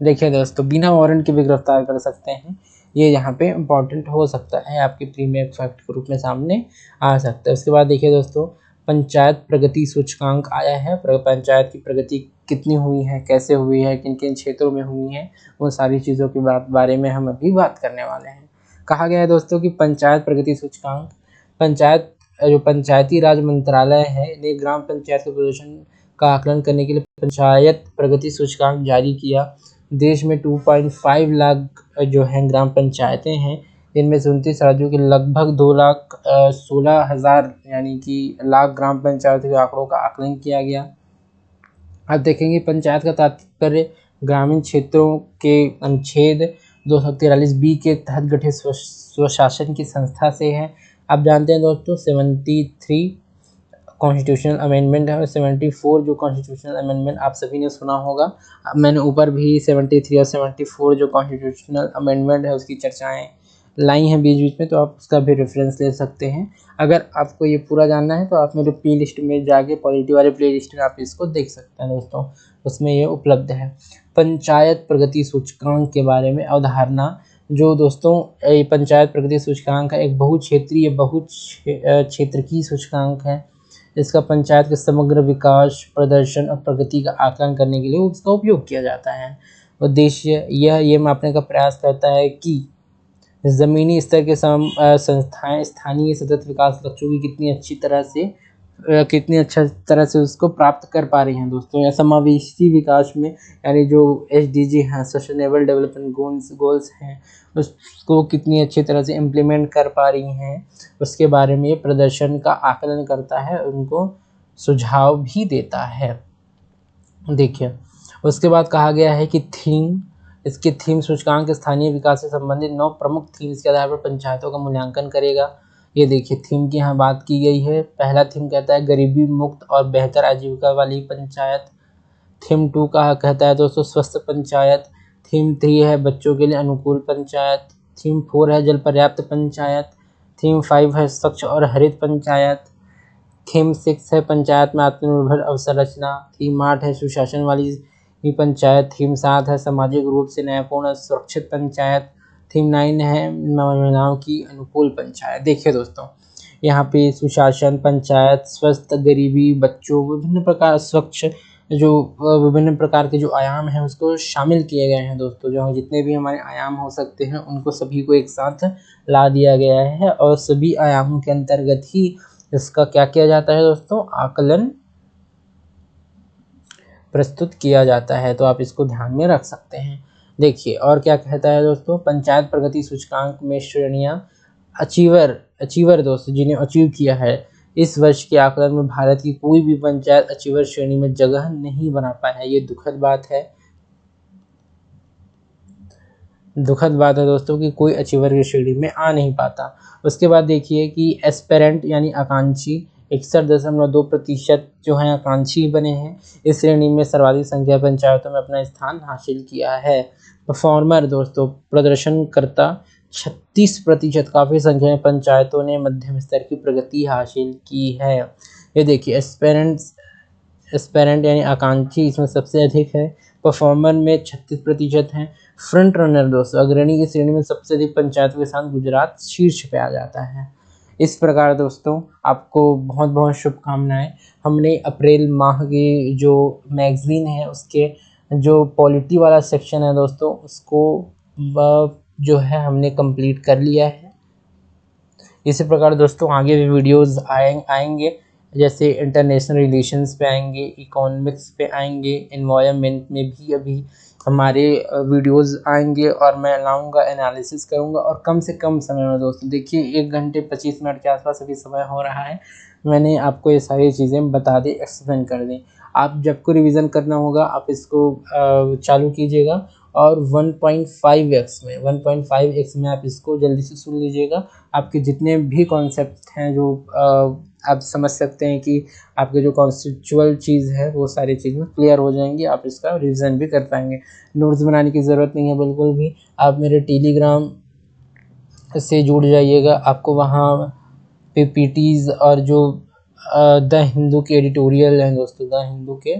देखिए दोस्तों, बिना वारंट के भी गिरफ्तार कर सकते हैं। ये यहाँ पे इम्पॉर्टेंट हो सकता है, आपके प्रीमियर फैक्ट के रूप में सामने आ सकता है। उसके बाद देखिए दोस्तों, पंचायत प्रगति सूचकांक आया है। पंचायत की प्रगति कितनी हुई है, कैसे हुई है, किन किन क्षेत्रों में हुई है, उन सारी चीज़ों के बारे में हम अभी बात करने वाले हैं। कहा गया है दोस्तों कि पंचायत प्रगति सूचकांक, जो पंचायती राज मंत्रालय है ने ग्राम पंचायत के प्रदर्शन का आकलन करने के लिए पंचायत प्रगति सूचकांक जारी किया। देश में 2.5 लाख जो हैं ग्राम पंचायतें हैं, इनमें से 29 राज्यों के लगभग 2,16,000 यानी कि लाख ग्राम पंचायत के आंकड़ों का आकलन किया गया। अब देखेंगे, पंचायत का तात्पर्य ग्रामीण क्षेत्रों के अनुच्छेद 243B के तहत गठित स्वशासन की संस्था से है। आप जानते हैं दोस्तों, 73 कॉन्स्टिट्यूशनल अमेंडमेंट है और 74 जो कॉन्स्टिट्यूशनल अमेंडमेंट आप सभी ने सुना होगा। मैंने ऊपर भी 73 और 74 जो कॉन्स्टिट्यूशनल अमेंडमेंट है उसकी चर्चाएं लाई हैं बीच बीच में, तो आप उसका भी रेफरेंस ले सकते हैं। अगर आपको ये पूरा जानना है तो आप मेरे प्ले लिस्ट में जाके, पॉलिटी वाले प्ले लिस्ट में आप इसको देख सकते हैं दोस्तों, उसमें ये उपलब्ध है। पंचायत प्रगति सूचकांक के बारे में अवधारणा, जो दोस्तों पंचायत प्रगति सूचकांक है एक बहुक्षेत्रीय क्षेत्र की सूचकांक है। इसका पंचायत के समग्र विकास, प्रदर्शन और प्रगति का आकलन करने के लिए उसका उपयोग किया जाता है। उद्देश्य यह मापने का प्रयास करता है कि ज़मीनी स्तर के संस्थाएं स्थानीय सतत विकास लक्ष्यों की कितनी अच्छा तरह से उसको प्राप्त कर पा रही हैं दोस्तों। या समावेशी विकास में, यानी जो SDG हैं, सस्टेनेबल डेवलपमेंट गोल्स हैं, उसको कितनी अच्छी तरह से इम्प्लीमेंट कर पा रही हैं, उसके बारे में ये प्रदर्शन का आकलन करता है, उनको सुझाव भी देता है। देखिए, उसके बाद कहा गया है कि इसके थीम सूचकांक स्थानीय विकास से संबंधित 9 प्रमुख थीम्स के आधार पर पंचायतों का मूल्यांकन करेगा। ये देखिए, थीम की यहाँ बात की गई है। पहला थीम कहता है गरीबी मुक्त और बेहतर आजीविका वाली पंचायत। थीम 2 का कहता है दोस्तों स्वस्थ पंचायत। थीम 3 है बच्चों के लिए अनुकूल पंचायत। थीम 4 है जल पर्याप्त पंचायत। थीम 5 है स्वच्छ और हरित पंचायत। थीम 6 है पंचायत में आत्मनिर्भर अवसंरचना। थीम 8 है सुशासन वाली पंचायत। थीम 7 है सामाजिक रूप से न्यायपूर्ण सुरक्षित पंचायत। थीम 9 है महिलाओं की अनुकूल पंचायत। देखिए दोस्तों, यहाँ पे सुशासन, पंचायत, स्वस्थ, गरीबी, बच्चों, विभिन्न प्रकार, स्वच्छ, जो विभिन्न प्रकार के जो आयाम हैं उसको शामिल किए गए हैं दोस्तों। जो जितने भी हमारे आयाम हो सकते हैं उनको सभी को एक साथ ला दिया गया है और सभी आयामों के अंतर्गत ही इसका क्या किया जाता है दोस्तों, आकलन प्रस्तुत किया जाता है। तो आप इसको ध्यान में रख सकते हैं। देखिए, और क्या कहता है दोस्तों, पंचायत प्रगति सूचकांक में श्रेणियां। अचीवर दोस्तों, जिन्हें अचीव किया है। इस वर्ष के आकलन में भारत की कोई भी पंचायत अचीवर श्रेणी में जगह नहीं बना पाया है, ये दुखद बात है। दुखद बात है दोस्तों कि कोई अचीवर की श्रेणी में आ नहीं पाता। उसके बाद देखिए कि एस्पेरेंट यानी आकांक्षी 61.2% जो हैं आकांक्षी बने हैं। इस श्रेणी में सर्वाधिक संख्या पंचायतों में अपना स्थान हासिल किया है। परफॉर्मर दोस्तों प्रदर्शनकर्ता 36%, काफ़ी संख्या में पंचायतों ने मध्यम स्तर की प्रगति हासिल की है। ये देखिए एस्पेरेंट यानी आकांक्षी इसमें सबसे अधिक है। परफॉर्मर में 36% हैं। फ्रंट रनर दोस्तों अग्रणी की श्रेणी में सबसे अधिक पंचायतों के साथ गुजरात शीर्ष पे आ जाता है। इस प्रकार दोस्तों आपको बहुत बहुत शुभकामनाएं। हमने अप्रैल माह की जो मैगजीन है उसके जो पॉलिटी वाला सेक्शन है दोस्तों उसको जो है हमने कंप्लीट कर लिया है। इसी प्रकार दोस्तों आगे भी वीडियोस आएंगे, जैसे इंटरनेशनल रिलेशंस पे आएंगे, इकोनॉमिक्स पे आएंगे, एनवायरनमेंट में भी अभी हमारे वीडियोस आएंगे और मैं लाऊंगा, एनालिसिस करूंगा और कम से कम समय में दोस्तों देखिए 1 घंटे 25 मिनट के आसपास अभी समय हो रहा है। मैंने आपको ये सारी चीज़ें बता दी, एक्सप्लेन कर दी। आप जब को रिवीजन करना होगा आप इसको चालू कीजिएगा और 1.5x में आप इसको जल्दी से सुन लीजिएगा। आपके जितने भी कॉन्सेप्ट हैं जो आप समझ सकते हैं कि आपके जो कॉन्सेप्चुअल चीज़ है वो सारी चीज़ें क्लियर हो जाएंगी, आप इसका रिवीजन भी कर पाएंगे। नोट्स बनाने की ज़रूरत नहीं है बिल्कुल भी। आप मेरे टेलीग्राम से जुड़ जाइएगा, आपको वहाँ पीपीटीज और जो द हिंदू के एडिटोरियल हैं दोस्तों, द हिंदू के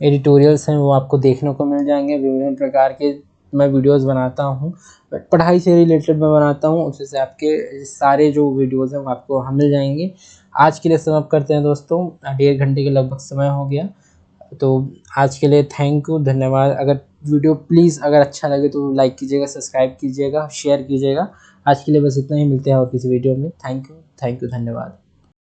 एडिटोरियल्स हैं वो आपको देखने को मिल जाएंगे। विभिन्न प्रकार के मैं वीडियोस बनाता हूँ, पढ़ाई से रिलेटेड मैं बनाता हूँ, उससे आपके सारे जो वीडियोस हैं वो आपको वहाँ मिल जाएंगे। आज के लिए समाप्त करते हैं दोस्तों, 1.5 घंटे के लगभग समय हो गया। तो आज के लिए थैंक यू, धन्यवाद। अगर वीडियो प्लीज़ अगर अच्छा लगे तो लाइक कीजिएगा, सब्सक्राइब कीजिएगा, शेयर कीजिएगा। आज के लिए बस इतना ही, मिलते हैं और किसी वीडियो में। थैंक यू, धन्यवाद।